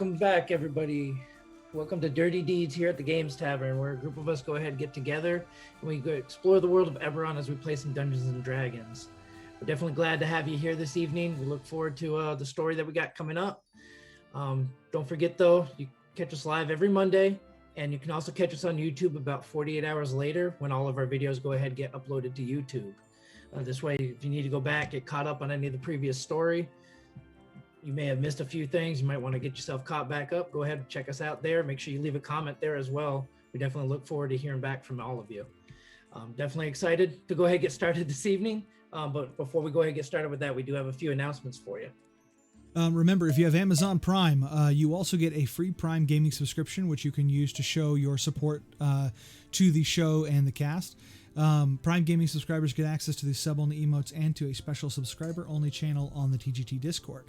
welcome back, everybody. Welcome to Dirty Deeds here at the Games Tavern, where a group of us go ahead and get together and we go explore the world of Eberron as we play some Dungeons and Dragons. We're definitely glad to have you here this evening. We look forward to the story that we got coming up. Don't forget, though, you catch us live every Monday, and you can also catch us on YouTube about 48 hours later when all of our videos go ahead and get uploaded to YouTube. This way, if you need to go back, get caught up on any of the previous story, you may have missed a few things. You might want to get yourself caught back up. Go ahead and check us out there. Make sure you leave a comment there as well. We definitely look forward to hearing back from all of you. Definitely excited to go ahead and get started this evening. But before we go ahead and get started with that, we do have a few announcements for you. Remember, if you have Amazon Prime, you also get a free Prime gaming subscription, which you can use to show your support to the show and the cast. Prime gaming subscribers get access to the sub-only emotes and to a special subscriber-only channel on the TGT Discord.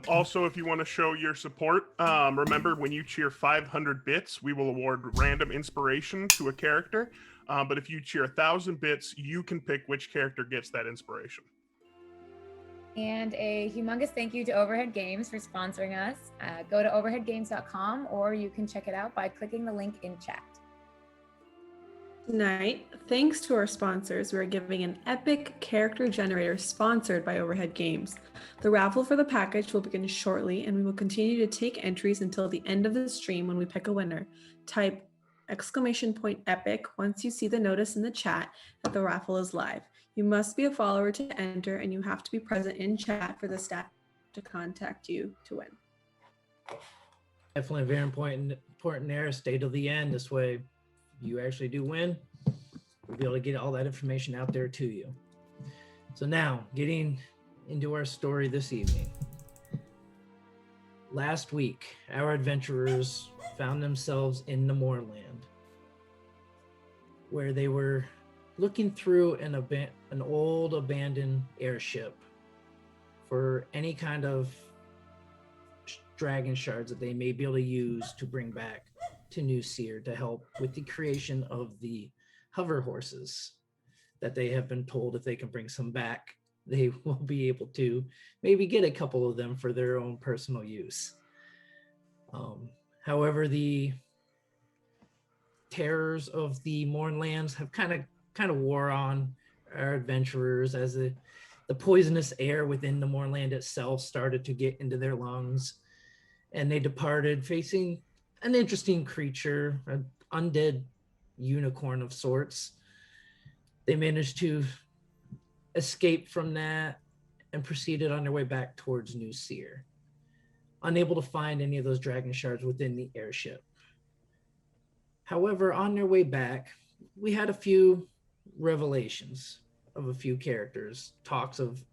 Also, if you want to show your support, remember when you cheer 500 bits, we will award random inspiration to a character. But if you cheer 1,000 bits, you can pick which character gets that inspiration. And a humongous thank you to Overhead Games for sponsoring us. Go to overheadgames.com, or you can check it out by clicking the link in chat. Tonight, thanks to our sponsors, we're giving an epic character generator sponsored by Overhead Games. The raffle for the package will begin shortly, and we will continue to take entries until the end of the stream when we pick a winner. Type !epic once you see the notice in the chat that the raffle is live. You must be a follower to enter, and you have to be present in chat for the staff to contact you to win. Definitely very important there. Stay till the end. This way, you actually do win, we'll be able to get all that information out there to you. So now, getting into our story this evening. Last week, our adventurers found themselves in the Moorland, where they were looking through an old abandoned airship for any kind of dragon shards that they may be able to use to bring back to New Cyre to help with the creation of the hover horses that they have been told if they can bring some back, they will be able to maybe get a couple of them for their own personal use. However, the terrors of the Mournlands have kind of wore on our adventurers as the poisonous air within the Mournland itself started to get into their lungs, and they departed facing an interesting creature, an undead unicorn of sorts. They managed to escape from that and proceeded on their way back towards New Cyre, unable to find any of those dragon shards within the airship. However, on their way back, we had a few revelations of a few characters, talks of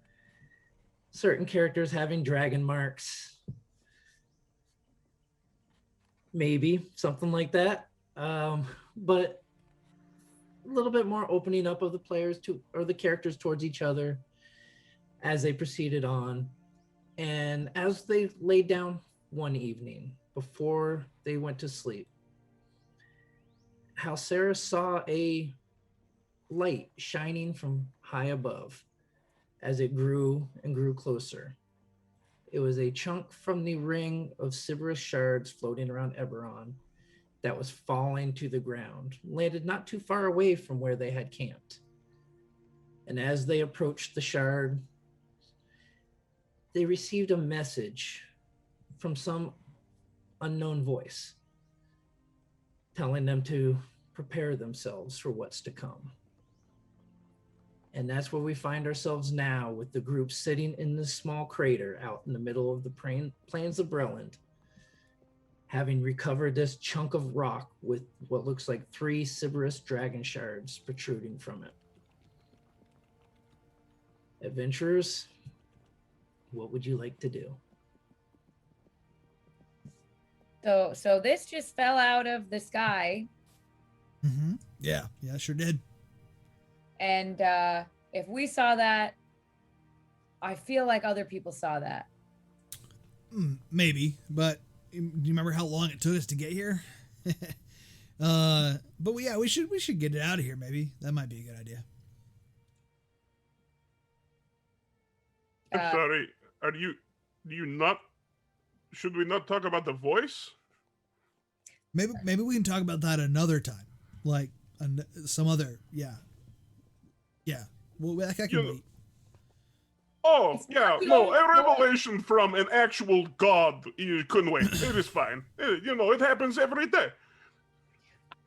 certain characters having dragon marks, maybe something like that, but a little bit more opening up of the players to, or the characters towards each other as they proceeded on. And as they laid down one evening before they went to sleep, how Cyre saw a light shining from high above as it grew and grew closer. It was a chunk from the ring of Sybaris shards floating around Eberron that was falling to the ground, landed not too far away from where they had camped. And as they approached the shard, they received a message from some unknown voice telling them to prepare themselves for what's to come. And that's where we find ourselves now, with the group sitting in this small crater out in the middle of the plains of Breland, having recovered this chunk of rock with what looks like 3 Sybaris dragon shards protruding from it. Adventurers, what would you like to do? So this just fell out of the sky. Mm-hmm. Yeah, sure did. And if we saw that, I feel like other people saw that. Maybe, but do you remember how long it took us to get here? But we should get it out of here. Maybe that might be a good idea. I'm sorry. Do you not should we not talk about the voice? Maybe we can talk about that another time, like some other. Yeah. Well, that can wait. Oh, It's yeah, not no, the a old boy. revelation from an actual god. You couldn't wait. It is fine. It happens every day.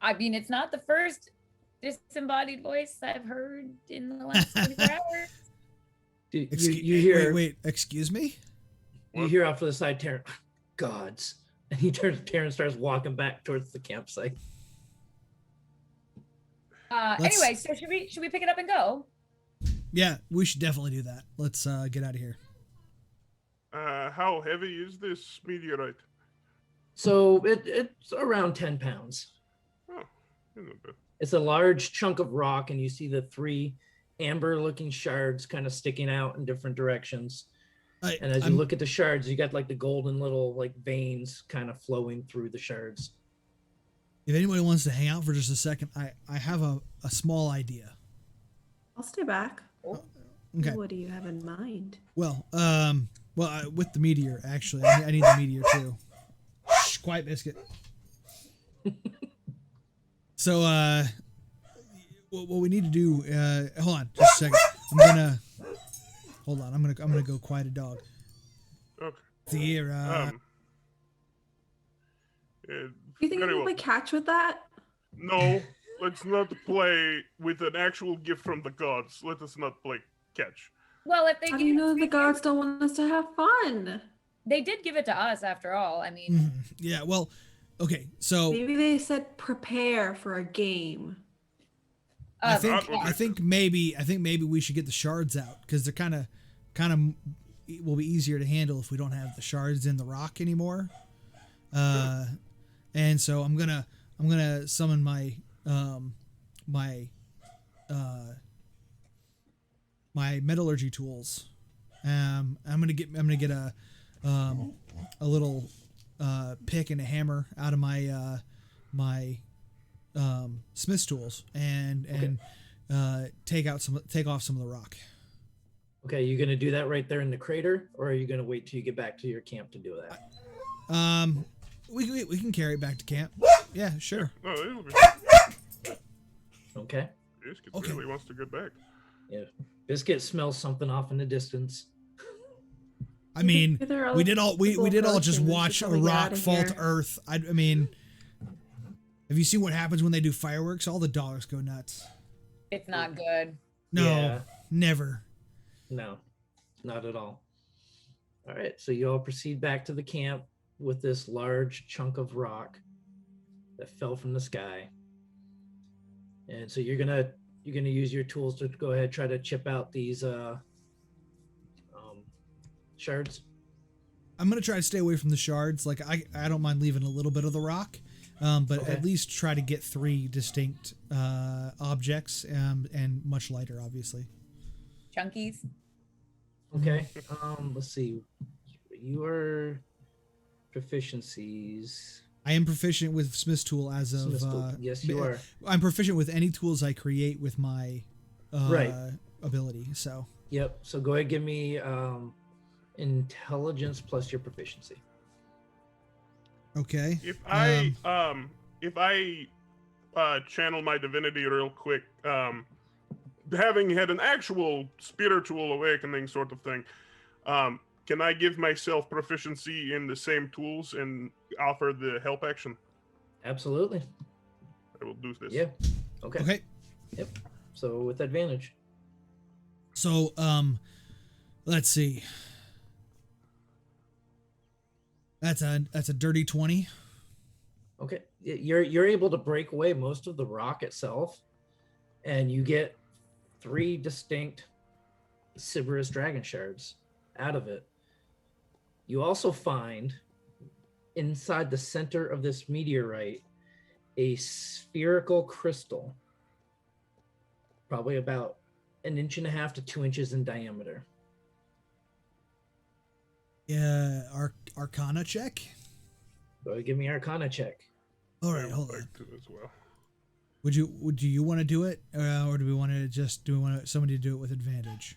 I mean, it's not the first disembodied voice I've heard in the last 24 hours. Dude, you hear Wait, excuse me? you hear off to the side, Taryn, gods, and Taryn starts walking back towards the campsite. Anyway, so should we pick it up and go? Yeah, we should definitely do that. Let's get out of here. How heavy is this meteorite? So it's around 10 pounds. Oh, not bad. It's a large chunk of rock, and you see the 3 amber-looking shards kind of sticking out in different directions. And as you look at the shards, you got like the golden little like veins kind of flowing through the shards. If anybody wants to hang out for just a second, I have a small idea. I'll stay back. Okay. What do you have in mind? Well, with the meteor, actually, I need the meteor too. Shh, quiet, biscuit. So, what we need to do? Hold on, just a second. I'm gonna go quiet a dog. Okay. Cyre. You think very you well. play catch with that? No, let's not play with an actual gift from the gods. Let us not play catch. Well, if they How do you know the gods don't want us to have fun? they did give it to us after all. I mean, Mhm. Yeah. Well. Okay. So Maybe they said prepare for a game. I Not think maybe we should get the shards out because they're kind of will be easier to handle if we don't have the shards in the rock anymore. And so I'm gonna summon my my metallurgy tools. I'm gonna get a little pick and a hammer out of my smith's tools and take off some of the rock. Okay, you gonna do that right there in the crater, or are you gonna wait till you get back to your camp to do that? We can carry it back to camp. Yeah, sure. No, it'll be. Okay. Biscuit Okay. really wants to get back. Yeah. Biscuit smells something off in the distance. I mean, They're all we did all just approaching, we watch should a probably get rock out of fall here. to Earth. I mean, have you seen what happens when they do fireworks? All the dogs go nuts. it's not good. No, Yeah. never. No, not at all. All right, so you all proceed back to the camp with this large chunk of rock that fell from the sky. And so you're gonna use your tools to go ahead try to chip out these shards. I'm gonna try to stay away from the shards. Like I don't mind leaving a little bit of the rock, but Okay. at least try to get 3 distinct objects and much lighter, obviously. Chunkies. Okay. Let's see. Your proficiencies. I am proficient with Smith's tool as of. Smith's tool. Yes, you are. I'm proficient with any tools I create with my Right. ability. So Yep. So go ahead, give me intelligence plus your proficiency. okay. If I channel my divinity real quick, having had an actual spiritual awakening sort of thing, can I give myself proficiency in the same tools and offer the help action? Absolutely. I will do this. Yeah. Okay. Okay. Yep. So with advantage. So let's see. That's a dirty 20. Okay. You're able to break away most of the rock itself, and you get 3 distinct Sybaris dragon shards out of it. You also find inside the center of this meteorite a spherical crystal, probably about 1.5 to 2 inches in diameter. Yeah, Arcana check. Go ahead, give me Arcana check. All I right, would hold on. like to as well. Would you want to do it, or do we want somebody to do it with advantage?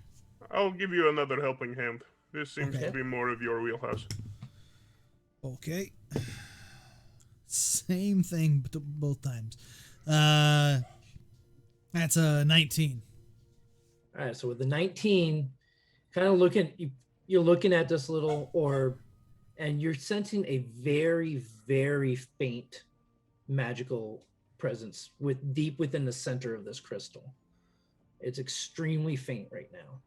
I'll give you another helping hand. This seems Okay. to be more of your wheelhouse. Okay. Same thing both times. That's a 19. All right, so with the 19, kind of you're looking at this little orb, and you're sensing a very, very faint magical presence deep within the center of this crystal. It's extremely faint right now.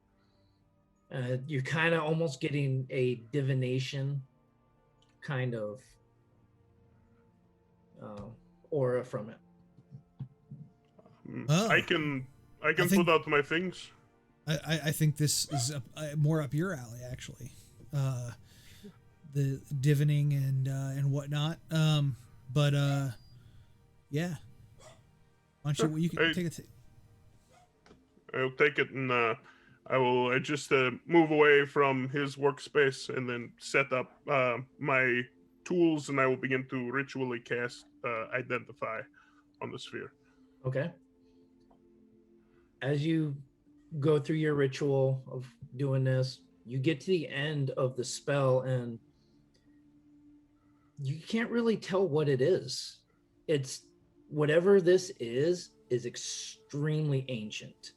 You're kind of almost getting a divination kind of aura from it. Oh. I can think- put out my things. I think this is more up your alley, actually. The divining and whatnot. But yeah. Why don't you can take it. I'll take it, and I will just move away from his workspace and then set up my tools, and I will begin to ritually cast Identify on the sphere. Okay. As you go through your ritual of doing this, you get to the end of the spell, and you can't really tell what it is. It's whatever this is extremely ancient.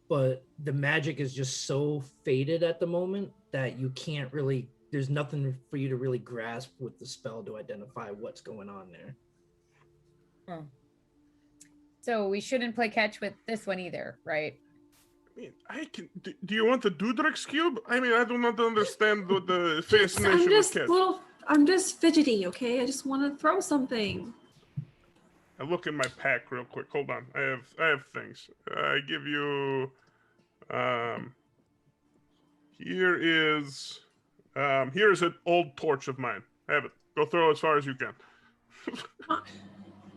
But the magic is just so faded at the moment that you can't really, there's nothing for you to really grasp with the spell to identify what's going on there. Oh. So we shouldn't play catch with this one either, right? I mean, do you want the Dudrix cube? I mean, I do not understand what the fascination with catch. I'm just fidgety, okay? I just want to throw something. I look in my pack real quick. Hold on. I have things. I give you here's an old torch of mine. Have it. Go throw as far as you can.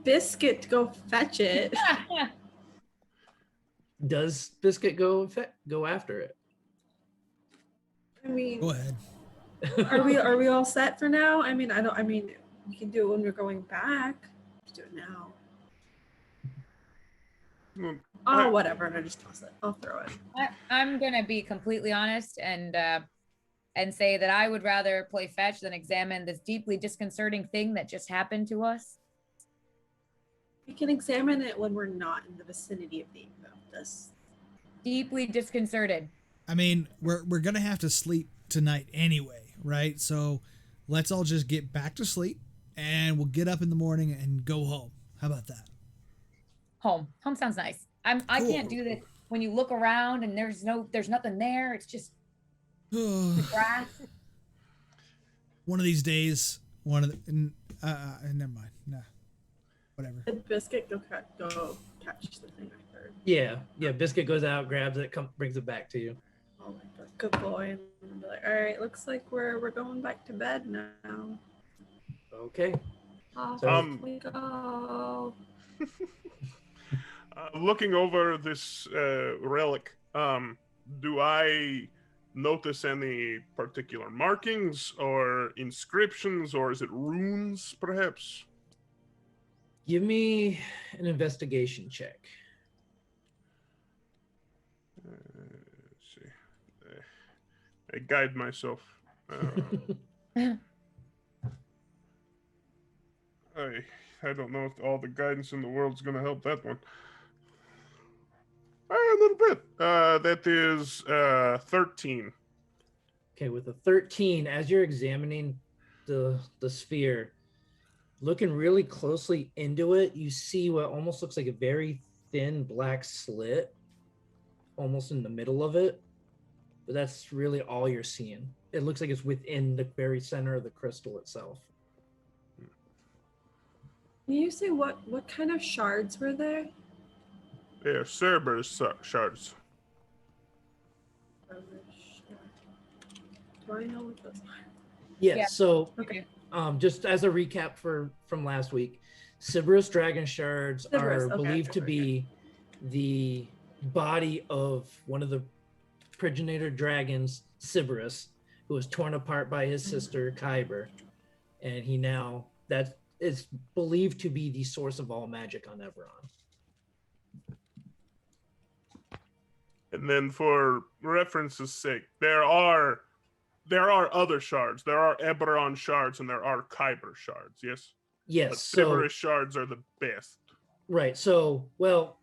Biscuit, go fetch it. Does Biscuit go after it? I mean, Go ahead. are we all set for now? I mean, we can do it when we're going back. Let's do it now. Oh, whatever. I just toss it. I'll throw it. I'm gonna be completely honest and say that I would rather play fetch than examine this deeply disconcerting thing that just happened to us. We can examine it when we're not in the vicinity of this. Deeply disconcerted. I mean, we're gonna have to sleep tonight anyway, right? So let's all just get back to sleep, and we'll get up in the morning and go home. How about that? Home sounds nice. I Cool. can't do that when you look around and there's nothing there. It's just grass. One of these days, never mind. Nah, whatever. Did Biscuit go catch the thing I heard? Yeah. Biscuit goes out, grabs it, brings it back to you. Oh my God, good boy. And I'm like, all right, looks like we're going back to bed now. Okay. Off So- we go. Looking over this relic, do I notice any particular markings or inscriptions, or is it runes, perhaps? Give me an investigation check. Let's see. I guide myself. I don't know if all the guidance in the world is going to help that one. A little bit. That is 13. Okay, with a 13, as you're examining the sphere, looking really closely into it, you see what almost looks like a very thin black slit almost in the middle of it. But that's really all you're seeing. It looks like it's within the very center of the crystal itself. Can you say what kind of shards were there? They are Cerberus shards. Do I know what those are? Yeah, Yeah. so Okay. just as a recap from last week, Cerberus dragon shards Cerberus, are okay, believed to okay. be the body of one of the progenitor dragons, Cerberus, who was torn apart by his sister Kyber, and that is believed to be the source of all magic on Everon. And then for reference's sake, there are there are other shards. There are Eberron shards and there are Kyber shards. Yes. Yes. But So Sybaris shards are the best. right. So well,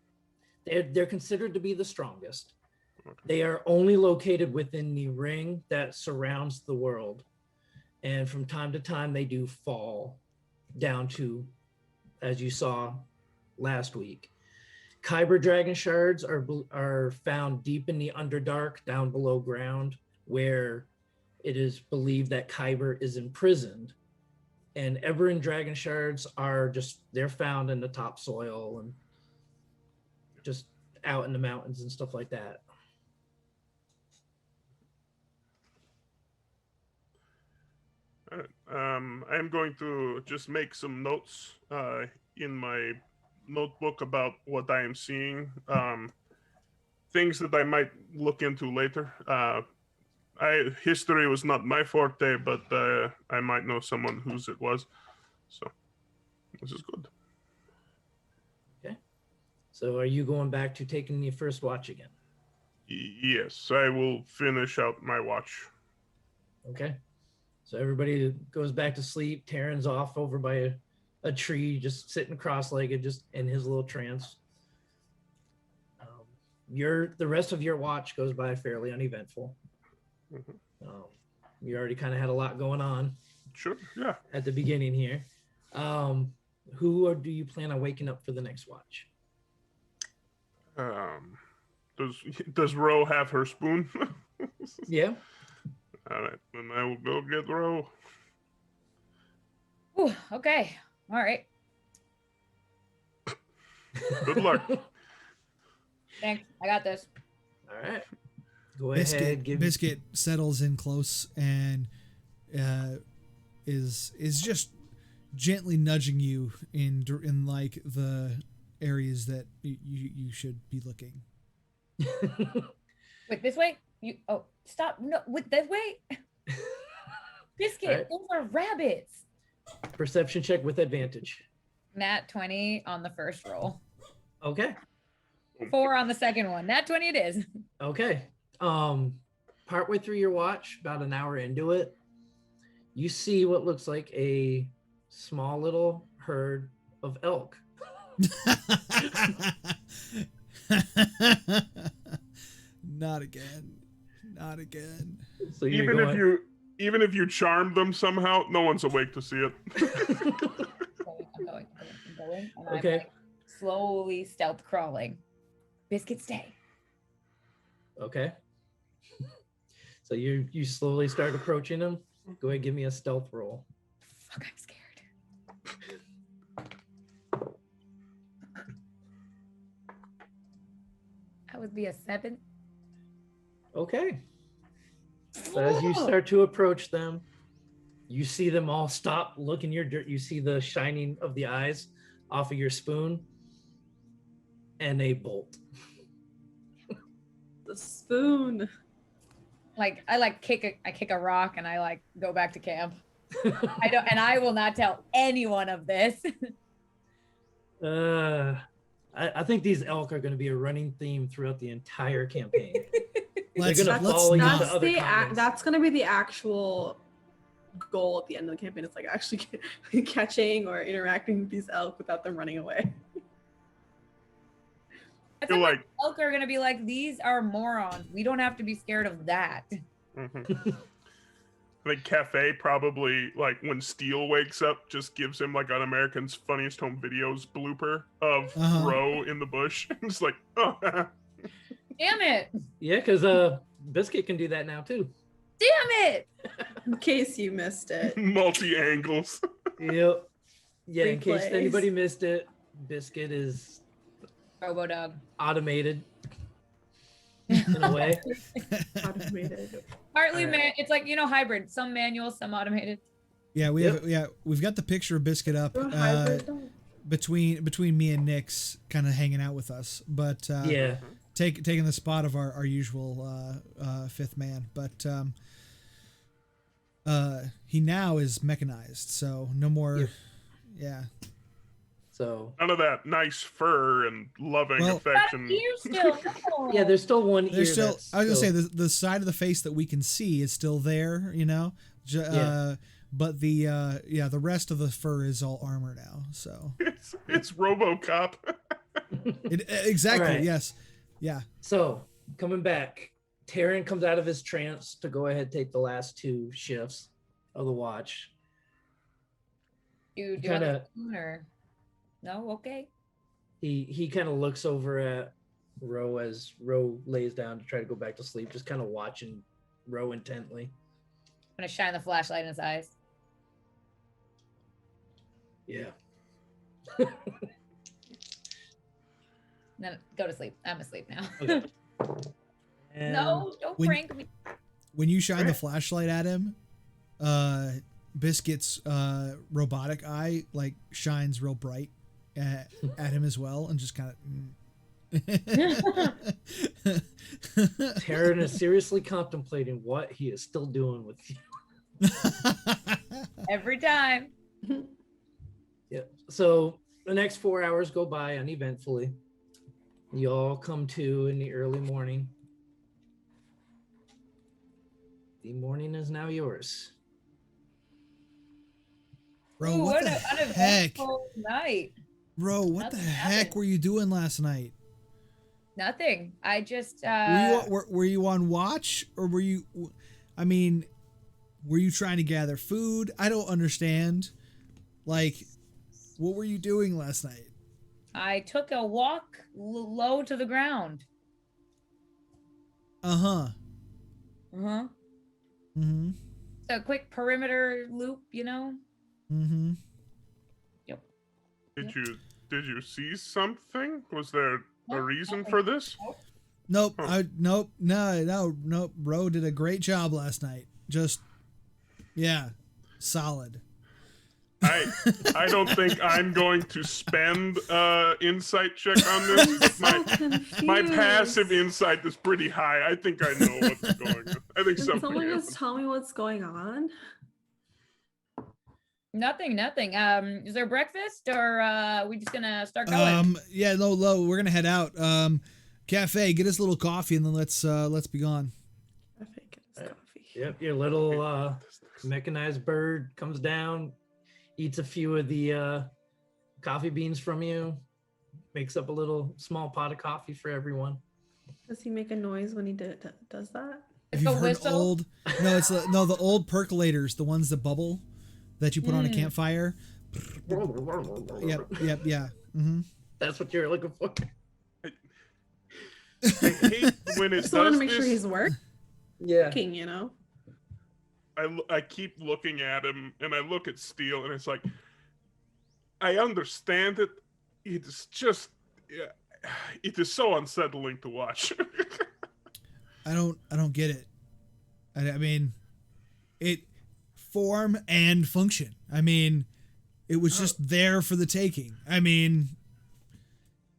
they're considered to be the strongest. They are only located within the ring that surrounds the world. And from time to time, they do fall down to, as you saw last week. Kyber dragon shards are found deep in the Underdark, down below ground, where it is believed that Kyber is imprisoned. And Eberron dragon shards they're found in the topsoil and just out in the mountains and stuff like that. I'm going to just make some notes in my notebook about what I am seeing. Things that I might look into later. History was not my forte, but I might know someone whose it was. So this is good. Okay. So are you going back to taking your first watch again? Yes, I will finish out my watch. Okay. So everybody goes back to sleep. Taryn's off over by a tree, just sitting cross-legged, just in his little trance. The rest of your watch goes by fairly uneventful. Mm-hmm. You already kind of had a lot going on. Sure, yeah. At the beginning here. Who do you plan on waking up for the next watch? Does Ro have her spoon? Yeah. All right, then I will go get Ro. Ooh, okay. All right. Good luck. Thanks. I got this. All right. Go ahead. Biscuit settles in close and is just gently nudging you in like the areas that you should be looking. Wait, this way? Stop. No, this way? Biscuit, Right. those are rabbits. Perception check with advantage. Nat 20 on the first roll. Okay. 4 on the second one. Nat 20 it is. Okay. Partway through your watch, about an hour into it, you see what looks like a small little herd of elk. Not again. Not again. So Even if you charm them somehow, no one's awake to see it. I'm going. And Okay. I'm like slowly stealth crawling. Biscuit, stay. Okay. So you slowly start approaching them. Go ahead, give me a stealth roll. Fuck, I'm scared. That would be a 7. Okay. But as you start to approach them, you see them all stop, look in your dirt. You see the shining of the eyes off of your spoon, and they bolt. The spoon. I kick a rock and I go back to camp. I will not tell anyone of this. I think these elk are going to be a running theme throughout the entire campaign. Let's gonna follow you not. to other comments. That's going to be the actual goal at the end of the campaign. It's like actually catching or interacting with these elk without them running away. I You're feel like, elk are gonna be like, these are morons. We don't have to be scared of that. I think Cafe probably, like, when Steele wakes up, just gives him like an American's Funniest Home Videos blooper of Ro in the bush. It's like, oh, Damn it! Yeah, because Biscuit can do that now too. Damn it! In case you missed it. multi angles. Yep. Yeah, in case Replays. anybody missed it, Biscuit is Robo dog. automated in a way. Automated. Partly Alright. it's like, hybrid. Some manual, some automated. Yeah, we've got the picture of Biscuit up You're a hybrid dog. between me and Nick's kind of hanging out with us, but Yeah. taking the spot of our usual fifth man. But he now is mechanized, so no more. Yeah. Yeah. So None of that nice fur and loving Well- affection. Ear still. No. yeah, there's still one ear. There's still. that's I was gonna say still- the side of the face that we can see is still there. You know. Yeah. But the rest of the fur is all armor now. So It's RoboCop. exactly. Alright. Yes. Yeah. So coming back, Taryn comes out of his trance to go ahead and take the last 2 shifts of the watch. You do Kinda- other one or no? Okay. He kind of looks over at Ro as Ro lays down to try to go back to sleep, just kind of watching Ro intently. I'm gonna shine the flashlight in his eyes. Yeah. Then go to sleep. I'm asleep now. Okay. And No, don't When- prank me. When you shine the Alright. flashlight at him, Biscuit's robotic eye like shines real bright at him as well, and just kind of. Taryn is seriously contemplating what he is still doing with you. Every time. Yeah. So the next 4 hours go by uneventfully. You all come to in the early morning. The morning is now yours. Bro, Ooh, what the an heck? uneventful night. Bro, what the Nothing heck happened. were you doing last night? Nothing. I just Were you on watch, or were you? I mean, were you trying to gather food? I don't understand. Like, what were you doing last night? I took a walk low to the ground. Uh-huh. Uh-huh. Mm-hmm. A quick perimeter loop, you know? Mm-hmm. Did you see something? Was there a No, reason nothing. for this? Nope. Oh. Nope. No. Ro did a great job last night. Just, yeah, solid. I don't think I'm going to spend insight check on this. My passive insight is pretty high. I think I know what's going on. I think Can something someone just happened. tell me what's going on? Nothing. Is there breakfast or we just gonna start going? Yeah, no, we're gonna head out. Cafe, get us a little coffee, and then let's be gone. I think it's coffee. Yep, your little mechanized bird comes down, eats a few of the coffee beans from you, makes up a little small pot of coffee for everyone. Does he make a noise when he does that? If It's you've a heard whistle? old, no, it's the old percolators, the ones that bubble, that you put on a campfire. Yep, yeah. Mm-hmm. That's what you're looking for. I hate when it Just want does to make sure this. he's Yeah. working, you know? I keep looking at him and I look at Steel and it's like, I understand it. It's just, it is so unsettling to watch. I don't get it. I mean, it form and function. I mean, it was just there for the taking. I mean,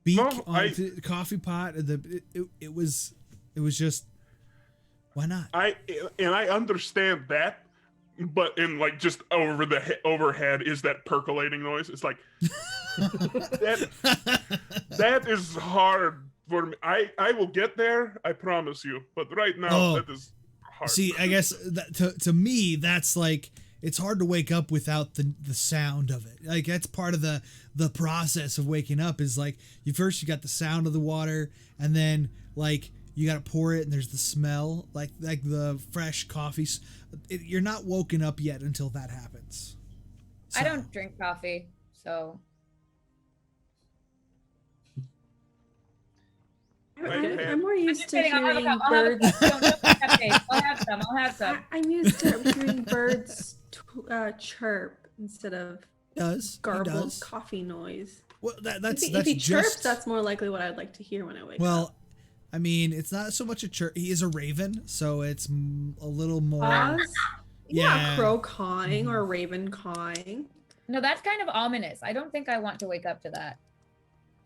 beak No, on the coffee pot. It was just, why not? I understand that, but in like just over the overhead is that percolating noise. It's like that is hard for me. I will get there, I promise you. But right now, that is hard. See, I guess that, to me, that's like, it's hard to wake up without the sound of it. Like, that's part of the process of waking up, is like, you got the sound of the water, and then like you got to pour it, and there's the smell, like the fresh coffee. You're not woken up yet until that happens. I So, don't drink coffee, so I'm more I'm used just to kidding. I'll have a hearing cup. I'll have a birds. cup. Don't cafe. I'll have some. I'm used to hearing birds chirp instead of he does. garbled coffee noise. Well, that's If he chirps, just that's more likely what I'd like to hear when I wake up. well. I mean, it's not so much a chirp. He is a raven, so it's a little more. Pause. Yeah. Yeah, crow cawing or raven cawing. No, that's kind of ominous. I don't think I want to wake up to that.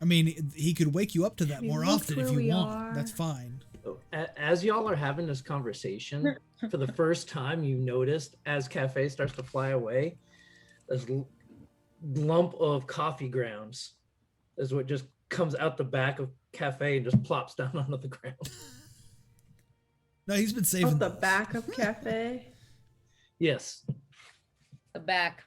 I mean, he could wake you up to that He more looks often where if you we want. are. That's fine. So, as y'all are having this conversation, for the first time, you noticed as Cafe starts to fly away, this lump of coffee grounds is what just comes out the back of Cafe and just plops down onto the ground. No, he's been saving Off the those. back of Cafe. Yes. The back.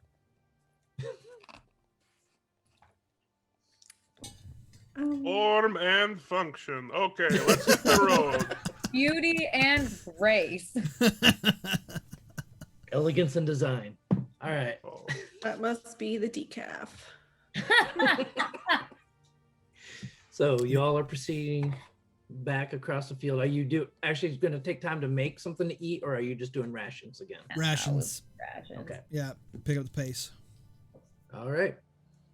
Form and function. Okay, let's hit the road. Beauty and grace. Elegance and design. All right. Oh, That must be the decaf. So you all are proceeding back across the field. Are you actually going to take time to make something to eat, or are you just doing rations again? Rations. Rations. Okay. Yeah, pick up the pace. All right.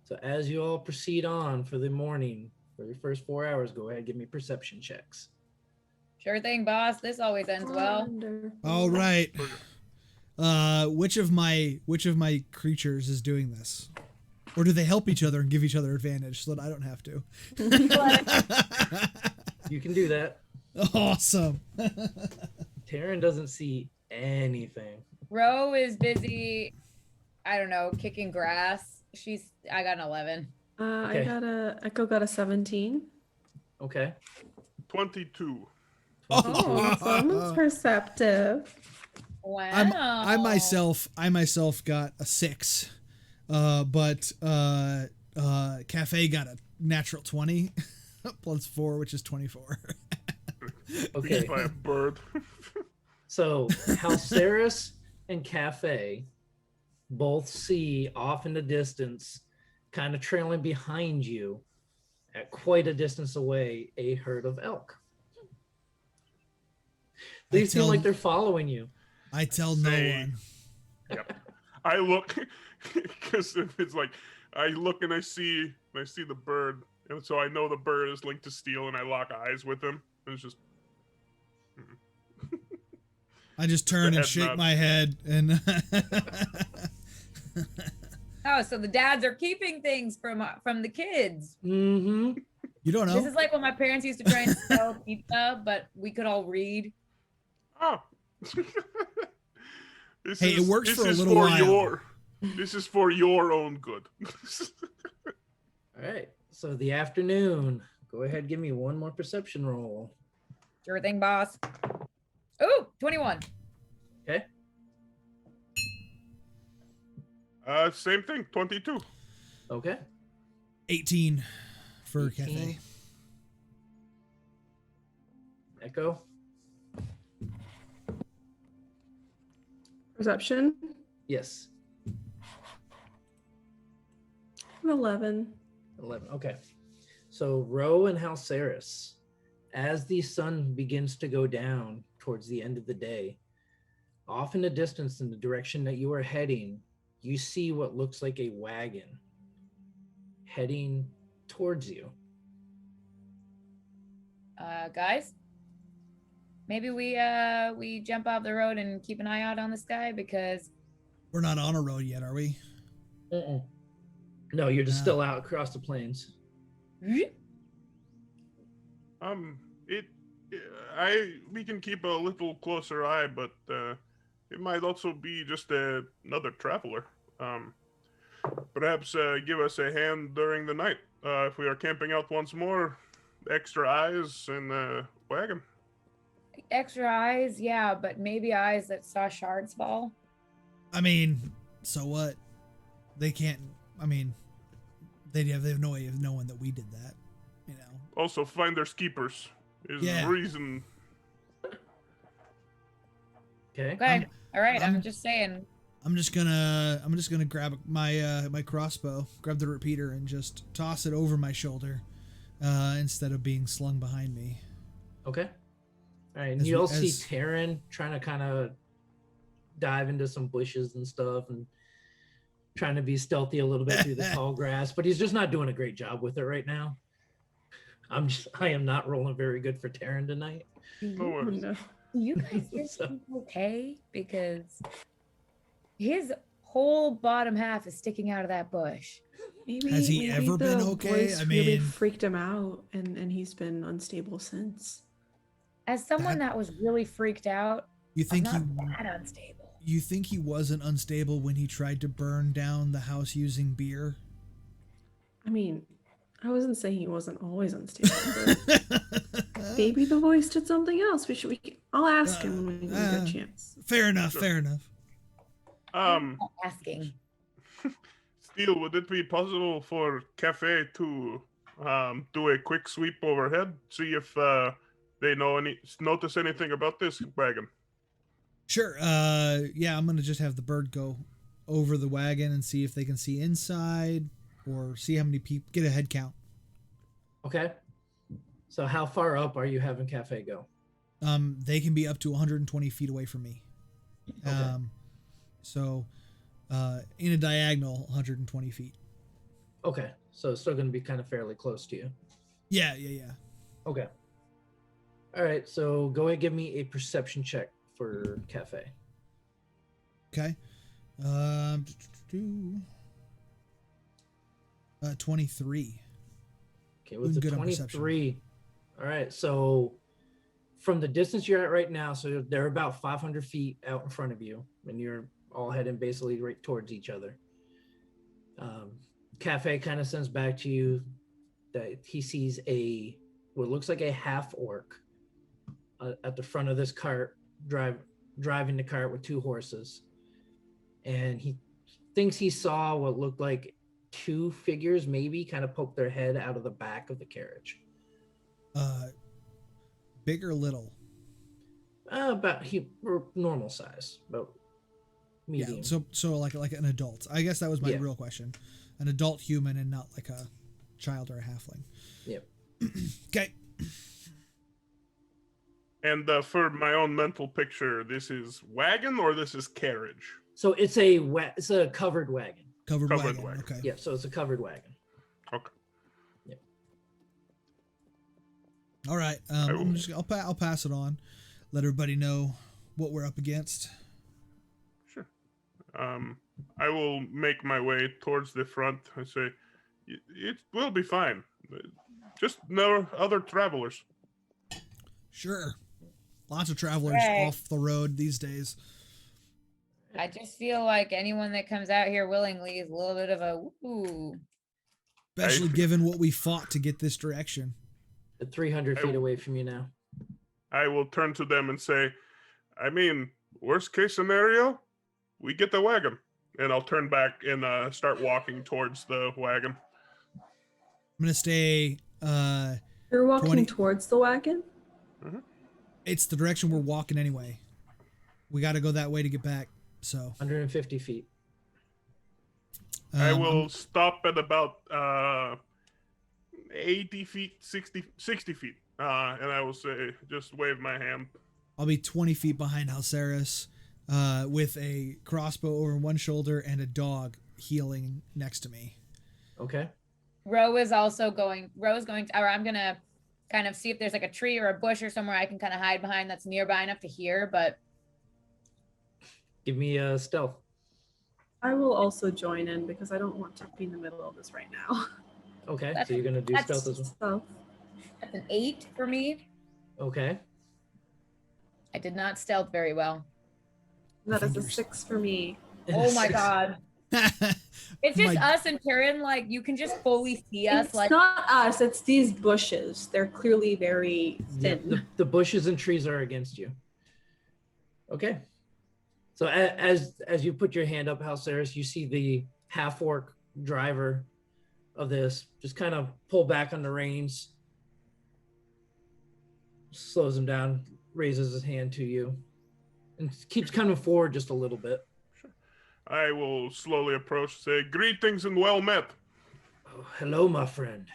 So as you all proceed on for the morning, for your first 4 hours, go ahead, give me perception checks. Sure thing, boss. This always ends well. Wonderful. All right. Which of my creatures is doing this? Or do they help each other and give each other advantage so that I don't have to? You can do that. Awesome. Taryn doesn't see anything. Ro is busy, I don't know, kicking grass. I got an 11. I got Echo got a 17. Okay. 22. Oh, someone's perceptive. Wow. I myself got a 6. But Cafe got a natural 20 plus 4, which is 24. Okay. Beat by a bird. So Halceris and Cafe both see off in the distance, kind of trailing behind you at quite a distance away, a herd of elk. They seem like they're following you. I tell no one. Yep. I look because it's like I look and I see the bird, and so I know the bird is linked to Steel, and I lock eyes with him. And it's just I just turn and shake my head and Oh, so the dads are keeping things from the kids. Mm-hmm. you don't know. This is like when my parents used to try and sell pizza, but we could all read. oh. Hey, it works for a little while. This is for your own good. All right. So the afternoon. Go ahead, give me one more perception roll. Sure thing, boss. Ooh, 21. Okay. Same thing, 22. Okay. 18 for 18. Cafe. Echo. Perception? Yes. 11. 11. Okay. So Ro and Halceris, as the sun begins to go down towards the end of the day, off in the distance in the direction that you are heading, you see what looks like a wagon heading towards you. Guys, maybe we jump off the road and keep an eye out on this guy, because We're not on a road yet, are we? Uh-uh. No, you're just No. still out across the plains. We can keep a little closer eye, but it might also be just another traveler. Perhaps give us a hand during the night if we are camping out once more. Extra eyes in the wagon. extra eyes, yeah, but maybe eyes that saw shards fall. I mean, so what? They can't. I mean, they have no way of knowing that we did that. You know. Also, finders keepers is Yeah. the reason. Okay. Okay, all right. I'm I'm- just saying. I'm just gonna grab my my crossbow, grab the repeater, and just toss it over my shoulder instead of being slung behind me. Okay. All right. And As you we- all see as- Taryn trying to kind of dive into some bushes and stuff and trying to be stealthy a little bit through the tall grass, but he's just not doing a great job with it right now. I am not rolling very good for Taryn tonight. No worries. No. Do you guys just So- think okay? Because his whole bottom half is sticking out of that bush. Maybe, Has he maybe ever been the okay? voice I really mean- freaked him out, and he's been unstable since. As someone that was really freaked out, You I'm think not he? that unstable. You think he wasn't unstable when he tried to burn down the house using beer? I mean, I wasn't saying he wasn't always unstable, but maybe the voice did something else. I'll ask him when we get a chance. Fair enough. Fair enough. Asking. Steele, would it be possible for Cafe to do a quick sweep overhead, see if they notice anything about this wagon? Sure. Yeah, I'm gonna just have the bird go over the wagon and see if they can see inside or see how many people. Get a head count. Okay. So how far up are you having Cafe go? They can be up to 120 feet away from me. Okay. So, in a diagonal, 120 feet. Okay. So it's still going to be kind of fairly close to you. Yeah. Okay. All right. So go ahead and give me a perception check for Cafe. Okay. 23. Okay, with the Good on perception. 23. All right. So from the distance you're at right now, so they're about 500 feet out in front of you, and you're all heading basically right towards each other. Cafe kind of sends back to you that he sees what looks like a half orc at the front of this cart, driving the cart with two horses, and he thinks he saw what looked like two figures maybe kind of poke their head out of the back of the carriage. Big or little? About normal size, about medium. Yeah, so like an adult. I guess that was my Yeah. real question. An adult human and not like a child or a halfling. Yep. Okay. And for my own mental picture, this is wagon or this is carriage? So it's a covered wagon. Covered Covered wagon. wagon. Okay. Yeah, so it's a covered wagon. Okay. All right. I'll pass it on. Let everybody know what we're up against. Sure. I will make my way towards the front. I say, it will be fine. Just no other travelers. Sure. Lots of travelers Right. off the road these days. I just feel like anyone that comes out here willingly is a little bit of a woo. Especially given what we fought to get this direction. At 300 feet away from you now. I will turn to them and say, I mean, worst case scenario, we get the wagon. And I'll turn back and start walking towards the wagon. I'm gonna stay. You're walking 20 towards the wagon? It's the direction we're walking anyway. We got to go that way to get back. So 150 feet. I will stop at about 80 feet, 60 feet. And I will say, just wave my hand. I'll be 20 feet behind Halceris, with a crossbow over one shoulder and a dog healing next to me. Okay. Ro is going to, or I'm gonna kind of see if there's like a tree or a bush or somewhere I can kind of hide behind that's nearby enough to hear, but Give me a stealth. I will also join in because I don't want to be in the middle of this right now. Okay, That's- so you're gonna do that's- stealth as well. So, that's an 8 for me. Okay. I did not stealth very well. that is a 6 for me. Oh my god. It's just My- us and Karen, like you can just fully see us. It's Like not us, it's these bushes. They're clearly very Yeah, thin. the bushes and trees are against you. Okay. So as you put your hand up, Halceris, you see the half orc driver of this just kind of pull back on the reins, slows him down, raises his hand to you, and keeps coming forward just a little bit. I will slowly approach, say, greetings and well met. Oh, hello, my friend.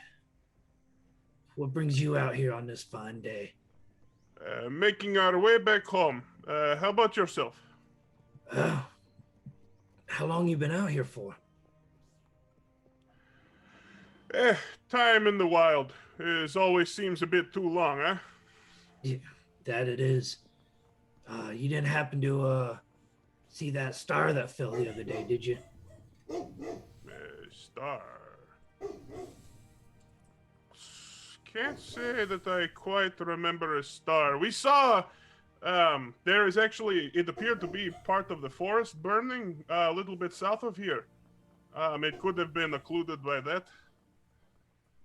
What brings you out here on this fine day? Making our way back home. How about yourself? How long you been out here for? Time in the wild always seems a bit too long, huh? Yeah, that it is. You didn't happen to see that star that fell the other day, did you? Star. Can't say that I quite remember a star. We saw There is actually, it appeared to be part of the forest burning a little bit south of here. It could have been occluded by that.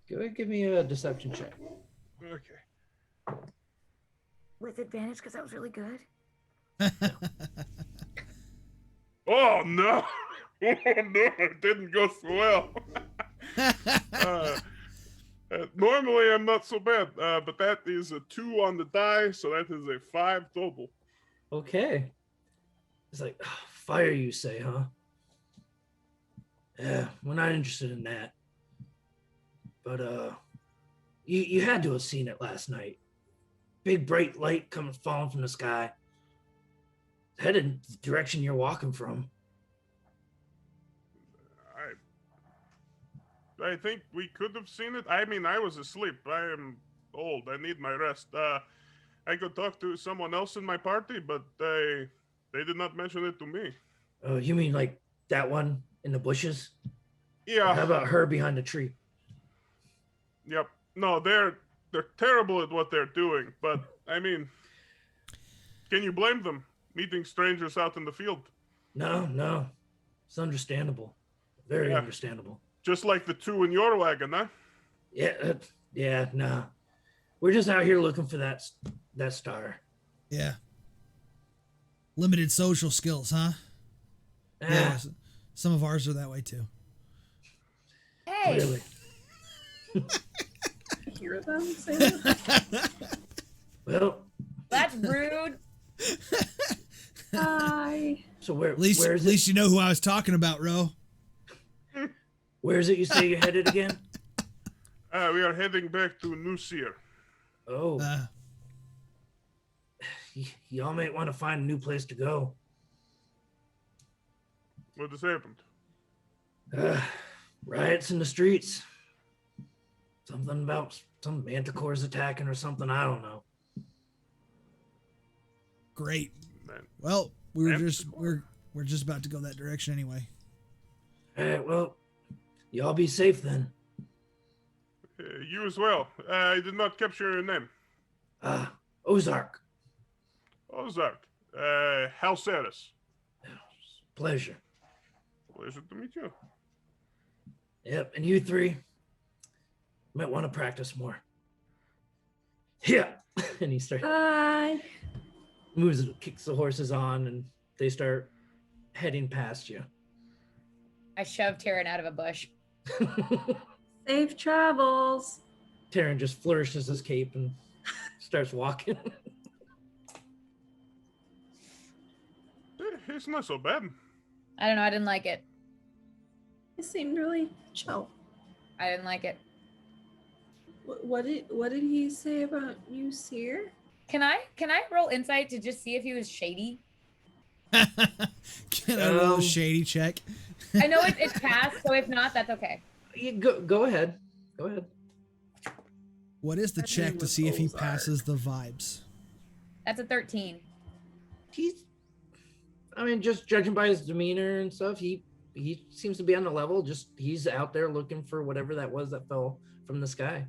Go ahead, give me a deception check. Okay. With advantage, because that was really good. Oh no! Oh no! It didn't go so well. Normally I'm not so bad, but that is a 2 on the die, so that is a 5 total. Okay. It's like, "Oh, fire, you say, huh? Yeah, we're not interested in that. But you had to have seen it last night. Big bright light coming falling from the sky. Headed the direction you're walking from. I think we could have seen it. I mean, I was asleep. I am old. I need my rest. I could talk to someone else in my party, but they did not mention it to me. Oh, you mean like that one in the bushes? Or Yeah. how about her behind the tree? Yep. No, they're terrible at what they're doing, but I mean, can you blame them? Meeting strangers out in the field. No. It's understandable. Very Yeah. understandable. Just like the 2 in your wagon, huh? Yeah, no. We're just out here looking for that star. Yeah. Limited social skills, huh? Yeah, some of ours are that way too. Hey, Clearly. Hear them say that? Well, that's rude. Hi. so where At least, where's at least you know who I was talking about, Ro. it you say you're headed again? We are heading back to New Cyre. Oh, y'all might want to find a new place to go. What has happened? Riots in the streets. Something about some manticores attacking or something. I don't know. Great. Man. Well, we're Manticore. just about to go that direction anyway. All right, well, y'all be safe then. You as well. I did not capture your name. Ozark. Ozark. Halceris. Pleasure. Pleasure to meet you. Yep, and you three might want to practice more. Yeah. And he starts Hi. kicks the horses on, and they start heading past you. I shoved Taryn out of a bush. Safe travels. Taryn just flourishes his cape and starts walking. It's not so bad. I don't know. I didn't like it. It seemed really chill. I didn't like it. What did he say about you, Cyre? Can I roll insight to just see if he was shady? Can I roll a shady check? I know it passed, so if not, that's okay. You go ahead. Go ahead. What is the Her check name to was see if he Ozark. passes the vibes? That's a 13. Just judging by his demeanor and stuff, he seems to be on the level. Just he's out there looking for whatever that was that fell from the sky.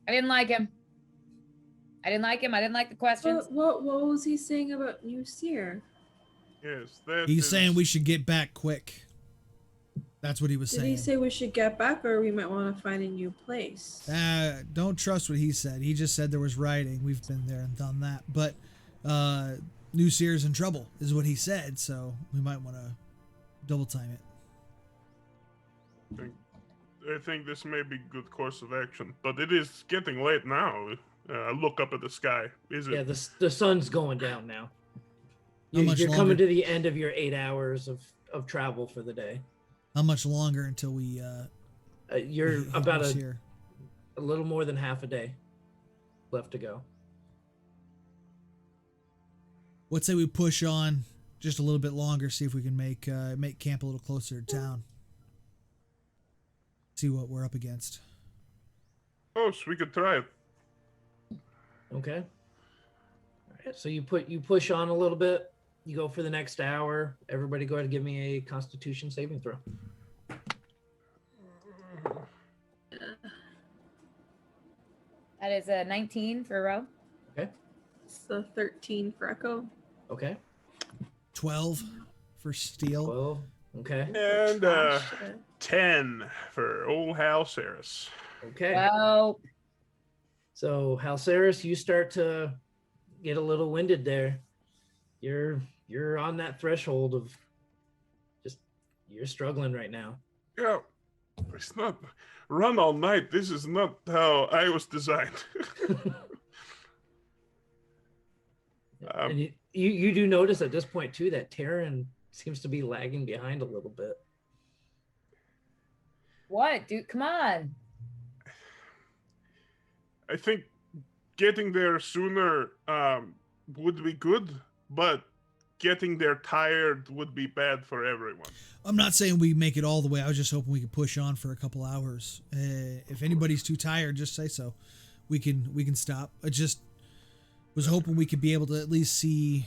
I didn't like him. I didn't like the questions. What was he saying about you, Cyre? Yes, that He's is- saying we should get back quick. That's what he was Did saying. he say we should get back, or we might want to find a new place? Don't trust what he said. He just said there was rioting. We've been there and done that. But New Cyre's in trouble is what he said, so we might want to double time it. I think this may be good course of action, but it is getting late now. Look up at the sky. Is it? Yeah, the sun's going down now. How much You're longer? coming to the end of your 8 hours of travel for the day. How much longer until we You're hit about New Cyre? a little more than half a day left to go. Let's say we push on just a little bit longer, see if we can make camp a little closer to town. See what we're up against. Oh, so we could try it. Okay. All right. So you push on a little bit. You go for the next hour. Everybody go ahead and give me a Constitution saving throw. That is a 19 for a row. Okay. So 13 for Echo. Okay. 12 for steel. 12. Okay. And Trash it. 10 for old Hal Saris. Okay. Wow. So Halceris, you start to get a little winded there. You're on that threshold of just you're struggling right now. Yeah, it's not run all night. This is not how I was designed. And you do notice at this point too that Taryn seems to be lagging behind a little bit. What, dude? Come on. I think getting there sooner would be good, but getting there tired would be bad for everyone. I'm not saying we make it all the way. I was just hoping we could push on for a couple hours. If anybody's too tired, just say so. We can stop. I just was hoping we could be able to at least see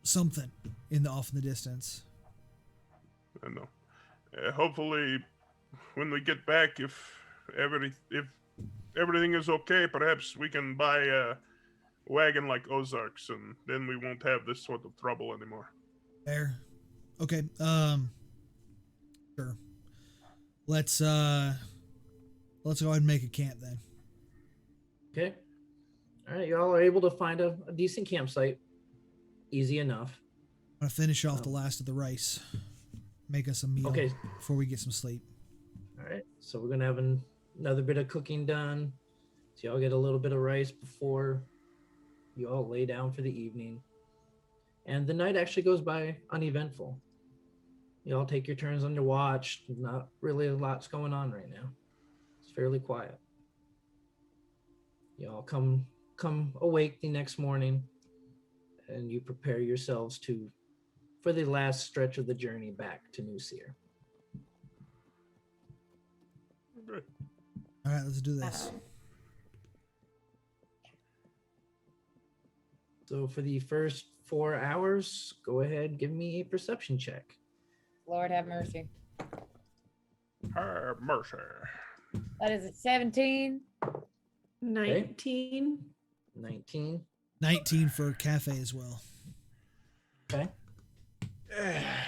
something off in the distance. I know. Hopefully, when we get back, if everything is okay, perhaps we can buy a wagon like Ozark's, and then we won't have this sort of trouble anymore. Fair. Okay. Sure. Let's go ahead and make a camp then. Okay. All right, y'all are able to find a decent campsite. Easy enough. I'm gonna finish off the last of the rice. Make us a meal before we get some sleep. All right, so we're gonna have another bit of cooking done. So y'all get a little bit of rice before you all lay down for the evening. And the night actually goes by uneventful. You all take your turns on your watch. Not really a lot's going on right now. It's fairly quiet. You all come awake the next morning, and you prepare yourselves for the last stretch of the journey back to New Cyre. Good. All right, let's do this. So for the first 4 hours, go ahead, give me a perception check. Lord have mercy. Have mercy. That is a 17. 19. 19. 19 for cafe as well. Okay.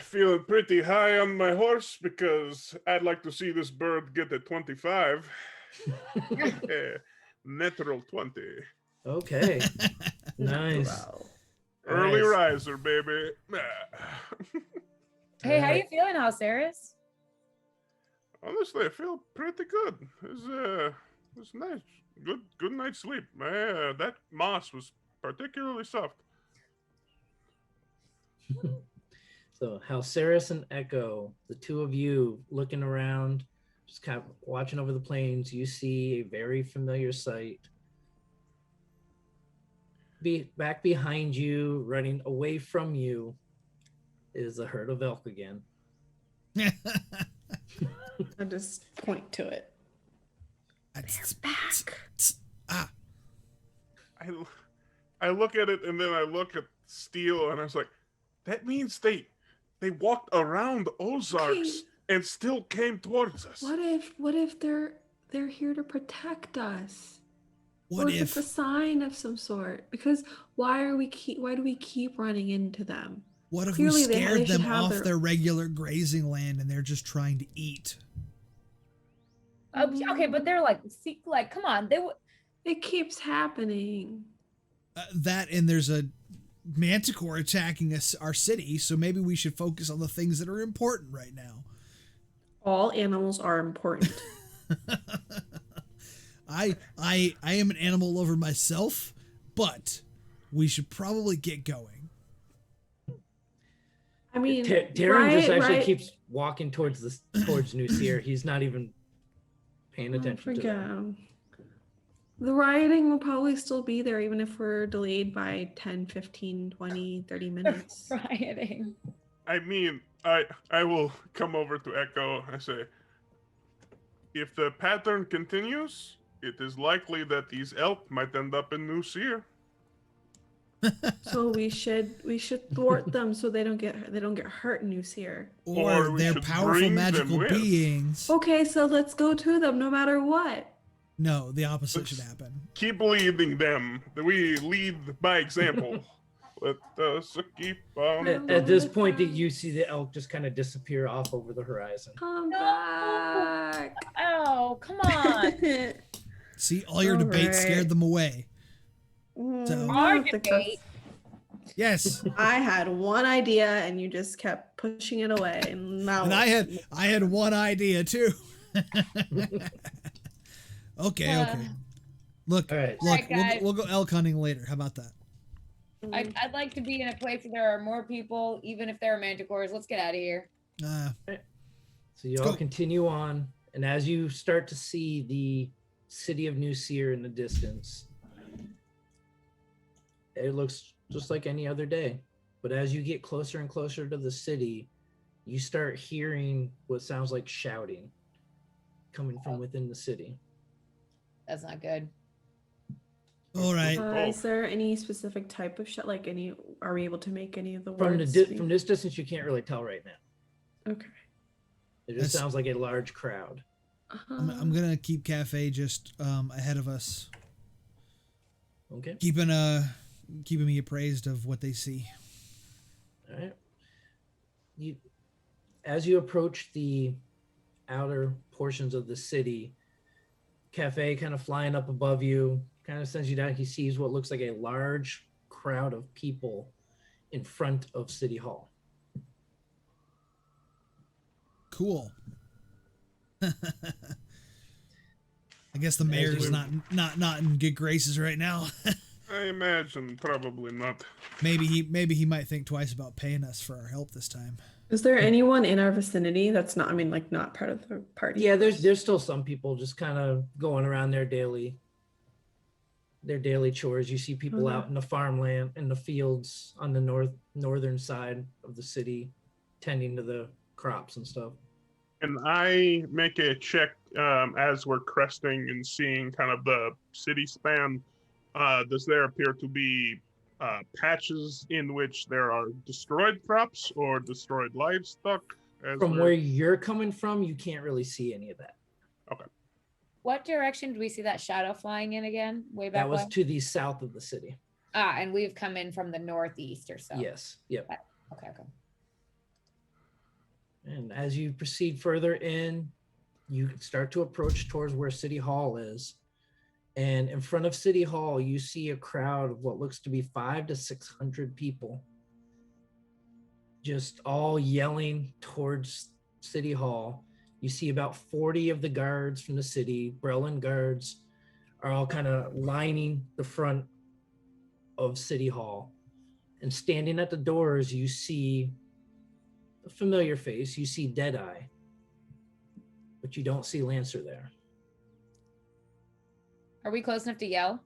Feeling pretty high on my horse because I'd like to see this bird get a 25. Natural 20. Okay. Nice. Wow. Early Nice. riser, baby. Hey, how Alright. you feeling, Halceris? Honestly, I feel pretty good. It's nice. Good night's sleep. That moss was particularly soft. So Halceris and Echo, the two of you looking around, just kind of watching over the plains, you see a very familiar sight. Back behind you, running away from you, is a herd of elk again. I just point to it. Back. Ah, I look at it and then I look at Steel and I was like, that means they walked around Ozarks and still came towards us. What if they're here to protect us? what or if it's a sign of some sort? Because why do we keep running into them? we Clearly they scared should them have off their regular grazing land and they're just trying to eat? Okay, but they're like, come on. It keeps happening. That and there's a manticore attacking our city, so maybe we should focus on the things that are important right now. All animals are important. I am an animal lover myself, but we should probably get going. I mean, Darren just actually right? keeps walking towards New Cyre. He's not even paying attention to them. The rioting will probably still be there even if we're delayed by 10, 15, 20, 30 minutes. Rioting. I mean, I will come over to Echo and say, if the pattern continues, it is likely that these elk might end up in New Cyre. So we should thwart them so they don't get hurt in New Cyre. Or Or we they're should powerful bring them magical with. beings. Okay, so let's go to them no matter what. No, the opposite should happen. Keep leading them. We lead by example. Let us keep on. At this point, that you see the elk just kind of disappear off over the horizon. Come No. back. Oh, come on. See, all your debate scared them away. So- Our debate. Yes. I had one idea and you just kept pushing it away. And now And I had one idea too. Okay. Look, All right. look, Alright, guys. we'll go elk hunting later. How about that? I'd like to be in a place where there are more people, even if there are manticores. Let's get out of here. So you Let's all go. continue on, and as you start to see the city of New Cyre in the distance, it looks just like any other day. But as you get closer and closer to the city, you start hearing what sounds like shouting coming from within the city. That's not good. All right. Is there any specific type of shot? Like any? Are we able to make any of the From words? from this distance, you can't really tell right now. Okay. It just That's- sounds like a large crowd. I'm gonna keep Cafe just ahead of us, Okay. keeping me appraised of what they see. All right. As you approach the outer portions of the city, Cafe kind of flying up above you, kind of sends you down. He sees what looks like a large crowd of people in front of City Hall. Cool. I guess the mayor's not in good graces right now. I imagine probably not. maybe he might think twice about paying us for our help this time. Is there anyone in our vicinity that's not? I mean, like not part of the party? Yeah, there's still some people just kind of going around their daily chores. You see people out in the farmland, in the fields on the northern side of the city, tending to the crops and stuff. And I make a check as we're cresting and seeing kind of the city span. Does there appear to be patches in which there are destroyed crops or destroyed livestock? From where you're coming from, you can't really see any of that. What direction do we see that shadow flying in again? Way back That was when? to the south of the city. And we've come in from the northeast or so. Yes. Yep. Okay. And as you proceed further in, you start to approach towards where City Hall is. And in front of City Hall, you see a crowd of what looks to be 500 to 600 people, just all yelling towards City Hall. You see about 40 of the guards from the city, Breland guards, are all kind of lining the front of City Hall. And standing at the doors, you see a familiar face. You see Deadeye, but you don't see Lancer there. Are we close enough to yell?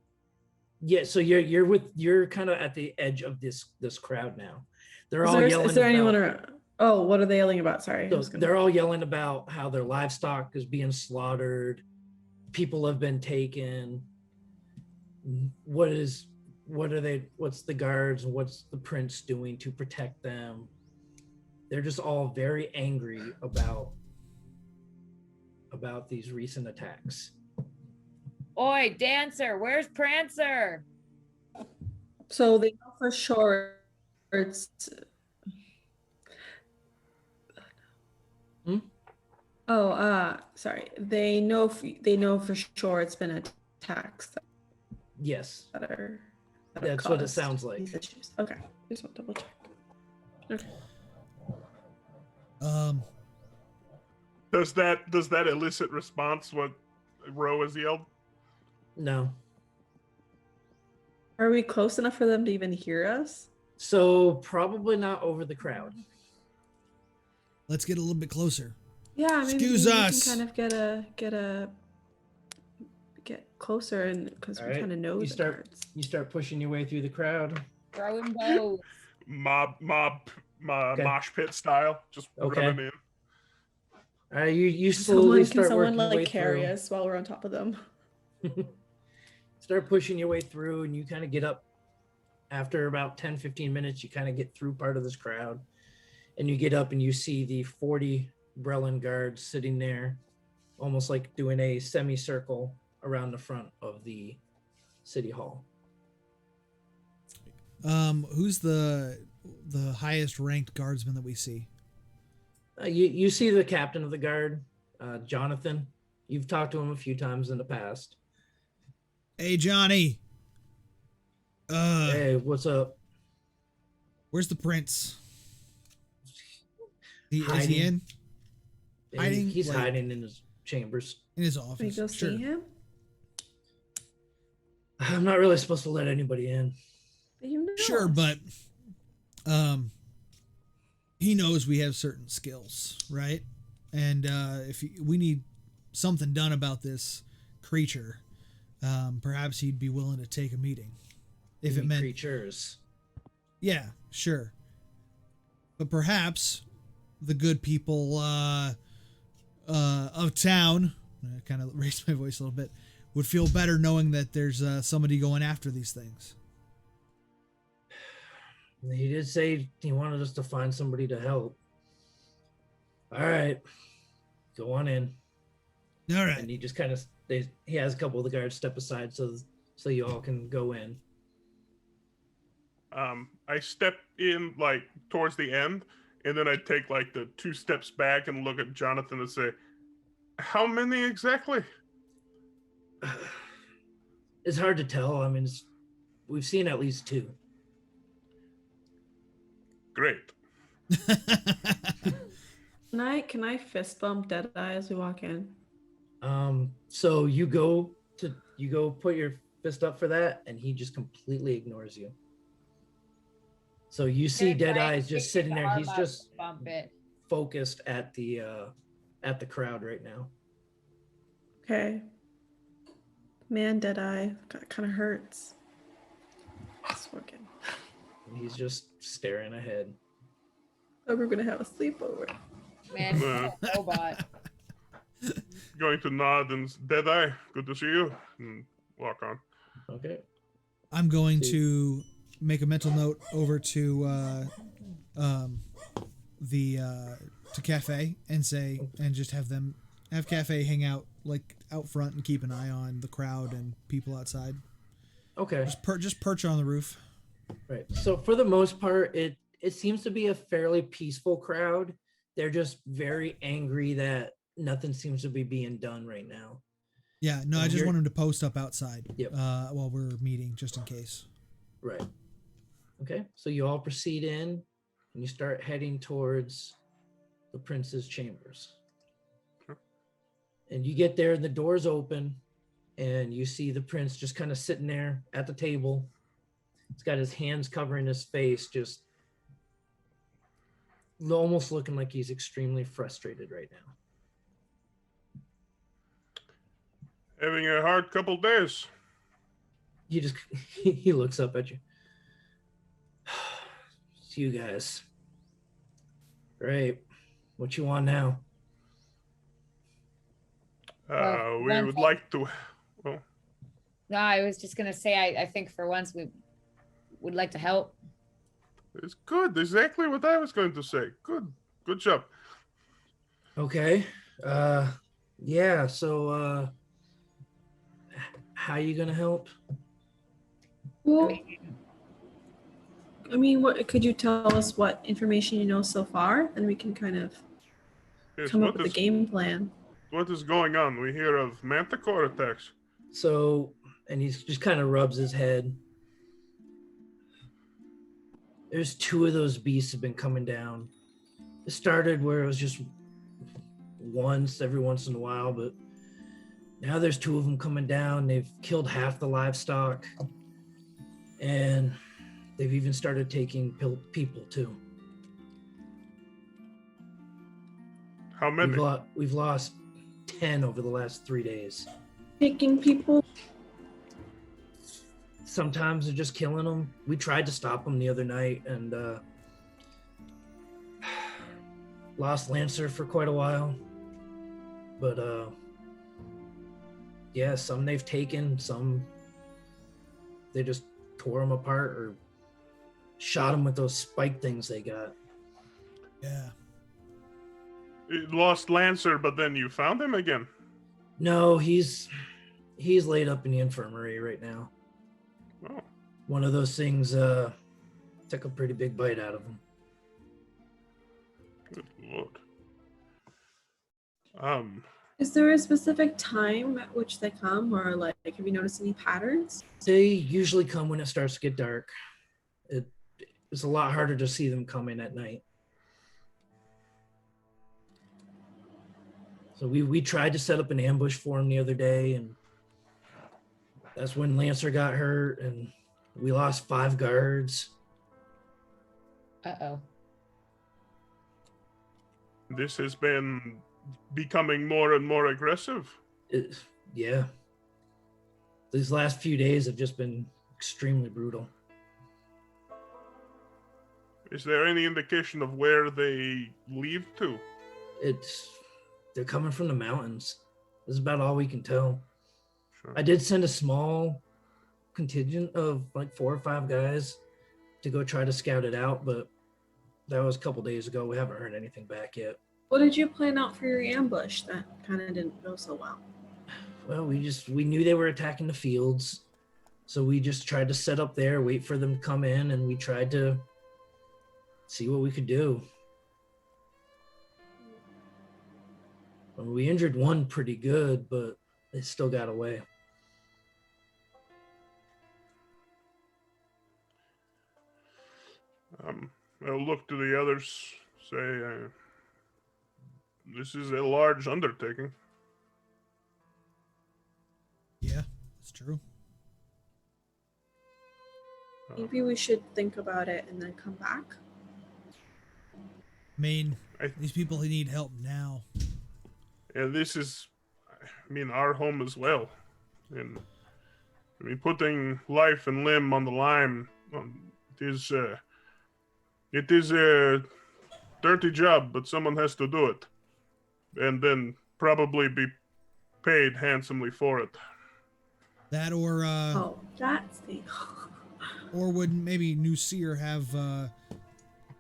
Yeah, so you're kind of at the edge of this crowd now. They're all yelling. Is there anyone around? Oh, what are they yelling about? Sorry. So they're all yelling about how their livestock is being slaughtered, people have been taken. What's the guards and what's the prince doing to protect them? They're just all very angry about these recent attacks. Oi, Dancer, where's Prancer? So they know for sure it's. Sorry. They know for sure it's been attacks Yes, that that's what it sounds like. these issues. Okay, just want to double check. Okay. Does that elicit response? What Ro has yelled? No. Are we close enough for them to even hear us? So probably not over the crowd. Let's get a little bit closer. Yeah, maybe Excuse we us. can kind of get closer, and because All we right, kind of know you the start- guards. You start pushing your way through the crowd. Throwing bows. Mosh pit style, just Okay. running in. All right, you slowly Can start someone working your way like carry through. us while we're on top of them? Start pushing your way through, and you kind of get up. After about 10-15 minutes, you kind of get through part of this crowd, and you get up and you see the 40 Breland guards sitting there, almost like doing a semicircle around the front of the city hall. Who's the highest ranked guardsman that we see? You see the captain of the guard, Jonathan. You've talked to him a few times in the past. Hey, Johnny. Hey, what's up? Where's the prince? Is he Hiding. in? Hiding? He's Like, hiding in his chambers. in his Can we office. go Sure. see him? I'm not really supposed to let anybody in. But you know Sure, us. but he knows we have certain skills, right? And we need something done about this creature, perhaps he'd be willing to take a meeting. If it meant creatures. Yeah, sure. But perhaps the good people of town, I kind of raised my voice a little bit, would feel better knowing that there's somebody going after these things. He did say he wanted us to find somebody to help. All right, go on in. All right. And he just kind of he has a couple of the guards step aside so you all can go in. I step in like towards the end, and then I take like the 2 steps back and look at Jonathan and say, "How many exactly?" It's hard to tell. I mean, we've seen at least 2. Great. Can I fist bump Deadeye as we walk in? So you go put your fist up for that, and he just completely ignores you. So you see Deadeye is just sitting there. He's just bump it. focused at the crowd right now. Okay. Man, Deadeye. That kind of hurts. It's working. And he's just staring ahead. Oh, we're gonna have a sleepover. Man, Uh. robot. Going to nod and Deadeye, good to see you, and walk on. Okay. I'm going to make a mental note over to to Cafe and say, and just have Cafe hang out like out front and keep an eye on the crowd and people outside. Okay. Just perch on the roof. Right. So for the most part, it seems to be a fairly peaceful crowd. They're just very angry that nothing seems to be being done right now. Yeah, no, I just want him to post up outside. Yep. While we're meeting, just in case. Right. Okay. So you all proceed in, and you start heading towards the prince's chambers. Sure. And you get there, and the doors open, and you see the prince just kind of sitting there at the table. He's got his hands covering his face, just almost looking like he's extremely frustrated right now. Having a hard couple days. He looks up at you. It's you guys. Great. What you want now? Well, We one would thing- like to. Well, No, I was just gonna say I think for once we would like to help. it's good. Exactly what I was going to say. Good job. Okay. Yeah, so how you gonna help? Well, I mean, what could you tell us? What information you know so far, and we can kind of Yes, come up with a game plan. What is going on? We hear of manticore attacks. So, and he's just kind of rubs his head. There's 2 of those beasts have been coming down. It started where it was just every once in a while, but now there's 2 of them coming down. They've killed half the livestock, and they've even started taking people too. How many? We've lost 10 over the last 3 days. Taking people. Sometimes they're just killing them. We tried to stop them the other night, and lost Lancer for quite a while. But yeah, some they've taken, some they just tore them apart or shot them with those spike things they got. Yeah. You lost Lancer, but then you found him again. No, he's He's laid up in the infirmary right now. Oh, One of those things took a pretty big bite out of him. good lord. Is there a specific time at which they come, or like have you noticed any patterns? They usually come when it starts to get dark. It's a lot harder to see them coming at night. So we tried to set up an ambush for him the other day, and that's when Lancer got hurt, and we lost 5 guards. Uh-oh. This has been becoming more and more aggressive. Yeah. These last few days have just been extremely brutal. Is there any indication of where they leave to? They're coming from the mountains. This is about all we can tell. Sure. I did send a small contingent of like 4 or 5 guys to go try to scout it out, but that was a couple days ago. We haven't heard anything back yet. What did you plan out for your ambush that kind of didn't go so well? Well, we knew they were attacking the fields, so we just tried to set up there, wait for them to come in, and we tried to see what we could do. We injured one pretty good, but they still got away. I'll look to the others, say, this is a large undertaking. Yeah, that's true. Maybe we should think about it and then come back. I mean, these people who need help now. Yeah, this is, our home as well. And, putting life and limb on the line, it is a dirty job, but someone has to do it. And then probably be paid handsomely for it. That or That's the or would maybe New Cyre have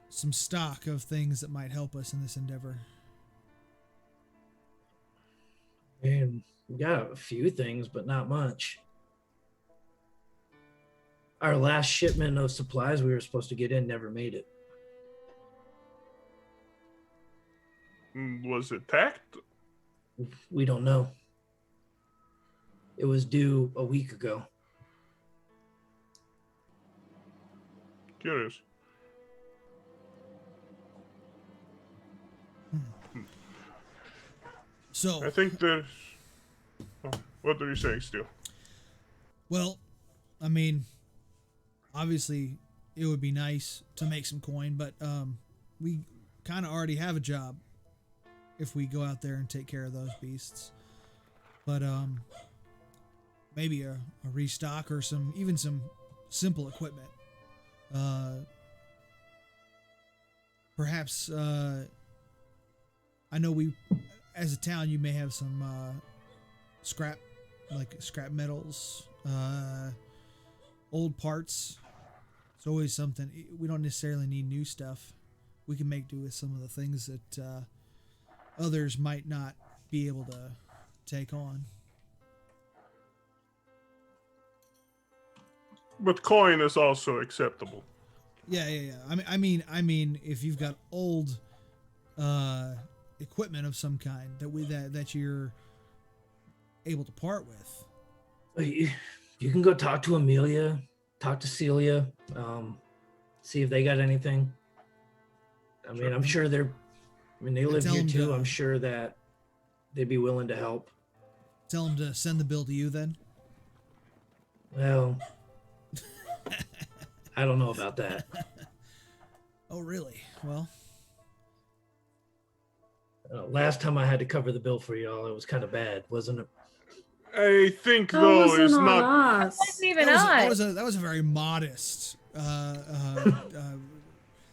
some stock of things that might help us in this endeavor? And we got a few things, but not much. Our last shipment of supplies we were supposed to get in never made it. Was it tacked? We don't know. It was due a week ago. Curious. So I think there's... Oh, what are you saying, Steel? well, obviously it would be nice to make some coin, but we kind of already have a job if we go out there and take care of those beasts. But maybe a restock or some simple equipment. Perhaps I know we, as a town, you may have some scrap metals, old parts. It's always something. We don't necessarily need new stuff. We can make do with some of the things that others might not be able to take on. But coin is also acceptable. Yeah. I mean, if you've got old equipment of some kind that you're able to part with, You can go talk to Amelia, talk to Celia, see if they got anything. I'm sure they live tell here them too. to- I'm sure that they'd be willing to help. tell them to send the bill to you then. Well, I don't know about that. Oh, really? Well, Last time I had to cover the bill for y'all, it was kind of bad, wasn't it? I think, That though, wasn't is on not... us. Wasn't even that us. was a very modest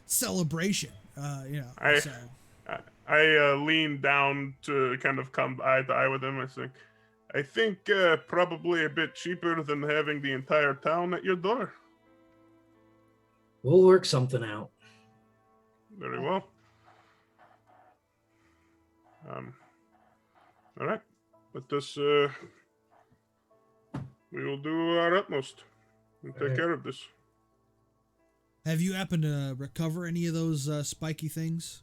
celebration. I- So I lean down to kind of come eye to eye with him. I think probably a bit cheaper than having the entire town at your door. We'll work something out. Very well. All right. Let us We will do our utmost and take Alright. care of this. Have you happened to recover any of those spiky things?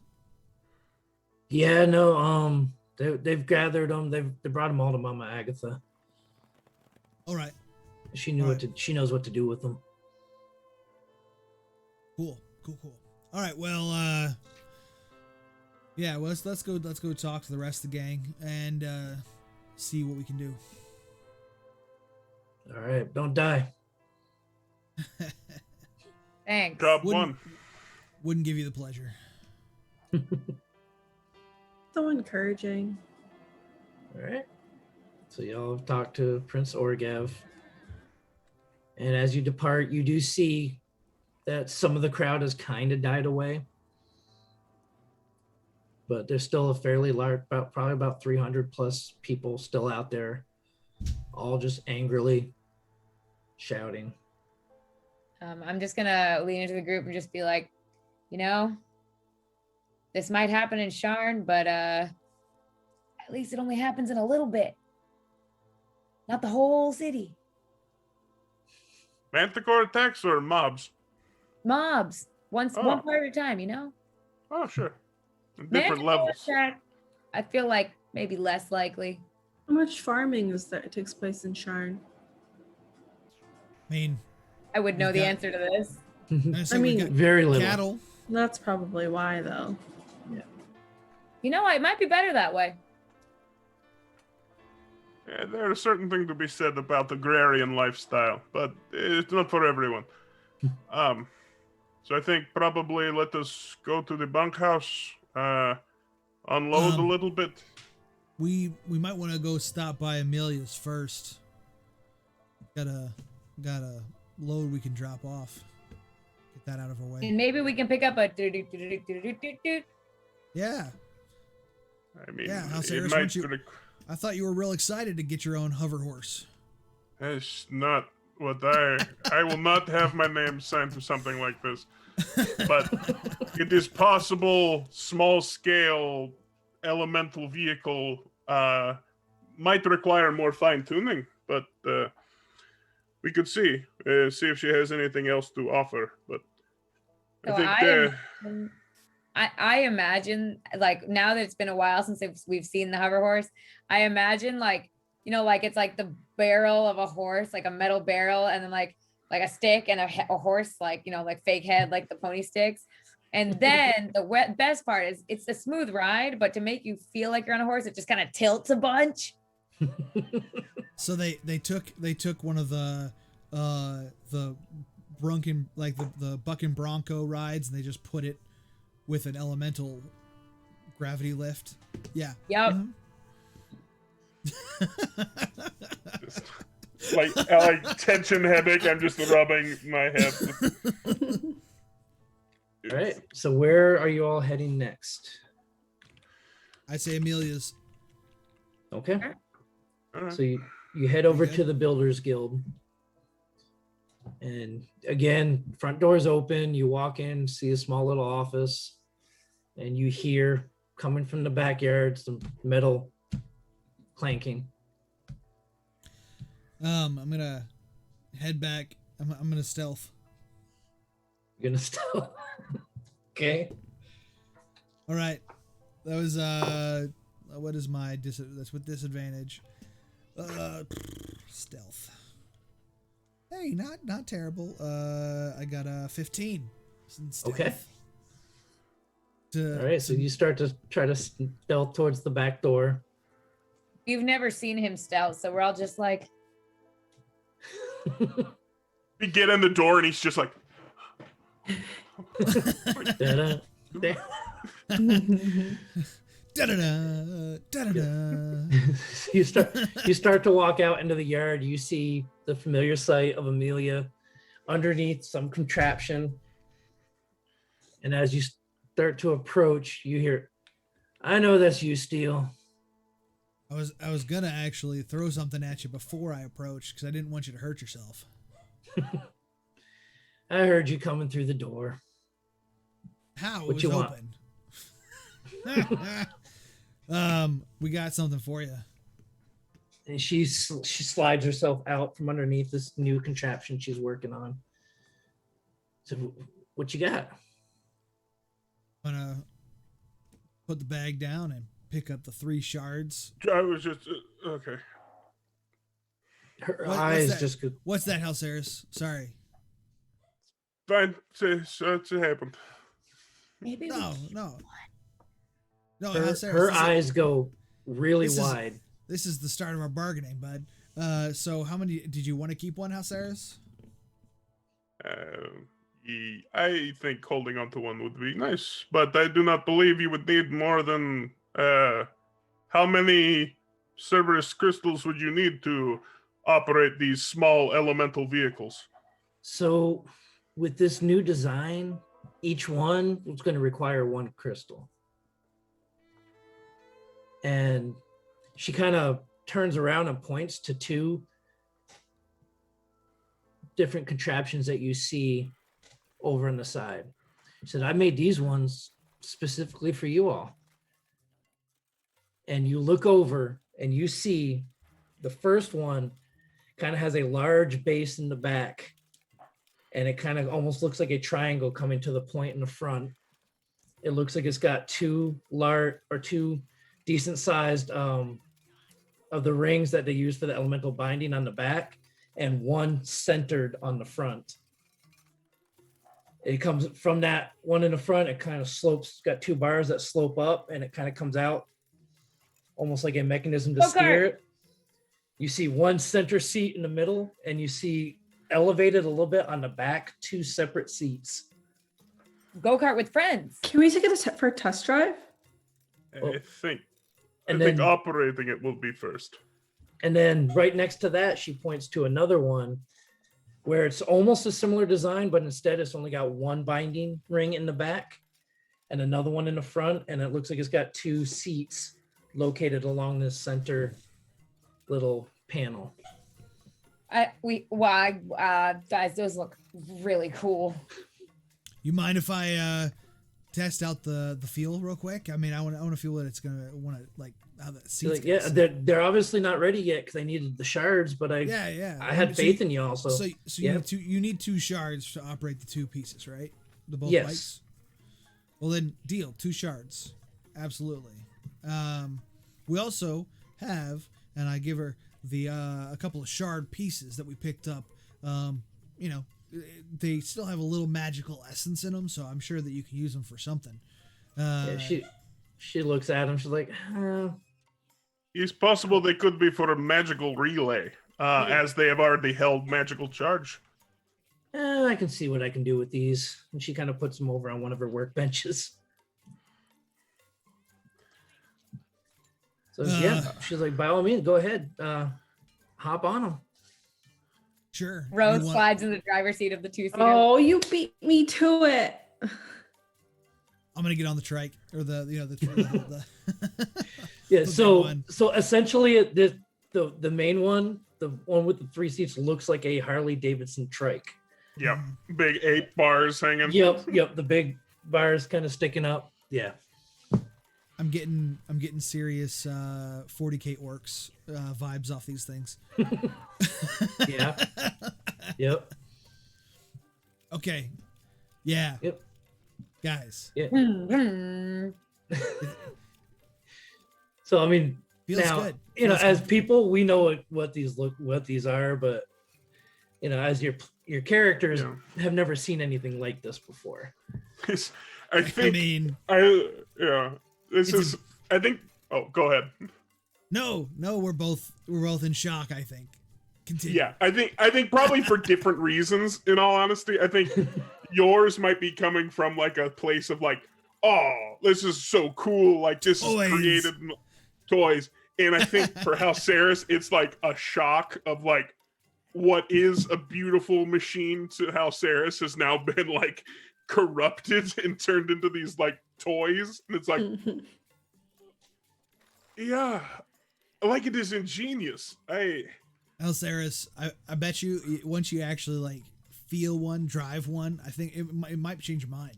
Yeah, no, they've gathered them. They brought them all to Mama Agatha. All right. She knew Alright. she knows what to do with them. Cool. All right. Well, yeah. Well, let's go talk to the rest of the gang and see what we can do. All right, don't die. Thanks. Job Wouldn't- one. Wouldn't give you the pleasure. So encouraging. All right. So y'all have talked to Prince Orgav. And as you depart, you do see that some of the crowd has kind of died away. But there's still a fairly large, probably about 300 plus people still out there, all just angrily shouting. I'm just gonna lean into the group and just be like, this might happen in Sharn, but at least it only happens in a little bit, not the whole city. Manticore attacks or mobs? Mobs, one Oh. part at a time. Oh, sure. Different Manticore levels. attack, I feel like maybe less likely. How much farming is that takes place in Sharn? I mean, I would know We've the got- answer to this. I mean, got Very little. cattle. That's probably why, though. It might be better that way. Yeah, there's a certain thing to be said about the agrarian lifestyle, but it's not for everyone. So I think probably let us go to the bunkhouse, unload a little bit. We might want to go stop by Amelia's first. Got a load we can drop off. Get that out of our way. And maybe we can pick up a do-do-do-do-do-do-do-do. Yeah. I mean, Yeah, House it Harris, might. weren't you- I thought you were real excited to get your own hover horse. That's not what I will not have my name signed to something like this. But it is possible small scale elemental vehicle might require more fine tuning, but we could see if she has anything else to offer. But So I imagine, like, now that it's been a while since we've seen the hover horse, I imagine like it's like the barrel of a horse, like a metal barrel, and then like a stick and a horse, like like fake head, like the pony sticks. And then the best part is it's a smooth ride, but to make you feel like you're on a horse, it just kind of tilts a bunch. So they took one of the Brunken, like the Buck and Bronco rides, and they just put it with an elemental gravity lift. Yeah. Yep. Mhm. like tension headache. I'm just rubbing my head. All right. So where are you all heading next? I'd say Amelia's. Okay. All right. So you head over good? to the Builders Guild. And again, front door's open. You walk in, see a small little office, and you hear coming from the backyard some metal clanking. I'm gonna head back. I'm gonna stealth. You're gonna stealth. Okay. All right. That was what is my that's with disadvantage. Stealth. Hey, not terrible. I got a 15. in stealth. Okay. To- All right. So you start to try to stealth towards the back door. We've never seen him stealth, so we're all just like, We get in the door and he's just like, Da-da, da- Da-da-da, da-da-da. you start to walk out into the yard. You see the familiar sight of Amelia underneath some contraption. And as you start to approach, you hear, "I know that's you, Steel." I was gonna actually throw something at you before I approached because I didn't want you to hurt yourself. I heard you coming through the door. How? It What was you want? open. We got something for you. and she slides herself out from underneath this new contraption she's working on. So, what you got? I'm gonna put the bag down and pick up the 3 shards. I was just okay. Her What's eyes that? just go. What's that, Halceris? Sorry. Fine, it happened. Maybe No. No, Her, Halceris, her this eyes go really this is- wide. This is the start of our bargaining, bud. So how many did you want to keep one, Halceris? I think holding on to one would be nice, but I do not believe you would need more than how many Cerberus crystals would you need to operate these small elemental vehicles? So, with this new design, each one is going to require 1 crystal. And she kind of turns around and points to 2 different contraptions that you see over on the side. She said, I made these ones specifically for you all. And you look over and you see the first one kind of has a large base in the back. And it kind of almost looks like a triangle coming to the point in the front. It looks like it's got 2 decent sized of the rings that they use for the elemental binding on the back, and 1 centered on the front. It comes from that one in the front, it kind of slopes, got 2 bars that slope up, and it kind of comes out almost like a mechanism to steer it. You see 1 center seat in the middle, and you see elevated a little bit on the back 2 separate seats. Go-kart with friends. Can we take it for a test drive? I think And I think then, operating it will be first. and then right next to that, she points to another one where it's almost a similar design, but instead it's only got 1 binding ring in the back and another one in the front. And it looks like it's got 2 seats located along this center little panel. Guys, those look really cool. You mind if I test out the feel real quick? I mean, I want to feel what it's gonna want to like how the seats. Like, yeah, they're obviously not ready yet because I needed the shards, but I had faith in you also. So yeah. you need 2 shards to operate the 2 pieces, right? The both Yes. lights. Well then, deal 2 shards, absolutely. We also have, and I give her the a couple of shard pieces that we picked up. You know, they still have a little magical essence in them, so I'm sure that you can use them for something. Yeah, she looks at him. She's like, It's possible they could be for a magical relay, as they have already held magical charge. I can see what I can do with these. And she kind of puts them over on one of her workbenches. So yeah, she's like, by all means, go ahead, hop on them. Sure. Rose You want- slides in the driver's seat of the 2-seater. Oh, you beat me to it. I'm gonna get on the trike or the Yeah. the So big one. so essentially, the main one, the one with the 3 seats, looks like a Harley Davidson trike. Yep, big 8 bars hanging. Yep. The big bars kind of sticking up. Yeah. I'm getting serious 40K orcs vibes off these things. Yeah. Yep. Okay. Yeah. Yep. Guys. Yeah. Hmm. So I mean, Feels now good. you know, Feels as good. people, we know what these are, but you know, as your characters have never seen anything like this before. I think. mean, This it's is. I think. Oh, go ahead. no, we're both in shock, I think. Continue. Yeah, I think probably for different reasons. In all honesty, I think yours might be coming from like a place of like, oh, this is so cool. Like this Toys. is created toys. And I think for Halceris, it's like a shock of like what is a beautiful machine to Halceris has now been like corrupted and turned into these like toys. And it's like, yeah, like it is ingenious. Elsaris, I bet you once you actually like feel one, drive one, I think it might change your mind.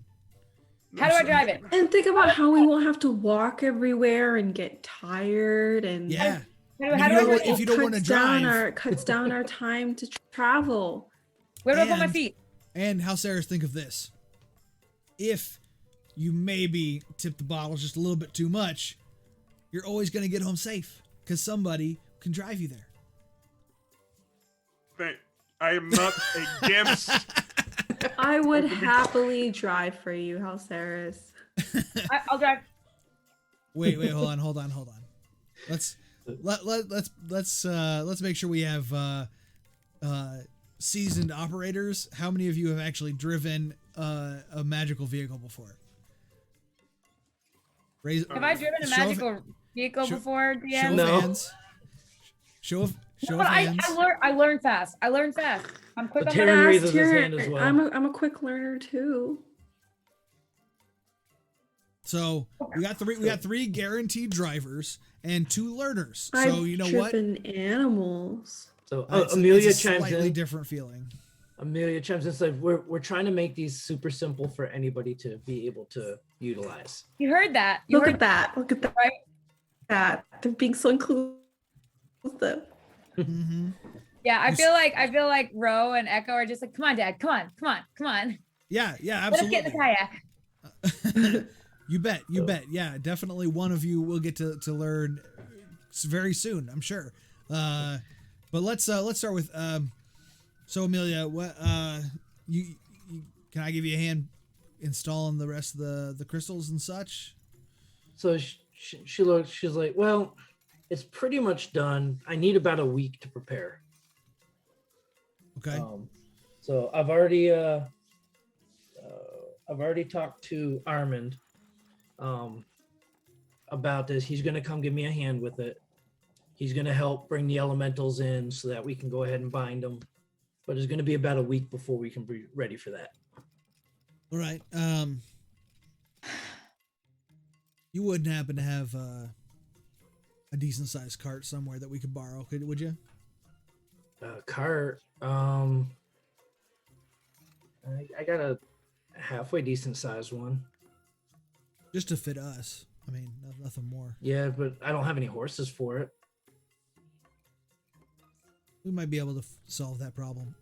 How do I drive it? And think about how we won't have to walk everywhere and get tired and Yeah. How do I do if you don't want to drive, cuts down our time to travel. Where do I put my And- feet? and how Sarah's think of this. If you maybe tip the bottles just a little bit too much, you're always going to get home safe because somebody can drive you there. I am not against. I would happily drive for you, Halceris. I'll drive. Wait, hold on. Let's make sure we have seasoned operators. How many of you have actually driven a magical vehicle before? Have I driven a magical vehicle before, Show DM? of No. hands. Show of But hands. I learn fast. I'm quick But on my Tavern ass. raises his hand as well. I'm a quick learner too. So we got three guaranteed drivers and 2 learners. So I've you know what? driven animals. So Amelia Amelia chimes slightly in. different feeling. Amelia chimes in and said, "We're trying to make these super simple for anybody to be able to utilize." You heard that? You Look heard at that. Look at that. right? That. They're being so inclusive. Mm-hmm. Yeah, I feel like Ro and Echo are just like, come on, Dad, come on. Yeah, Let us get in the absolutely. kayak. You bet. Yeah, definitely one of you will get to learn very soon, I'm sure. But let's start with so Amelia, what you can I give you a hand installing the rest of the crystals and such? So she looks. She's like, "Well, it's pretty much done. I need about a week to prepare." Okay. So I've already talked to Armand about this. He's gonna come give me a hand with it. He's gonna help bring the elementals in so that we can go ahead and bind them. But it's gonna be about a week before we can be ready for that. All right. You wouldn't happen to have a decent sized cart somewhere that we could borrow, would you? Cart. I got a halfway decent sized one. Just to fit us. I mean, nothing more. Yeah, but I don't have any horses for it. We might be able to solve that problem.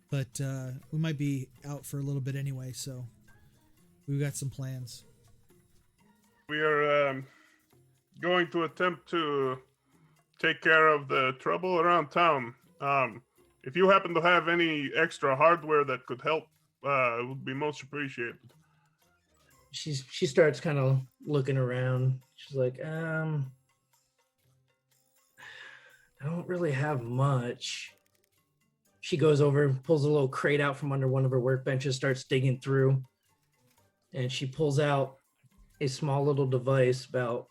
But we might be out for a little bit anyway, so we've got some plans. We are going to attempt to take care of the trouble around town. If you happen to have any extra hardware that could help, it would be most appreciated. She starts kind of looking around. She's like, I don't really have much. She goes over, pulls a little crate out from under one of her workbenches, starts digging through, and she pulls out a small little device about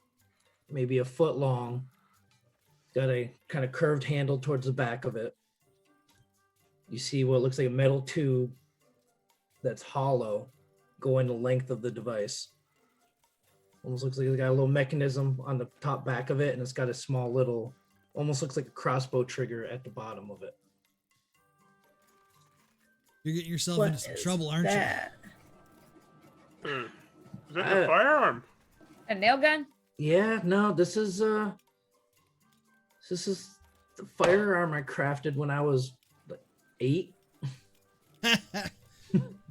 maybe a foot long. Got a kind of curved handle towards the back of it. You see what looks like a metal tube that's hollow going the length of the device. Almost looks like it's got a little mechanism on the top back of it, and it's got a small little, almost looks like a crossbow trigger at the bottom of it. You're getting yourself What into some is trouble, aren't that? Is that a firearm? A nail gun? Yeah, no, this is the firearm I crafted when I was like 8. you?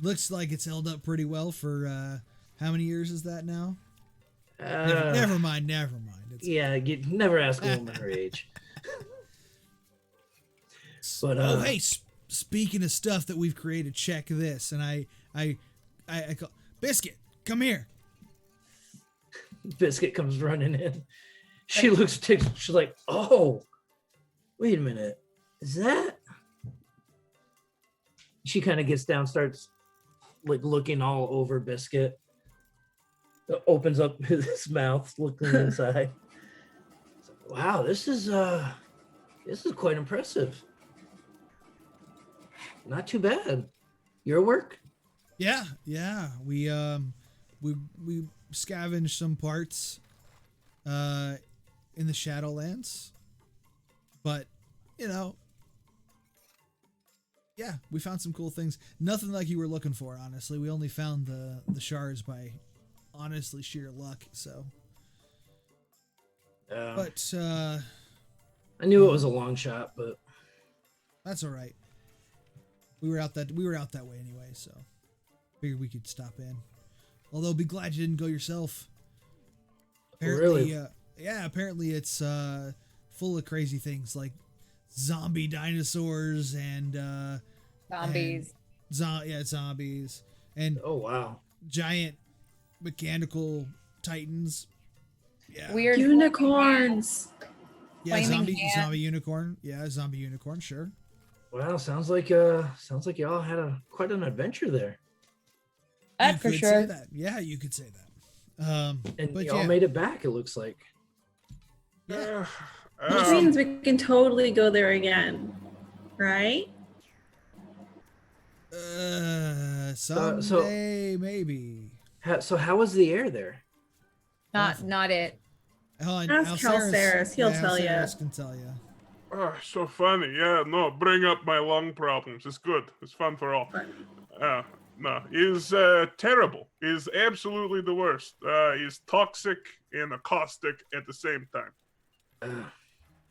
Looks like it's held up pretty well for how many years is that now? Never mind. It's, Yeah, you never ask a woman her age. But oh, hey, speaking of stuff that we've created, check this. And I call Biscuit, come here. Biscuit comes running in. She looks ticked. She's like, "Oh, wait a minute, is that?" She kind of gets down, starts like looking all over Biscuit. Opens up his mouth, looking inside. Wow, this is quite impressive. Not too bad. Your work? Yeah. We scavenged some parts in the Shadowlands, but yeah, we found some cool things. Nothing like you were looking for, honestly. We only found the shards by honestly sheer luck. So But I knew it was a long shot, but that's all right. We were out that way anyway, so figured we could stop in. Although, be glad you didn't go yourself. Apparently, really? apparently it's full of crazy things like zombie dinosaurs and Zombies. zombies and Oh wow. giant mechanical titans. Yeah, Weird Unicorns. yeah, flaming hand. zombie unicorn. Yeah, zombie unicorn. Sure. Wow, sounds like y'all had quite an adventure there. That You for could sure. say that. Yeah, you could say that. And But y'all yeah. made it back, it looks like. Yeah. Which means we can totally go there again, right? Someday maybe. So how was the air there? Not it. Ask Calceris, he'll tell ya. Calceris can tell you. Oh, so funny. Yeah, no, bring up my lung problems. It's good. It's fun for all. No, is terrible. Is absolutely the worst. Is toxic and caustic at the same time.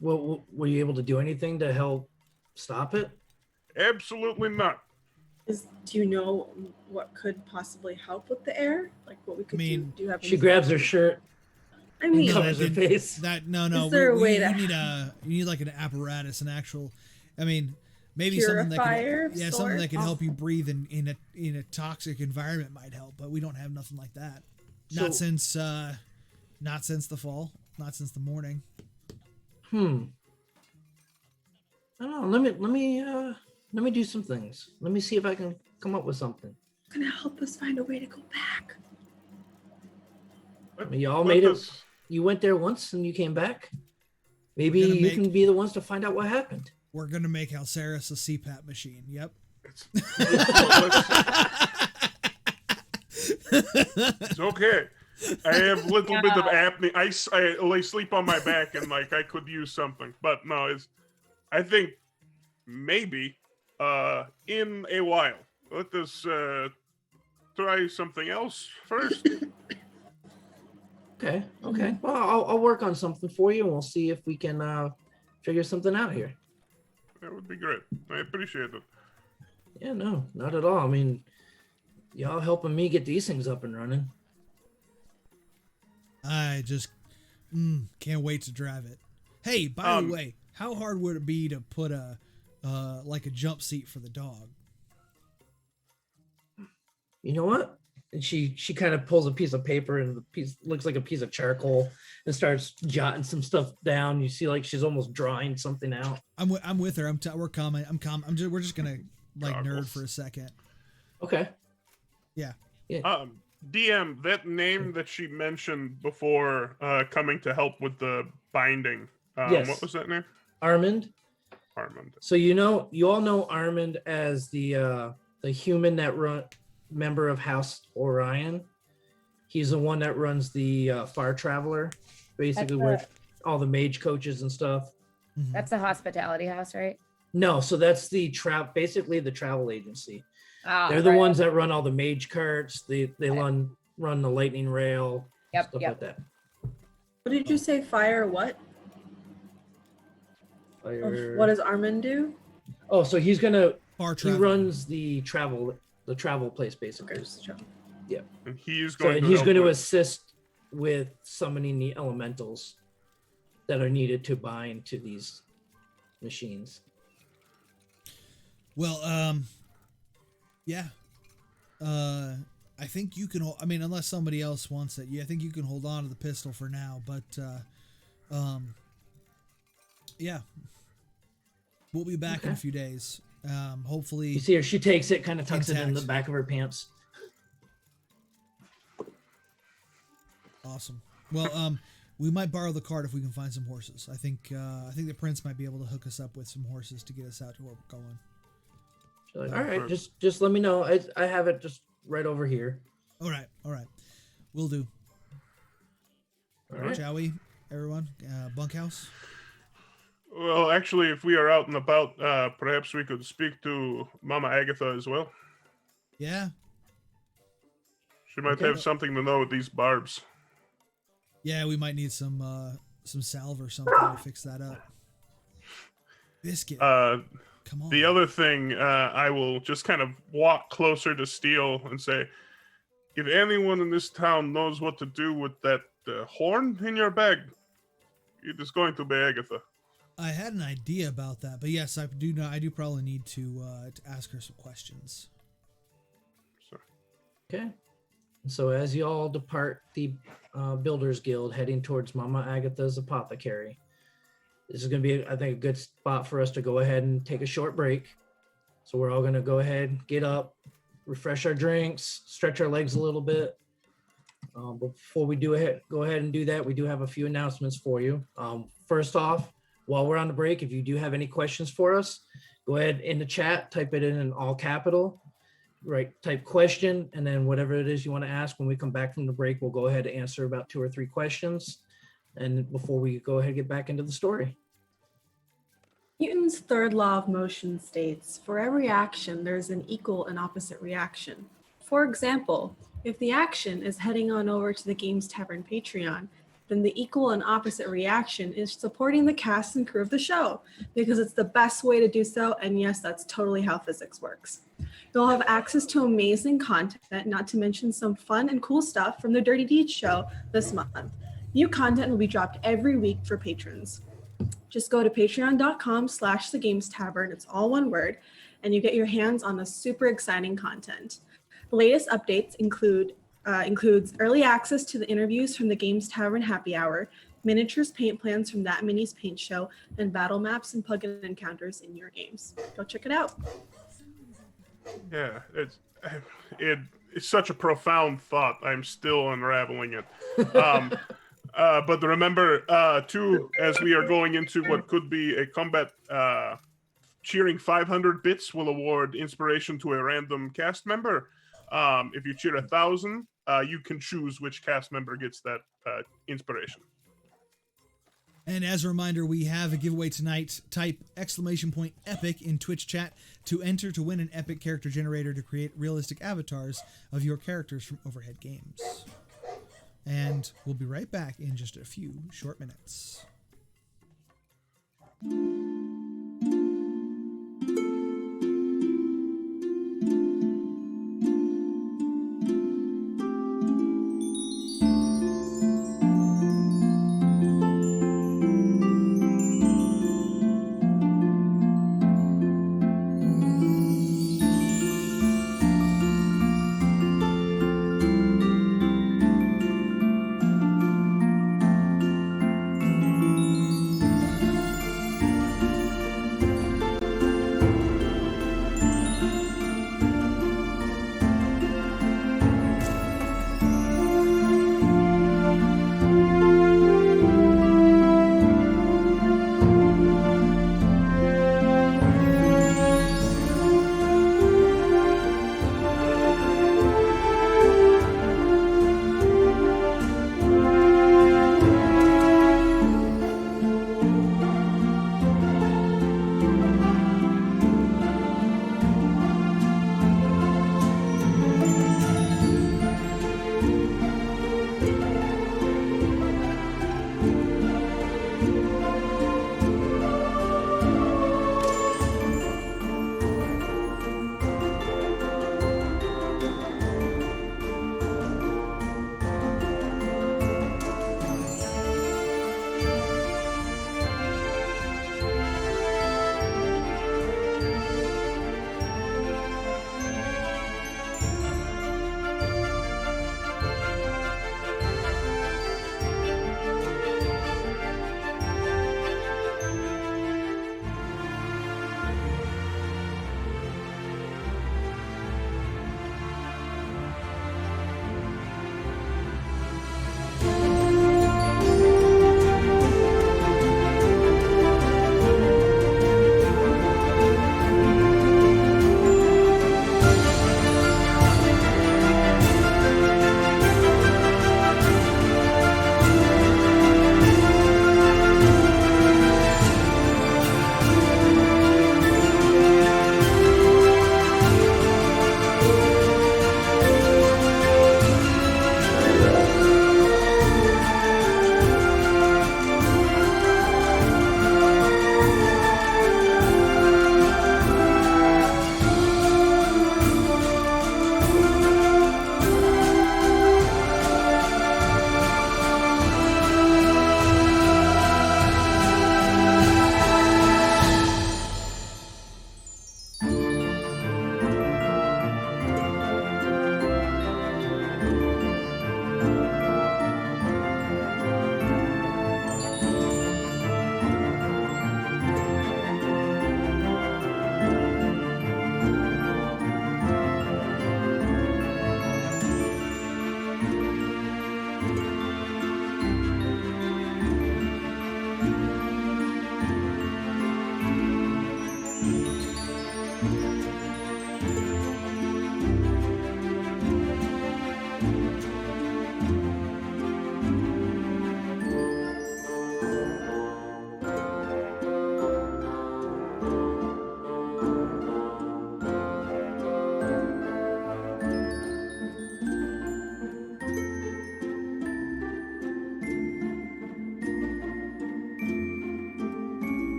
Well, were you able to do anything to help stop it? Absolutely not. Do you know what could possibly help with the air? Like what we could do? Do you have She grabs her shirt. I mean, covers her face. No. Is there a way you need like an apparatus, an actual. I mean, maybe something that purifier can, of something that can help sorts? you breathe in a toxic environment might help, but we don't have nothing like that. So- Not since the fall, not since the morning. I don't know. Let me do some things. Let me see if I can come up with something. gonna help us find a way to go back. Y'all What made it. does- You went there once and you came back. Maybe We're gonna you make- can be the ones to find out what happened. We're gonna make Alceris a CPAP machine. Yep. It's okay. I have a little bit of apnea. I lay sleep on my back and like I could use something, but no, I think maybe in a while. Let us try something else first. Okay. Well, I'll work on something for you, and we'll see if we can figure something out here. That would be great. I appreciate it. Yeah, no, not at all. I mean, y'all helping me get these things up and running. I just can't wait to drive it. Hey, by the way, how hard would it be to put a like a jump seat for the dog? You know what? And she kind of pulls a piece of paper, and the piece looks like a piece of charcoal, and starts jotting some stuff down. You see, like she's almost drawing something out. I'm with her. We're just gonna like nerd Goggles. for a second. Okay. Yeah. DM, that name that she mentioned before coming to help with the binding. Yes. What was that name? Armand. Armand. So you all know Armand as the human that member of House Orion. He's the one that runs the Far Traveler, basically where all the mage coaches and stuff. Mhm. That's the hospitality house, right? No, so that's basically the travel agency. Oh, They're the right. ones that run all the mage carts. They run the lightning rail, Yep, stuff yep. like that. What did you say? Fire what? What does Armin do? Oh, so he's gonna Far he travel. runs the travel place basically. Okay, just check. And he's So going to he's help going to with- assist with summoning the elementals that are needed to bind to these machines. Well, yeah. I think you can. I mean, unless somebody else wants it, I think you can hold on to the pistol for now. But, yeah, we'll be back in a Okay. few days. Hopefully, You see her, she takes it, kind of tucks it in the Intact. back of her pants. awesome. Well, we might borrow the cart if we can find some horses. I think the prince might be able to hook us up with some horses to get us out to where we're going. She's like, all right, just let me know. I have it just right over here. All right, we'll do. All right. Shall we, everyone? Bunkhouse. Well, actually, if we are out and about, perhaps we could speak to Mama Agatha as well. Yeah, She might Okay. have something to know with these barbs. yeah. We might need some some salve or something to fix that up. Biscuit. Come on. The other thing, I will just kind of walk closer to Steel and say, if anyone in this town knows what to do with that horn in your bag, it is going to be Agatha. I had an idea about that, but yes, I do know. I do probably need to ask her some questions. Okay. So as you all depart the Builders Guild, heading towards Mama Agatha's apothecary, this is going to be, I think, a good spot for us to go ahead and take a short break. So we're all going to go ahead, get up, refresh our drinks, stretch our legs a little bit. Before we go ahead and do that, we do have a few announcements for you. First off, while we're on the break, if you do have any questions for us, go ahead in the chat, type it in all capital, right? Type question, and then whatever it is you want to ask. When we come back from the break, we'll go ahead and answer about 2 or 3 questions. And before we go ahead and get back into the story. Newton's third law of motion states, for every action, there's an equal and opposite reaction. For example, if the action is heading on over to the Games Tavern Patreon, then the equal and opposite reaction is supporting the cast and crew of the show, because it's the best way to do so, and yes, that's totally how physics works. You'll have access to amazing content, not to mention some fun and cool stuff from the Dirty Deeds show this month. New content will be dropped every week for patrons. Just go to patreon.com/thegamestavern, it's all one word, and you get your hands on the super exciting content. The latest updates includes early access to the interviews from the Games Tavern Happy Hour, miniatures paint plans from That Mini's Paint Show, and battle maps and plugin encounters in your games. Go check it out. Yeah, it's such a profound thought. I'm still unraveling it. But remember, too, as we are going into what could be a combat, cheering 500 bits will award inspiration to a random cast member. If you cheer 1,000, you can choose which cast member gets that inspiration. And as a reminder, we have a giveaway tonight. Type !epic in Twitch chat to enter to win an epic character generator to create realistic avatars of your characters from Overhead Games. And we'll be right back in just a few short minutes.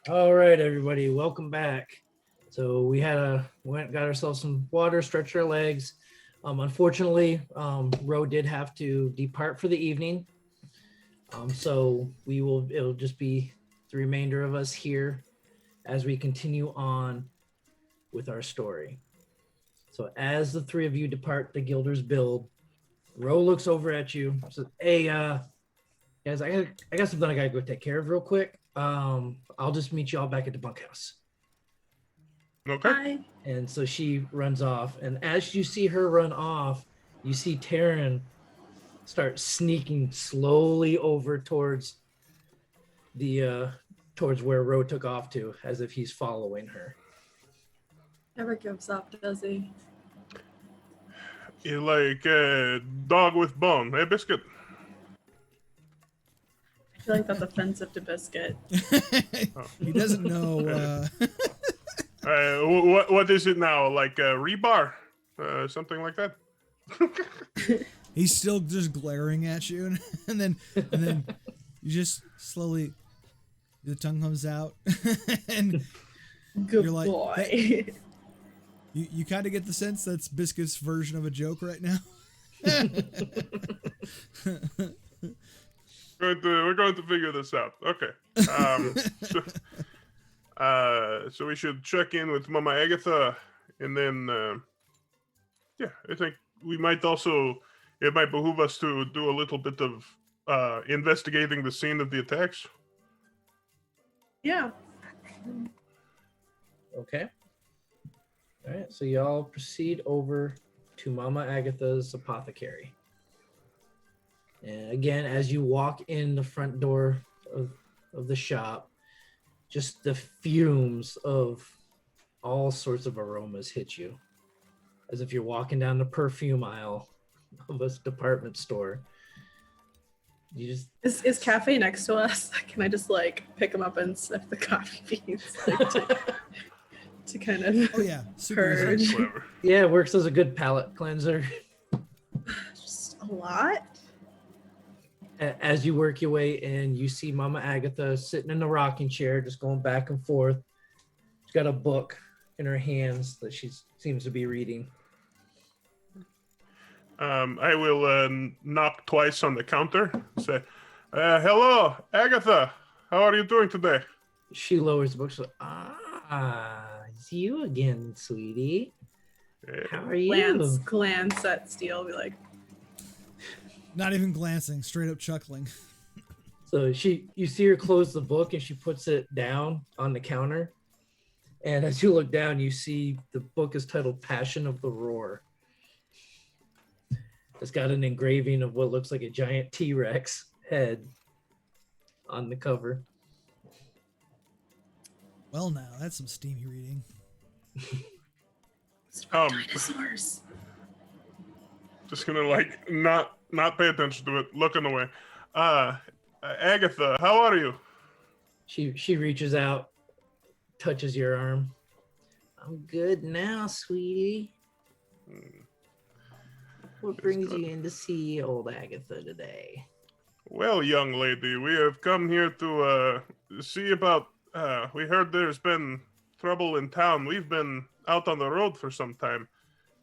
All right, everybody, welcome back. So we got ourselves some water, stretched our legs. Unfortunately, Ro did have to depart for the evening. So it'll just be the remainder of us here as we continue on with our story. So as the three of you depart the Gilder's Build, Ro looks over at you. Says, "Hey, guys, I got something I gotta go take care of real quick. I'll just meet you all back at the bunkhouse." Okay. Hi. And so she runs off. And as you see her run off, you see Taryn start sneaking slowly over towards the towards where Ro took off to, as if he's following her. Never gives up, does he? You like a dog with bone, hey Biscuit? I feel like that's offensive to Biscuit. He doesn't know. What is it now? Like rebar, something like that. He's still just glaring at you, and then you just slowly, the tongue comes out, and Good You're like, boy. hey. you kind of get the sense that's Biscuit's version of a joke right now. We're going to figure this out. Okay. So we should check in with Mama Agatha, and then yeah, I think we might also. It might behoove us to do a little bit of investigating the scene of the attacks. Yeah. Okay. All right. So y'all proceed over to Mama Agatha's apothecary. And again, as you walk in the front door of the shop, just the fumes of all sorts of aromas hit you, as if you're walking down the perfume aisle of a department store. You just Is Cafe next to us? Can I just like pick him up and sniff the coffee beans like, to kind of Oh yeah, super easy. purge? Clever. yeah, it works as a good palate cleanser. Just a lot. As you work your way in, you see Mama Agatha sitting in a rocking chair, just going back and forth. She's got a book in her hands that she seems to be reading. I will knock twice on the counter. Say, "Hello, Agatha. How are you doing today?" She lowers the book. She's like, it's you again, sweetie. How are you? Glance at Steele, be like, Not even glancing, straight up chuckling. So you see her close the book and she puts it down on the counter. And as you look down, you see the book is titled Passion of the Roar. It's got an engraving of what looks like a giant T-Rex head on the cover. Well, now that's some steamy reading. dinosaurs. Just gonna like not pay attention to it, looking away. Agatha, how are you? She reaches out, touches your arm. I'm good now, sweetie. What brings you in to see old Agatha today? Well, young lady, we have come here to see about. We heard there's been trouble in town. We've been out on the road for some time,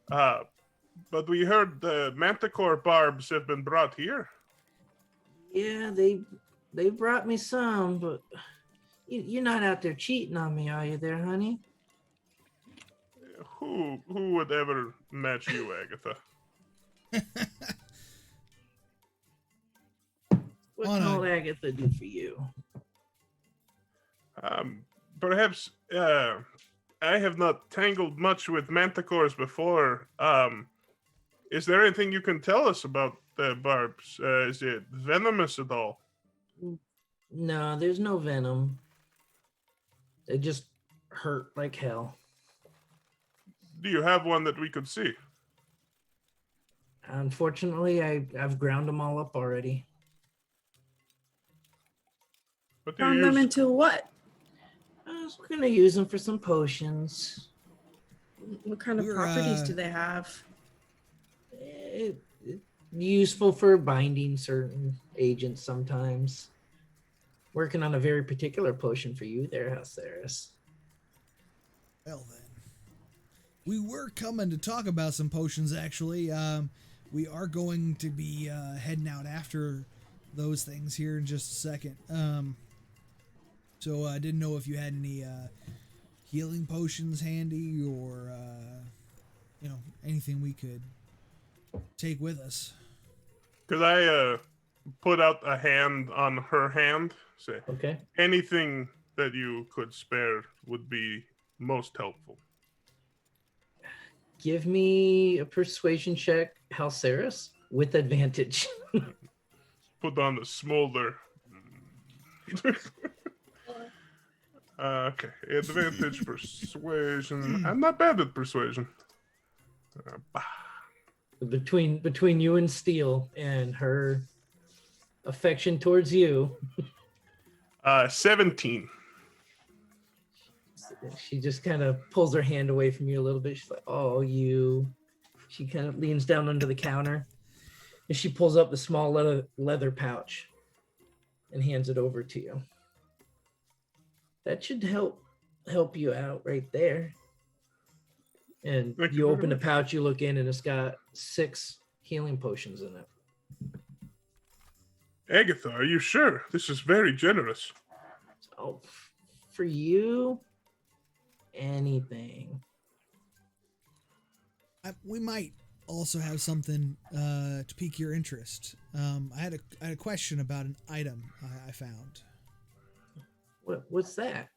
but we heard the manticore barbs have been brought here. Yeah, they brought me some, but you're not out there cheating on me, are you there, honey? Who would ever match you, Agatha? What can old Agatha do for you? Perhaps I have not tangled much with manticores before. Is there anything you can tell us about the barbs? Is it venomous at all? No, there's no venom. They just hurt like hell. Do you have one that we could see? Unfortunately, I've ground them all up already. What do you Turn them use? into what? We're gonna use them for some potions. What kind of We're, properties do they have? Useful for binding certain agents sometimes. Working on a very particular potion for you there, Hauceris. Well then, we were coming to talk about some potions actually. We are going to be heading out after those things here in just a second. So I didn't know if you had any healing potions handy, or anything we could take with us. Could I put out a hand on her hand? Say, Okay. anything that you could spare would be most helpful. Give me a persuasion check, Halceris, with advantage. Put on the smolder. Okay, advantage persuasion. I'm not bad at persuasion. Bah. Between you and Steel and her affection towards you, 17. she just kind of pulls her hand away from you a little bit. She's like, "Oh, you." She kind of leans down under the counter, and she pulls up the small leather pouch and hands it over to you. That should help you out right there. And Thank you you very open the much. pouch, you look in, and it's got 6 healing potions in it. Agatha, are you sure? This is very generous. Oh, for you, anything. We might also have something to pique your interest. I had a question about an item I found. What's that?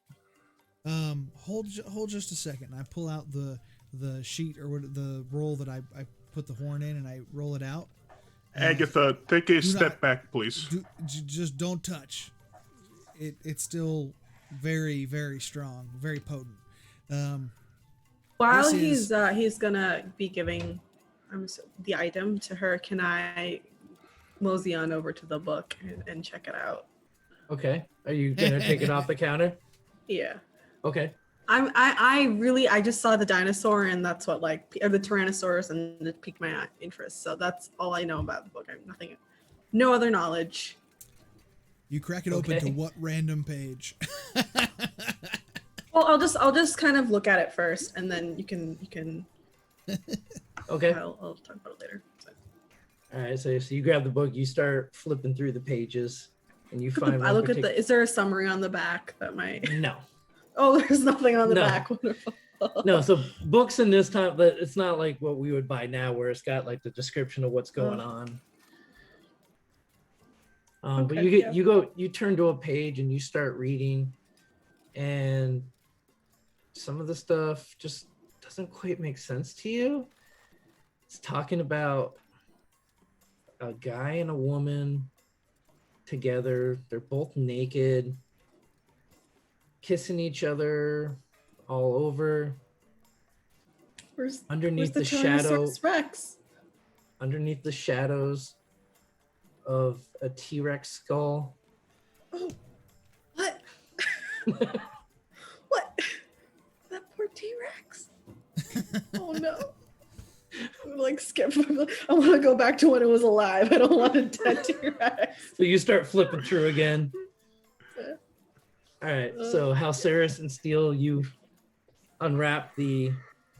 Hold just a second. I pull out the sheet or the roll that I put the horn in, and I roll it out. Agatha, take a do step not- back, please. Just don't touch. It's still very, very strong, very potent. While This he's gonna be giving the item to her, can I mosey on over to the book and check it out? Okay. Are you gonna take it off the counter? Yeah. Okay. I just saw the dinosaur, and that's what or the Tyrannosaurus, and it piqued my interest. So that's all I know about the book. I have nothing, no other knowledge. You crack it open to Okay. what random page? Well, I'll just kind of look at it first, and then you can. Okay. I'll talk about it later. So. All right. So you grab the book, you start flipping through the pages, and you find. I one look at the. Is there a summary on the back that might? No. Oh, there's nothing on the No. back. Wonderful. No, so books in this time, but it's not like what we would buy now, where it's got like the description of what's going on. But Okay, you turn to a page and you start reading, and some of the stuff just doesn't quite make sense to you. It's talking about a guy and a woman together. They're both naked, kissing each other all over. Where's Underneath the the shadow, Tyrannosaurus Rex? underneath the shadows of a T-Rex skull. Oh, what? What? That poor T-Rex. Oh no. I'm gonna skip. I want to go back to when it was alive. I don't want a dead T-Rex. So you start flipping through again. All right. So Halceris and Steel, you unwrap the.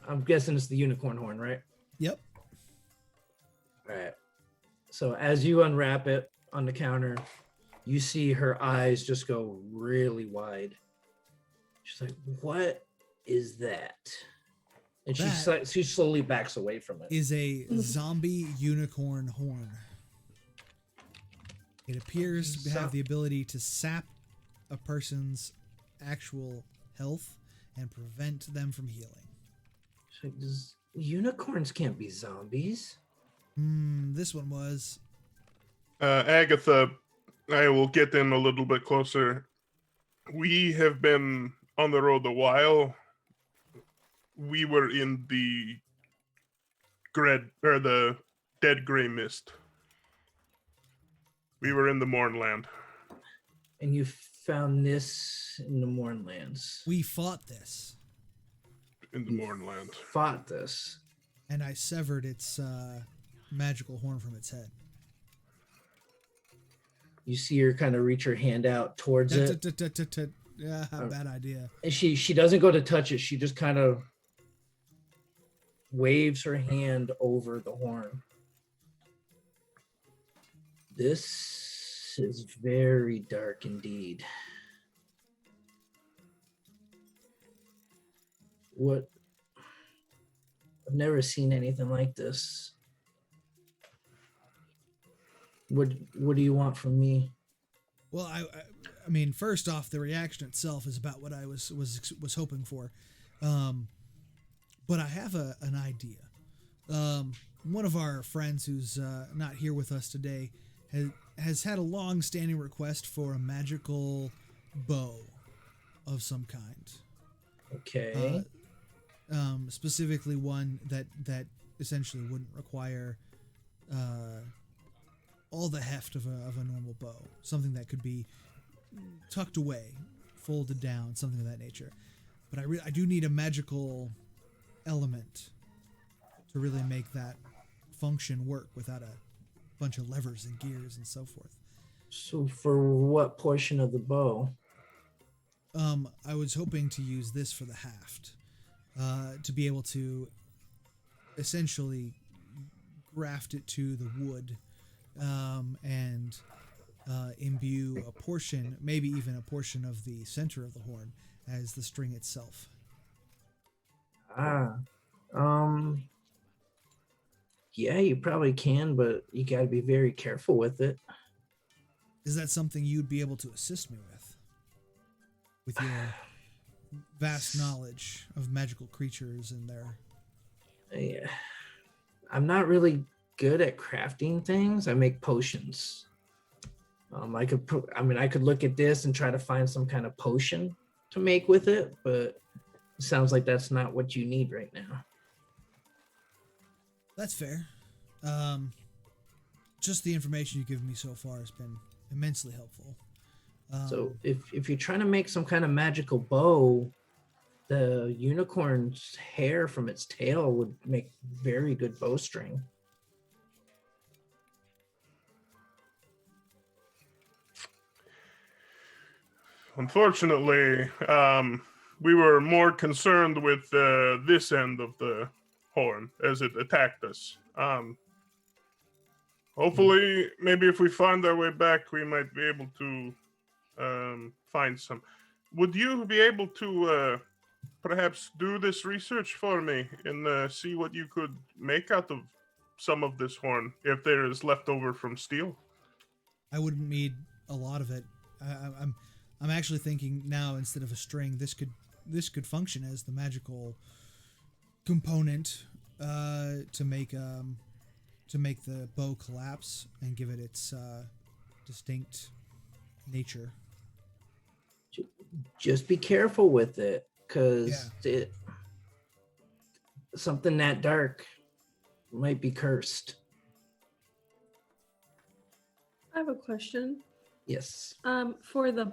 I'm guessing it's the unicorn horn, right? Yep. All right. So as you unwrap it on the counter, you see her eyes just go really wide. She's like, "What is that?" And she slowly backs away from it. Is a zombie unicorn horn. It appears to have the ability to sap a person's actual health and prevent them from healing. She's like, unicorns can't be zombies. This one was. Agatha, I will get in a little bit closer. We have been on the road a while. We were in the the dead gray mist. We were in the Mornland. And you found this in the Mornlands. We fought this, In the Mornland. Fought this. and I severed its magical horn from its head. You see her kind of reach her hand out towards it. Yeah, bad idea. And she doesn't go to touch it. She just kind of waves her hand over the horn. This is very dark indeed. What I've never seen anything like this. What do you want from me? Well, I mean, first off, the reaction itself is about what I was hoping for, but I have an idea. One of our friends who's not here with us today has had a long-standing request for a magical bow of some kind. Okay. Specifically one that essentially wouldn't require all the heft of a normal bow. Something that could be tucked away, folded down, something of that nature. But I do need a magical element to really make that function work without a bunch of levers and gears and so forth. So for what portion of the bow? I was hoping to use this for the haft, to be able to essentially graft it to the wood, and imbue a portion, maybe even a portion of the center of the horn as the string itself. Yeah, you probably can, but you got to be very careful with it. Is that something you'd be able to assist me with your vast knowledge of magical creatures and their... Yeah. I'm not really good at crafting things. I make potions. I could look at this and try to find some kind of potion to make with it, but it sounds like that's not what you need right now. That's fair. Just the information you've given me so far has been immensely helpful. So if you're trying to make some kind of magical bow, the unicorn's hair from its tail would make very good bowstring. Unfortunately, we were more concerned with this end of the horn as it attacked us. Hopefully, maybe if we find our way back, we might be able to find some. Would you be able to perhaps do this research for me and see what you could make out of some of this horn if there is leftover from steel? I wouldn't need a lot of it. I'm actually thinking now, instead of a string, this could function as the magical component to make the bow collapse and give it its distinct nature. Just be careful with it, because something that dark might be cursed. I have a question. Yes. For the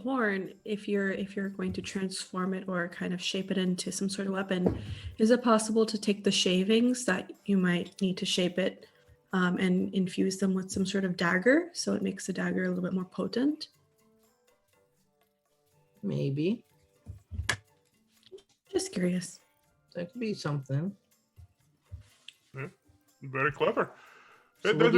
horn, if you're going to transform it or kind of shape it into some sort of weapon, is it possible to take the shavings that you might need to shape it, and infuse them with some sort of dagger, so it makes the dagger a little bit more potent? Maybe. Just curious. That could be something. Yeah, very clever. So what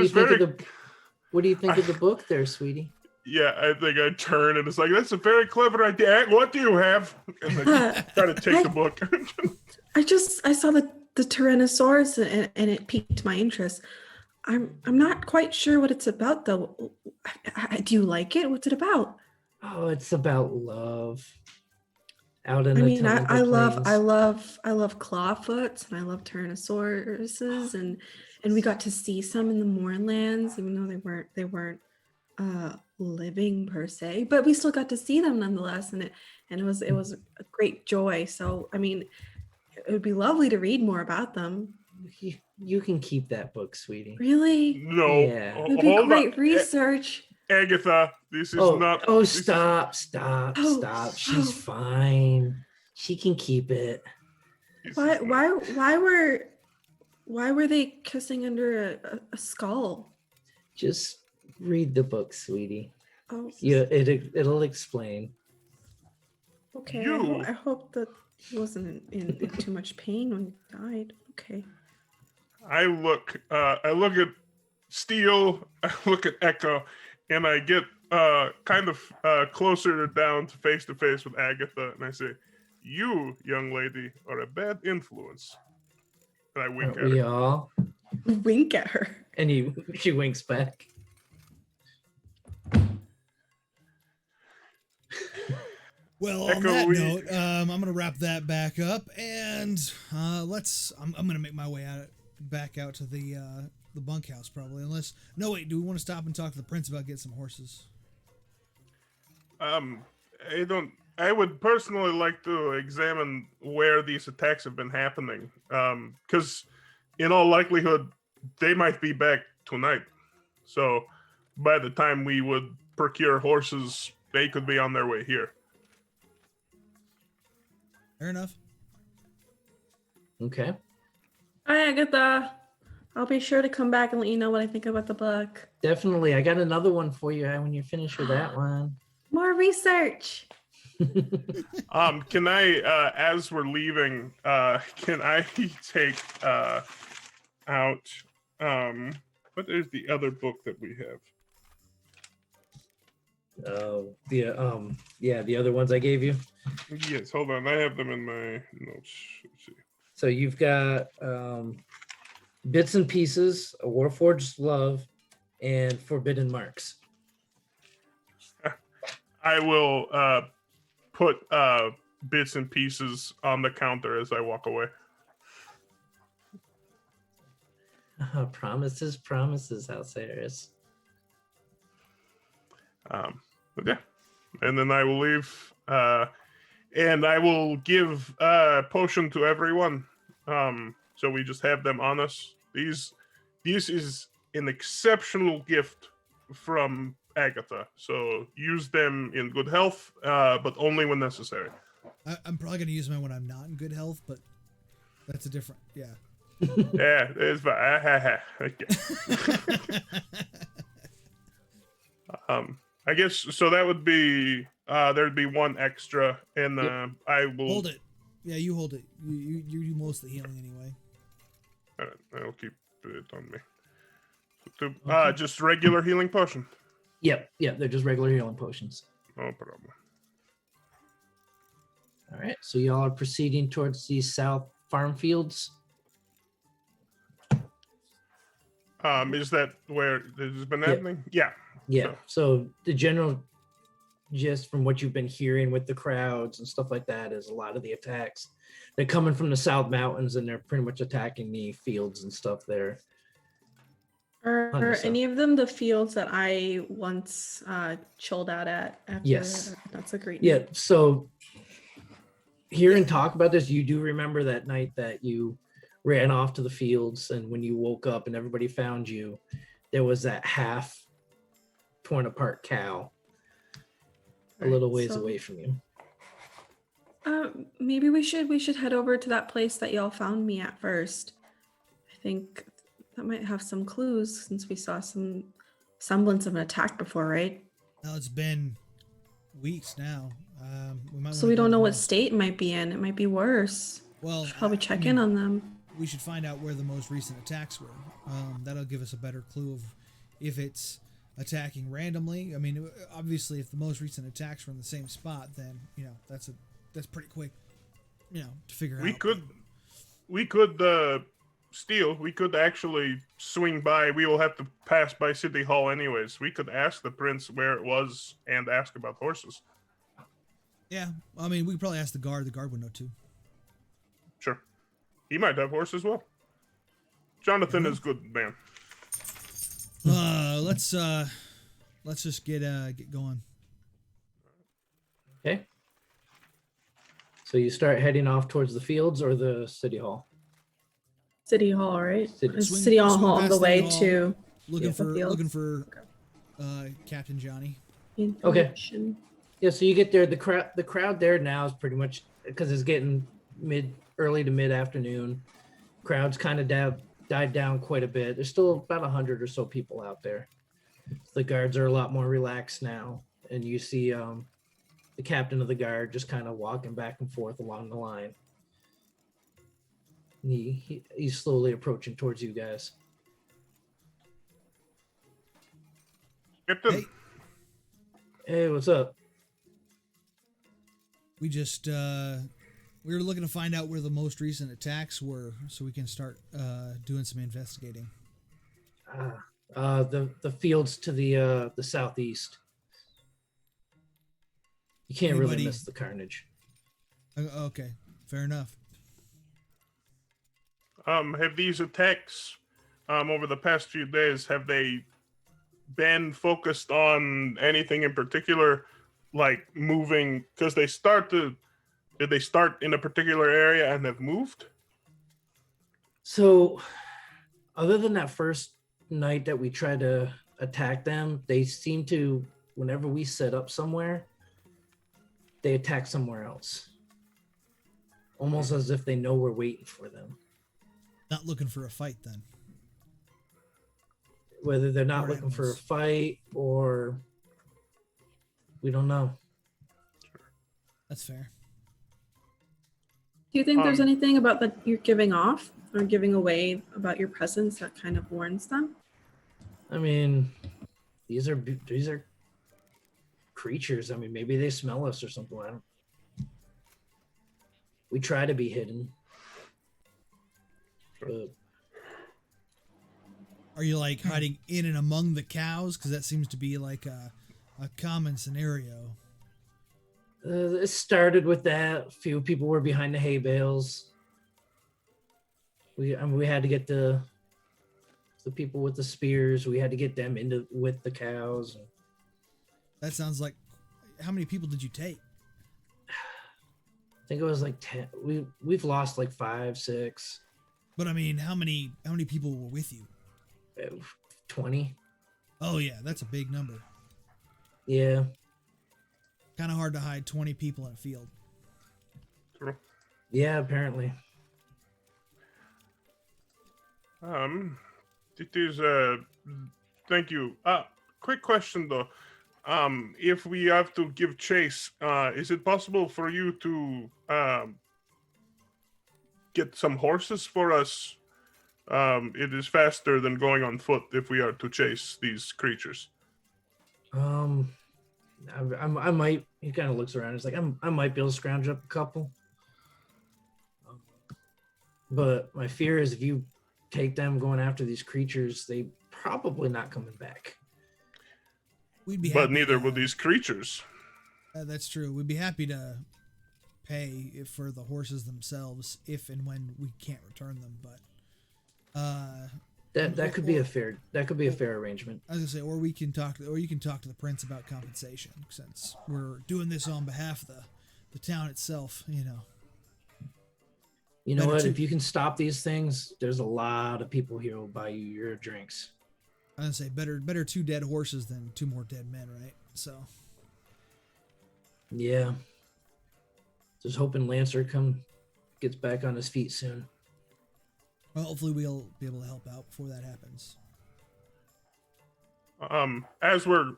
do you think of the book there, sweetie? Yeah, I think I turn and it's like, that's a very clever idea. What do you have? And I try to take the book. I saw the Tyrannosaurus and it piqued my interest. I'm not quite sure what it's about though. Do you like it? What's it about? Oh, it's about love. Out in I love clawfoots and I love Tyrannosauruses and we got to see some in the Moorlands, even though they weren't living per se, but we still got to see them nonetheless, and it was a great joy. So I mean, it would be lovely to read more about them. You can keep that book, sweetie. Really? No. Yeah. It would be great research. Agatha, this is not. Oh, stop. She's fine. She can keep it. Why were they kissing under a skull? Just read the book, sweetie. Oh. Yeah, it'll explain. Okay. I hope that he wasn't in too much pain when he died. Okay. I look at Steel, I look at Echo, and I get kind of closer down to face with Agatha, and I say, "You, young lady, are a bad influence. And I wink Aren't at we her. all? Wink at her. And she winks back. Well, Echo, on that we- note, I'm gonna wrap that back up, and I'm gonna make my way back out to the bunkhouse probably. Unless, no wait, do we want to stop and talk to the prince about getting some horses? I would personally like to examine where these attacks have been happening. Because in all likelihood, they might be back tonight. So by the time we would procure horses, they could be on their way here. Fair enough. Okay. All right, Agatha. I'll be sure to come back and let you know what I think about the book. Definitely. I got another one for you when you're finished with that one. More research. Can I, as we're leaving, can I take out what is the other book that we have? The other ones I gave you. Yes, hold on. I have them in my notes. Let's see. So you've got Bits and Pieces, A Warforged Love, and Forbidden Marks. I will put Bits and Pieces on the counter as I walk away. Promises, Alceris. But yeah, and then I will leave, and I will give potion to everyone. So we just have them on us. This is an exceptional gift from Agatha. So use them in good health, but only when necessary. I'm probably gonna use mine when I'm not in good health, but that's a different. Yeah. Yeah, it's fine. Okay. I guess so. That would be there'd be one extra, and I will Hold it. Yeah, you hold it. You do most of the healing anyway. All right, I'll keep it on me. Just regular healing potion. Yep, they're just regular healing potions. No problem. All right, so y'all are proceeding towards the south farm fields. Is that where this has been happening? Yeah. Yeah. So the general gist from what you've been hearing with the crowds and stuff like that is a lot of the attacks, they're coming from the South Mountains and they're pretty much attacking the fields and stuff there. Are any of them the fields that I once chilled out at? After, Yes. That's a great Yeah. name. So hearing talk about this, you do remember that night that you ran off to the fields, and when you woke up and everybody found you, there was that half torn apart cow a little ways away from you. Maybe we should head over to that place that y'all found me at first. I think that might have some clues since we saw some semblance of an attack before, right? Now it's been weeks now. So we don't know what state it might be in. It might be worse. Well, Should probably check in on them. We should find out where the most recent attacks were. That'll give us a better clue of if it's attacking randomly. I mean, obviously, if the most recent attacks were in the same spot, then that's pretty quick, to figure out. We could steal. We could actually swing by. We will have to pass by City Hall anyways. We could ask the prince where it was and ask about horses. Yeah, I mean, we could probably ask the guard. The guard would know too. Sure. He might have horse as well. Jonathan is good, man. Let's just get going. Okay. So you start heading off towards the fields or the city hall? City Hall, right? Is Swing- City Hall swing on past the City way Hall. to Looking the fields. looking for Captain Johnny. information. Yeah, so you get there. The crowd there now is pretty much, because it's getting early to mid afternoon. Crowds kind of died down quite a bit. There's still about 100 or so people out there. The guards are a lot more relaxed now, and you see the captain of the guard just kind of walking back and forth along the line. And he's slowly approaching towards you guys. Captain. Hey, what's up? We just We were looking to find out where the most recent attacks were, so we can start doing some investigating. The fields to the southeast. You can't really Anybody- miss the carnage. Okay, fair enough. Have these attacks over the past few days, have they been focused on anything in particular, like moving? Because did they start in a particular area and have moved? So, other than that first night that we tried to attack them, they seem to, whenever we set up somewhere, they attack somewhere else. Almost as if they know we're waiting for them. Not looking for a fight then. Whether they're not Or looking for a animals. fight or we don't know. That's fair. Do you think there's Um, anything about that you're giving off or giving away about your presence that kind of warns them? I mean, these are creatures. I mean, maybe they smell us or something. I don't. We try to be hidden. But Are you like hiding in and among the cows? Because that seems to be like a common scenario. it started with that. A few people were behind the hay bales. We had to get the people with the spears. We had to get them into with the cows. That sounds like. How many people did you take? I think it was like 10. We've lost like 5, 6, But I mean, how many people were with you? 20. Oh yeah, that's a big number. Yeah. Kind of hard to hide 20 people in a field. Yeah, apparently. It is thank you. Quick question though. If we have to give chase, is it possible for you to get some horses for us? It is faster than going on foot if we are to chase these creatures. I might. He kind of looks around. He's like, I might be able to scrounge up a couple. But my fear is if you take them going after these creatures, they probably not coming back. We'd be. But happy neither to- will these creatures. That's true. We'd be happy to pay for the horses themselves if and when we can't return them. But That could be a fair arrangement. I was gonna say, or you can talk to the prince about compensation, since we're doing this on behalf of the town itself. You know. You know Better what? to- If you can stop these things, there's a lot of people here who will buy you your drinks. I was gonna say better 2 dead horses than 2 more dead men, right? So Yeah. Just hoping Lancer gets back on his feet soon. well, hopefully we'll be able to help out before that happens. As we're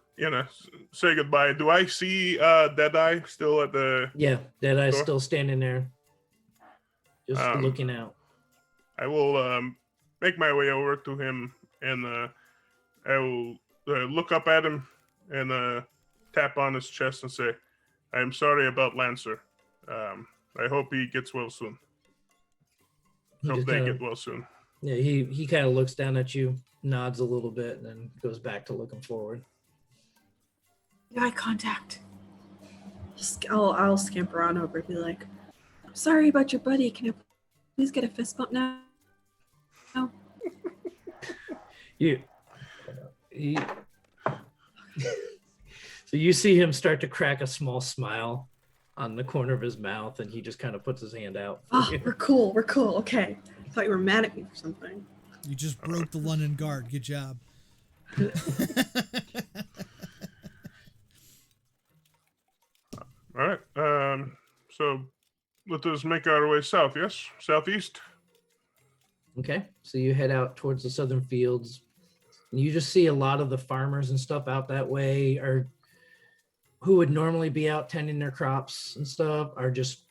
say goodbye, do I see Deadeye still at the? Yeah, Deadeye's Sure. still standing there, just looking out. I will make my way over to him and I will look up at him and tap on his chest and say, "I'm sorry about Lancer. I hope he gets well soon. He Hope just they kinda- get well soon." Yeah, he kind of looks down at you, nods a little bit, and then goes back to looking forward. Eye contact. I'll scamper on over and be like, sorry about your buddy. Can I please get a fist bump now? No. So you see him start to crack a small smile on the corner of his mouth, and he just kind of puts his hand out. for Oh, you. we're cool. We're cool. Okay. I thought you were mad at me for something. You just broke the London Guard. Good job. All right. So let us make our way south. Yes, southeast. Okay, so you head out towards the southern fields. And you just see a lot of the farmers and stuff out that way, or who would normally be out tending their crops and stuff, are just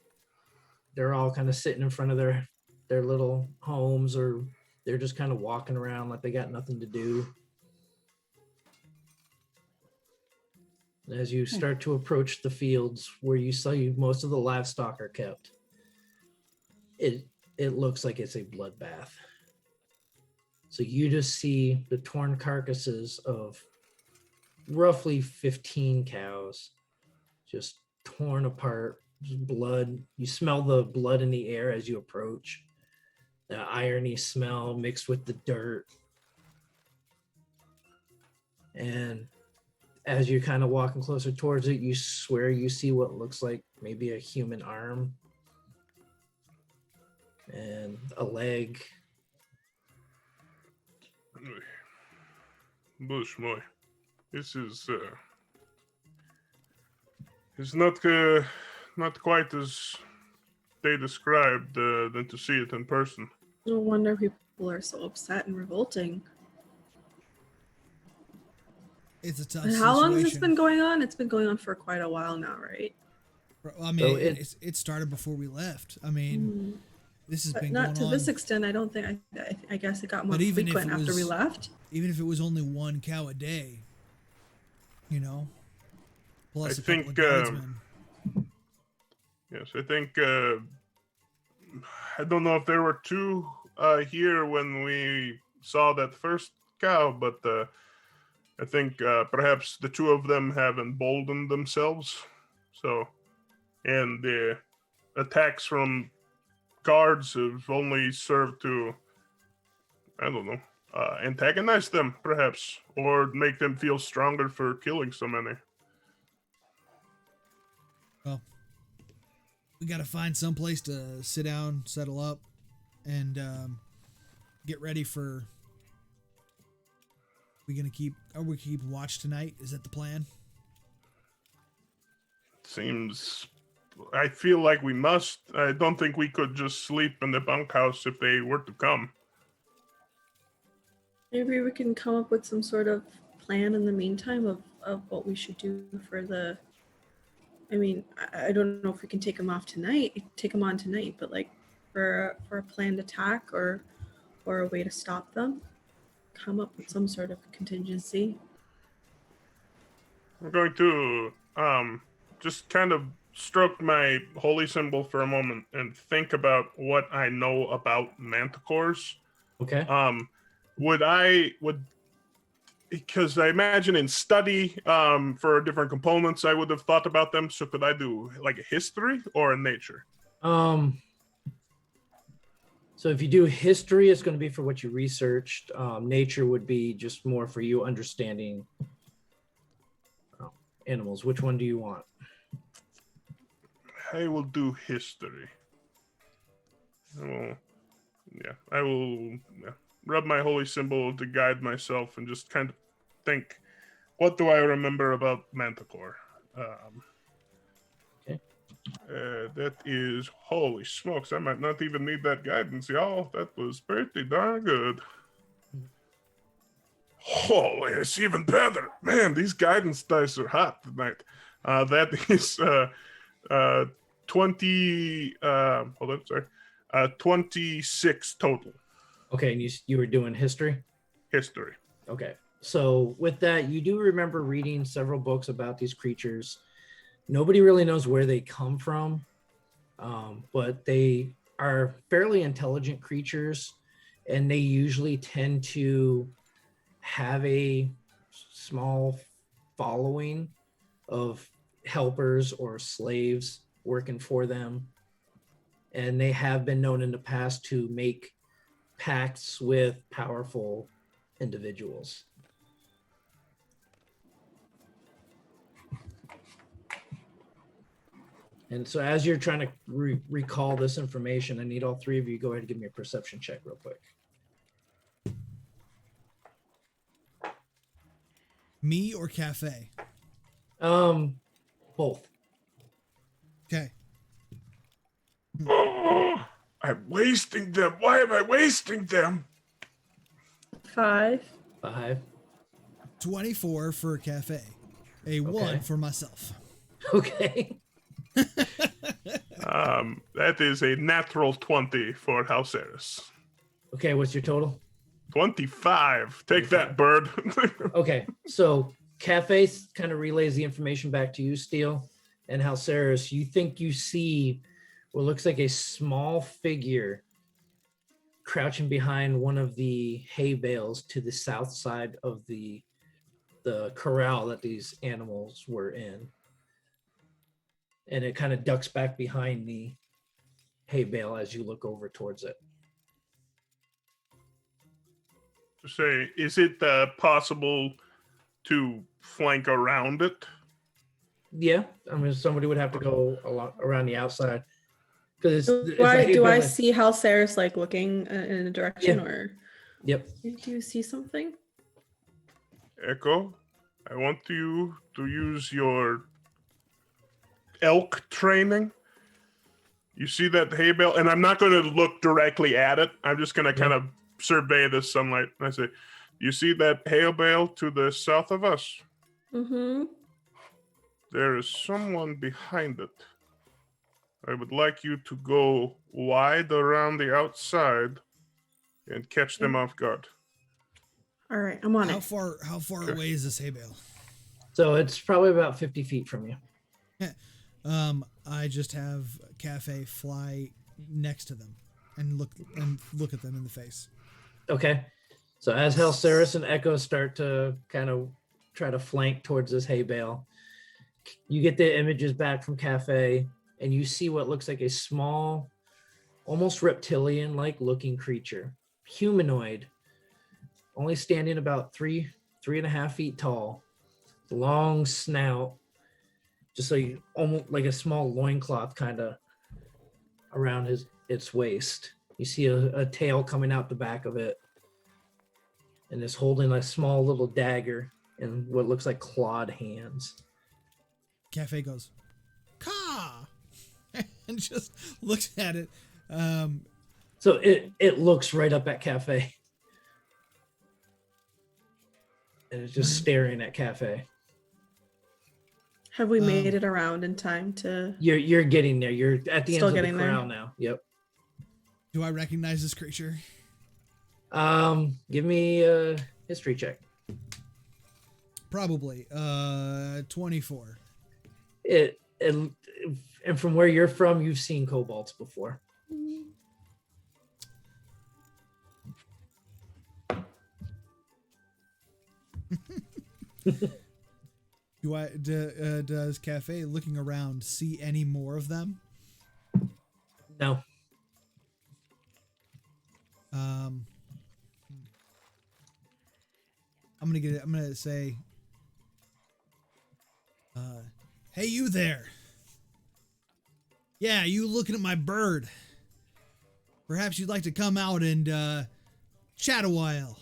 they're all kind of sitting in front of their little homes, or they're just kind of walking around like they got nothing to do. As you start to approach the fields where most of the livestock are kept, it looks like it's a bloodbath. So you just see the torn carcasses of roughly 15 cows, just torn apart, just blood. You smell the blood in the air as you approach. The irony smell mixed with the dirt. And as you're kind of walking closer towards it, you swear you see what looks like maybe a human arm and a leg. Bushmoy, this is it's not quite as they described than to see it in person. No wonder people are so upset and revolting. It's a tough And situation. how long has this been going on? It's been going on for quite a while now, right? I mean, So it started before we left. I mean, this has But been not going to on. this extent. I don't think. I guess it got more But even if frequent it after we was- left. Even if it was only one cow a day, plus I a couple think, of guardsmen. Yes, I think I don't know if there were two here when we saw that first cow, but I think perhaps the two of them have emboldened themselves. So, and the attacks from guards have only served to, I don't know, antagonize them, perhaps, or make them feel stronger for killing so many. Well, we got to find some place to sit down, settle up, and get ready for. Are we keep watch tonight? Is that the plan? Seems. I feel like we must. I don't think we could just sleep in the bunkhouse if they were to come. Maybe we can come up with some sort of plan in the meantime of what we should do for the. I mean, I don't know if we can take them on tonight, but like for a planned attack or a way to stop them, come up with some sort of contingency. I'm going to just kind of stroke my holy symbol for a moment and think about what I know about manticores. Okay. Because I imagine in study for different components, I would have thought about them. So could I do like a history or a nature? So if you do history, it's going to be for what you researched. Nature would be just more for you understanding animals. Which one do you want? I will do history. I will rub my holy symbol to guide myself and just kind of think, what do I remember about Manticore? Okay. That is, holy smokes, I might not even need that guidance, y'all. That was pretty darn good. Holy, it's even better. Man, these guidance dice are hot tonight. That is 26 total. Okay, and you were doing history? History. Okay. So with that, you do remember reading several books about these creatures. Nobody really knows where they come from, but they are fairly intelligent creatures, and they usually tend to have a small following of helpers or slaves working for them. And they have been known in the past to make pacts with powerful individuals. And so as you're trying to recall this information, I need all three of you go ahead and give me a perception check real quick. Me or Cafe? Both. Okay. Oh, I'm wasting them. Why am I wasting them? 5. 24 for Cafe. A 1 for myself. Okay. That is a natural 20 for Halceris. Okay, what's your total? 25. Take that, bird. Okay, so Cafe kind of relays the information back to you, Steele, and Halceris. You think you see what looks like a small figure crouching behind one of the hay bales to the south side of the corral that these animals were in. And it kind of ducks back behind the hay bale as you look over towards it. To say, is it possible to flank around it? Yeah, I mean, somebody would have to go around the outside. Because do I see how Sarah's like looking in a direction, or? Yep. Do you see something? Echo, I want you to use your elk training. You see that hay bale? And I'm not going to look directly at it. I'm just going to kind of survey the sunlight. And I say, you see that hay bale to the south of us? Mm-hmm. There is someone behind it. I would like you to go wide around the outside and catch them off guard. All right, I'm on How it. far away is this hay bale? So it's probably about 50 feet from you. I just have Cafe fly next to them and look at them in the face. Okay. So as Halceris and Echo start to kind of try to flank towards this hay bale, you get the images back from Cafe, and you see what looks like a small, almost reptilian-like looking creature, humanoid, only standing about 3.5 feet tall, long snout, just like almost like a small loincloth kind of around its waist. You see a tail coming out the back of it, and it's holding a small little dagger in what looks like clawed hands. Cafe goes, "Ka!" and just looks at it. So it looks right up at Cafe, and it's just staring at Cafe. Have we made it around in time to? You're getting there. You're at the end Still of the getting there. corral now. Yep. Do I recognize this creature? Give me a history check. Probably. 24. It and from where you're from, you've seen kobolds before. Does Cafe looking around see any more of them? No. I'm gonna say, hey, you there. Yeah, you looking at my bird. Perhaps you'd like to come out and chat a while.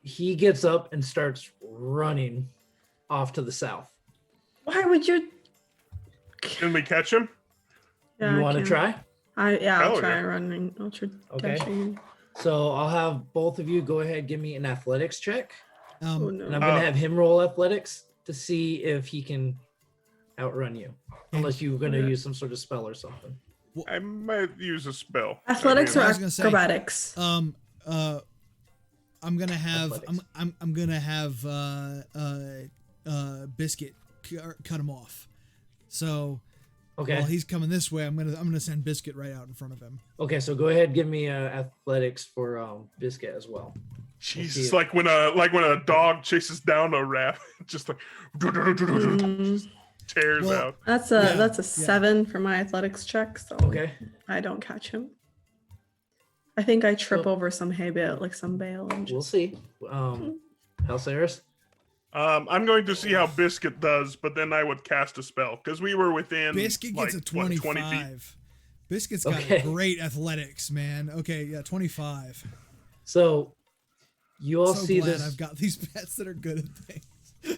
He gets up and starts running off to the south. Why would you? Can we catch him? Yeah, You I want to can. try? I'll Hell try yeah. running. I'll try Okay. catching. So I'll have both of you go ahead, give me an athletics check, Oh and no. I'm gonna have him roll athletics to see if he can outrun you, unless you're gonna use some sort of spell or something. I might use a spell. Athletics I or mean, I was gonna say, acrobatics? I'm gonna have Athletics. I'm gonna have Biscuit cut him off. So Okay. while he's coming this way, I'm gonna send Biscuit right out in front of him. Okay. So go ahead, give me athletics for Biscuit as well. Jesus, like when a dog chases down a rat, just like Mm, tears Well, out. that's a 7 for my athletics check, so Okay. I don't catch him. I think I trip So- over some hay bale, like some bale. And We'll just, see. Halceris? I'm going to see how Biscuit does, but then I would cast a spell because we were within. Biscuit gets a 25. 20 feet. Biscuit's got Okay. great athletics, man. Okay, yeah, 25. So you all So see glad this. I've got these pets that are good at things.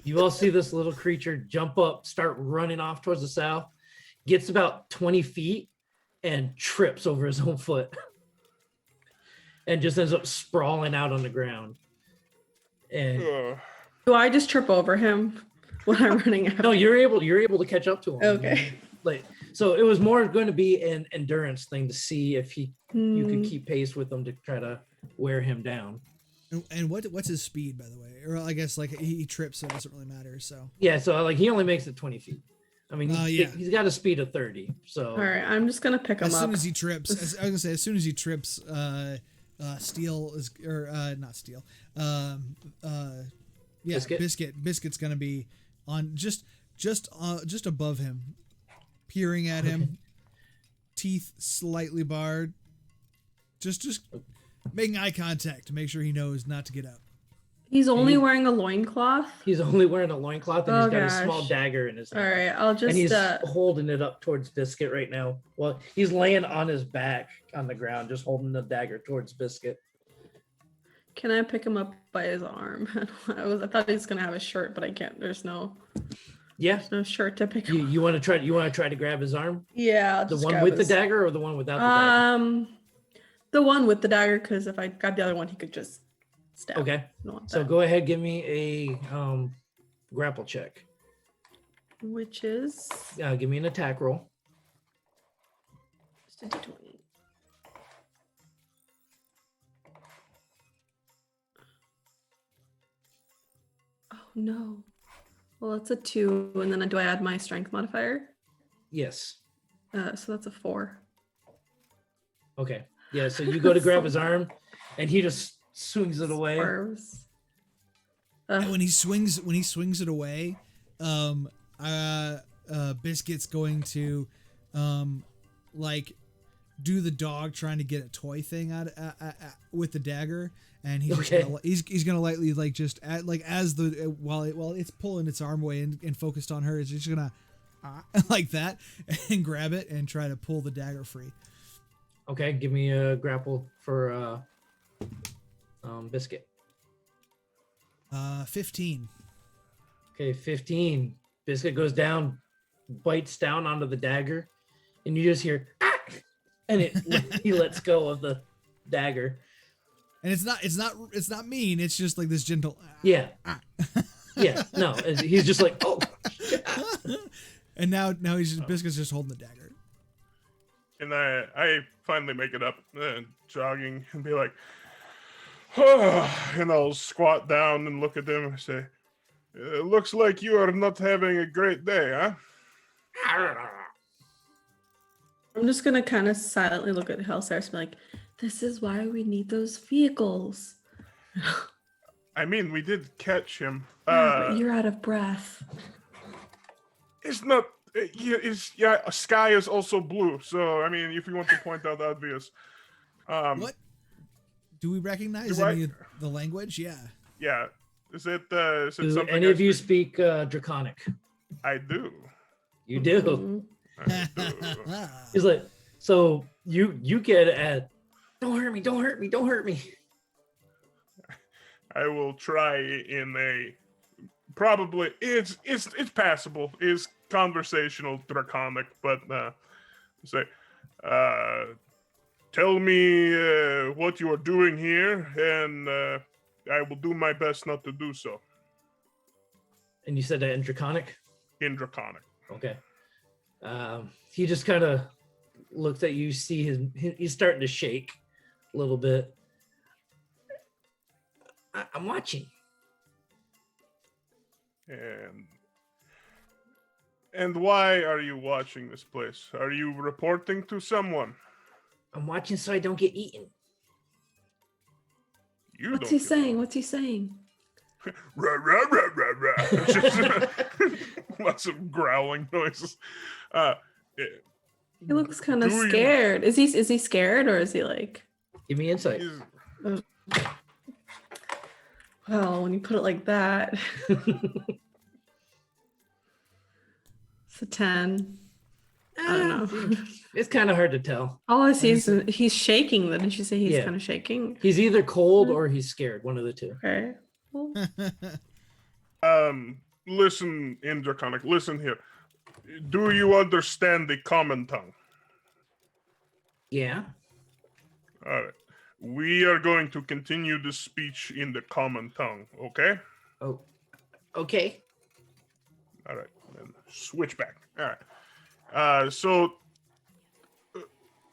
You all see this little creature jump up, start running off towards the south, gets about 20 feet, and trips over his own foot, and just ends up sprawling out on the ground. And do I just trip over him when I'm running out? no, you're able to catch up to him. Okay. Like, so it was more going to be an endurance thing to see if you could Hmm. keep pace with him to try to wear him down. And what's his speed, by the way? Or I guess like he trips, so it doesn't really matter. So Yeah, so like he only makes it 20 feet. I mean, Yeah. he's got a speed of 30. So All right, I'm just gonna pick him As up. soon as he trips, I was gonna say, as soon as he trips, Steel is, or not Steel, Biscuit's gonna be on just above him, peering at him, teeth slightly barred, just making eye contact to make sure he knows not to get up. He's only wearing a loincloth. He's only wearing a loincloth, and he's got a small gosh. dagger in his hand. All right, I'll just. And he's holding it up towards Biscuit right now. Well, he's laying on his back on the ground, just holding the dagger towards Biscuit. Can I pick him up by his arm? I thought he was gonna have a shirt, but I can't. There's no shirt to pick him up. You want to try? You want to try to grab his arm? Yeah, The one with the dagger or the one without the dagger? The one with the dagger, because if I grabbed the other one, he could just stab. Okay. I don't want So that. go ahead, give me a grapple check. Which is Give me an attack roll. just a d20. Oh no. Well, that's a 2, and then do I add my strength modifier? Yes. So that's a 4. Okay. Yeah. So you go to grab his arm, and he just swings it away. Swerves. When he swings it away, Biscuit's going to like do the dog trying to get a toy thing out with the dagger, and he's he's gonna lightly like just as the while it's pulling its arm away and focused on her, it's just gonna like that and grab it and try to pull the dagger free. Okay. Give me a grapple for Biscuit. 15. Okay, 15. Biscuit goes down, bites down onto the dagger, and you just hear, ah! And he lets go of the dagger. And it's not mean. It's just like this gentle. Yeah. Yeah. No, he's just like, oh. And now Biscuit's just holding the dagger. And I finally make it up, jogging, and be like, oh, and I'll squat down and look at them and say, looks like you are not having a great day, huh? I'm just gonna kind of silently look at Hellcyrus and be like, this is why we need those vehicles. I mean, we did catch him. But you're out of breath. It's not. Sky is also blue. So I mean, if you want to point out the obvious. What? Do we recognize any of the language? Yeah. Yeah. Is it Do something? any of you speak Draconic? I do. You do. Mhm. I do. He's like, so you get at, don't hurt me, don't hurt me, don't hurt me. I will try in a probably it's passable. It's conversational Draconic, but say, tell me what you are doing here, and I will do my best not to do so. And you said that in Draconic? In Draconic. Okay. He just kind of looks at you, see he's starting to shake a little bit. I'm watching. And why are you watching this place? Are you reporting to someone? I'm watching so I don't get eaten. What's he saying? What's he saying? Rah, rah, rah, rah, rah. Lots of growling noises. He looks kind of scared. Is he scared, or is he like? Give me insight. Well, when you put it like that, it's a 10. I don't know. It's kind of hard to tell. All I see is he's shaking. Didn't you say he's Yeah. kind of shaking? He's either cold or he's scared. One of the two. Okay. Well, Listen, in Draconic, listen here. Do you understand the common tongue? Yeah. All right. We are going to continue the speech in the common tongue, okay? Oh. Okay. All right. Then switch back. All right. So,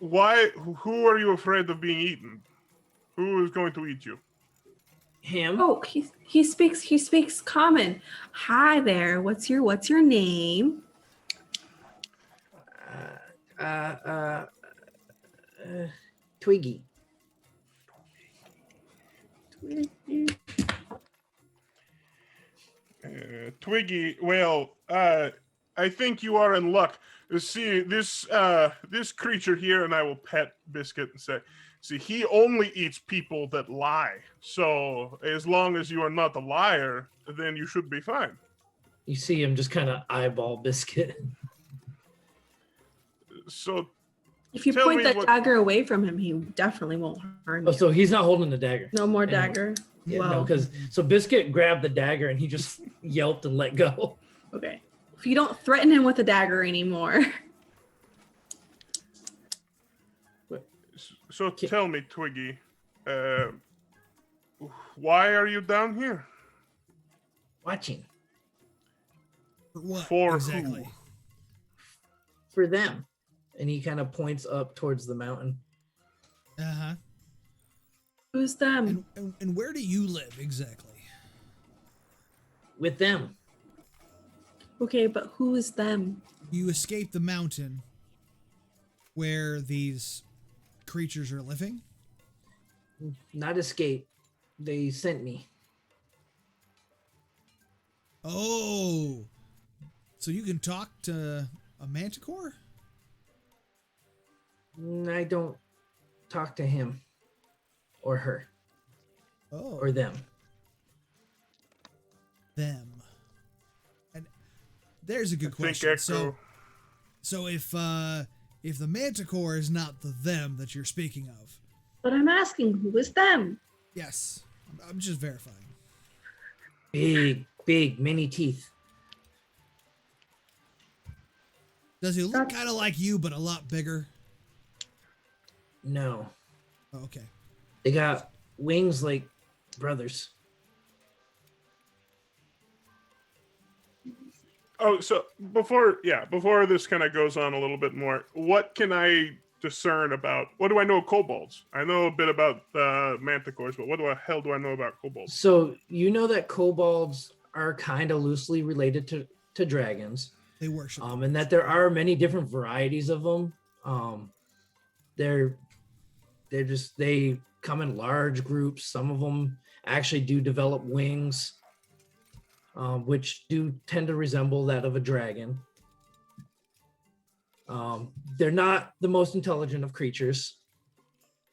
who are you afraid of being eaten? Who is going to eat you? Him. oh, he speaks common. Hi there. What's your name? Twiggy. Twiggy, well, I think you are in luck. See, this creature here, and I will pet Biscuit and say, see, he only eats people that lie. So as long as you are not a liar, then you should be fine. You see him just kind of eyeball Biscuit. So If you Tell point me that what- dagger away from him, he definitely won't harm Oh, you. so he's not holding the dagger. No more Anymore. dagger. Yeah, Well, no, because so Biscuit grabbed the dagger and he just yelped and let go. okay. If you don't threaten him with a dagger anymore. So tell me, Twiggy, why are you down here? Watching For what For exactly? who? for them, and he kind of points up towards the mountain. Uh-huh. Who's them? And where do you live exactly? With them. Okay, but who is them? You escaped the mountain where these creatures are living? Not escape. They sent me. Oh. So you can talk to a manticore? I don't talk to him or her Oh. or them. Them. And there's a good I think question. Echo. So if the manticore is not the them that you're speaking of, But I'm asking, who is them? yes, I'm just verifying. Big, many teeth. Does he look That's- kind of like you, but a lot bigger? No. Oh, okay. They got wings like brothers. Oh, so before this kind of goes on a little bit more, what can I discern about? What do I know of kobolds? I know a bit about manticores, but what the hell do I know about kobolds? So you know that kobolds are kind of loosely related to dragons, They worship. and that there are many different varieties of them. They come in large groups. Some of them actually do develop wings, which do tend to resemble that of a dragon. They're not the most intelligent of creatures,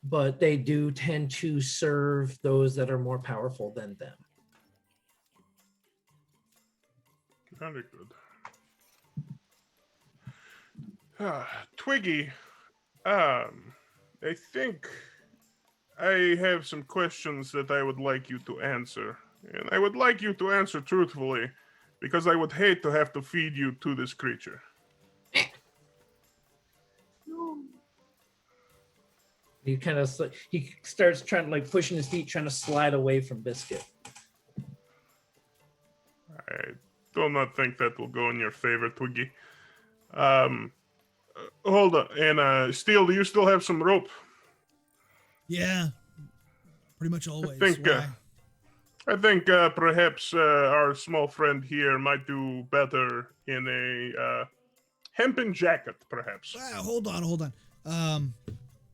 but they do tend to serve those that are more powerful than them. Very good. Twiggy, I think I have some questions that I would like you to answer. And I would like you to answer truthfully, because I would hate to have to feed you to this creature. He kind of he starts trying to like pushing his feet, trying to slide away from Biscuit. I do not think that will go in your favor, Twiggy. Hold on. And Steel, do you still have some rope? Yeah. Pretty much always. think, Why? I think perhaps our small friend here might do better in a hempen jacket, perhaps. Hold on.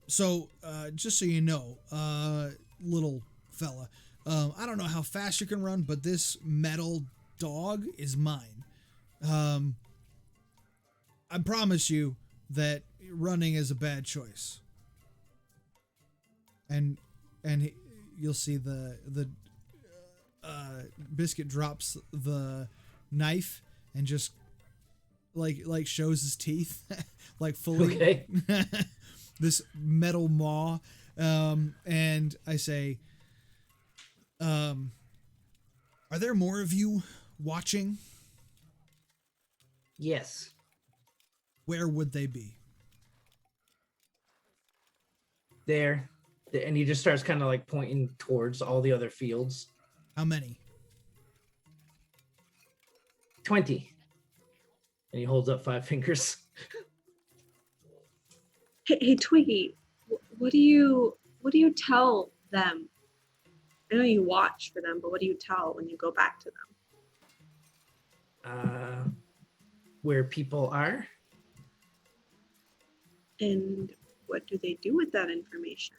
So just so you know, little fella, I don't know how fast you can run, but this metal dog is mine. I promise you that running is a bad choice. And you'll see the Biscuit drops the knife and just like shows his teeth like fully. Okay. This metal maw, and I say, are there more of you watching? Yes. Where would they be? There. And he just starts kind of like pointing towards all the other fields. How many? 20. And he holds up 5 fingers. Hey, Twiggy, what do you tell them? I know you watch for them, but what do you tell when you go back to them? Where people are. And what do they do with that information?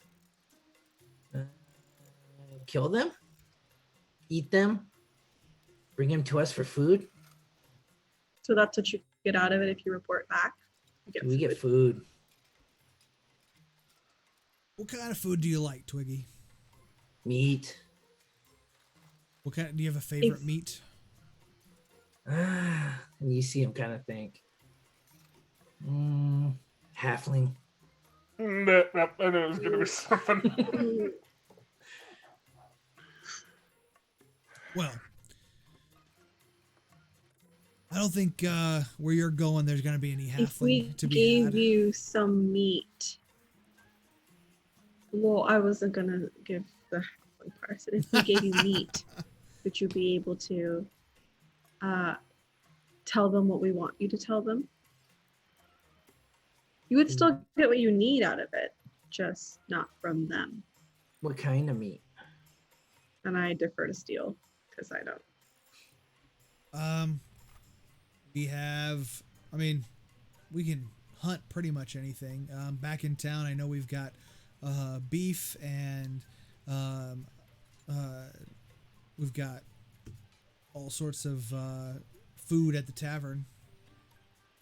Kill them, eat them, bring them to us for food. So that's what you get out of it if you report back. We get food. What kind of food do you like, Twiggy? Meat. What kind? Do you have a favorite If- meat? And you see him kind of think. Halfling. I knew it was going to be something. Well, I don't think where you're going there's going to be any If we halfling to be gave had. you some meat, well, I wasn't gonna give the halfling part. If we gave you meat, would you be able to tell them what we want you to tell them? You would still get what you need out of it, just not from them. What kind of meat? And I defer to Steel because I don't. We have, I mean, we can hunt pretty much anything. Back in town, I know we've got beef and we've got all sorts of food at the tavern.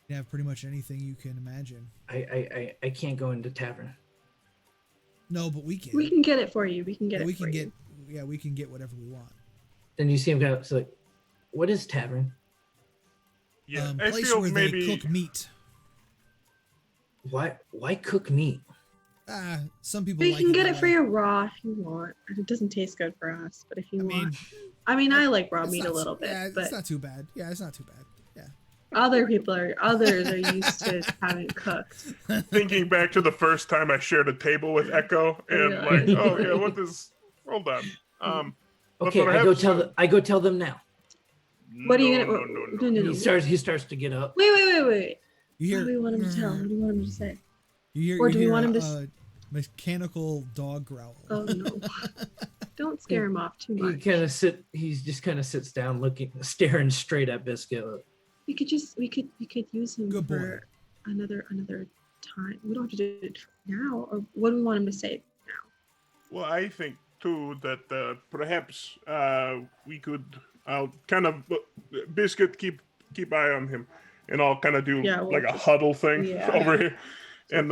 You have pretty much anything you can imagine. I can't go into tavern. No, but we can. We can get it for you. We can get it. We can for get. you. Yeah, we can get whatever we want. Then you see him go. So like, what is tavern? Yeah, I Place feel where maybe they cook meat. Why cook meat? Some people. We like can get that it for way. you raw if you want. It doesn't taste good for us, but if you I mean, want, I like raw it's meat a not- little bit, Yeah, but it's not too bad. Yeah, it's not too bad. Yeah. others are used to having it cooked. thinking back to the first time I shared a table with Echo, and like, realized. oh yeah, what is? Hold on. But Okay, perhaps, I go tell them now. What are you no, gonna? No. He starts to get up. Wait. You What hear? do we want him to tell? What do we want him to say? You Or do we hear want him to a mechanical dog growl. Oh no! Don't scare him off too He much. just kind of sits down, staring straight at Biscuit. We could use him Good boy. for another time. We don't have to do it now. Or what do we want him to say now? Well, I think too that perhaps we could. I'll kind of Biscuit keep eye on him, and I'll kind of do Yeah, we'll like a just- huddle thing yeah. over here, and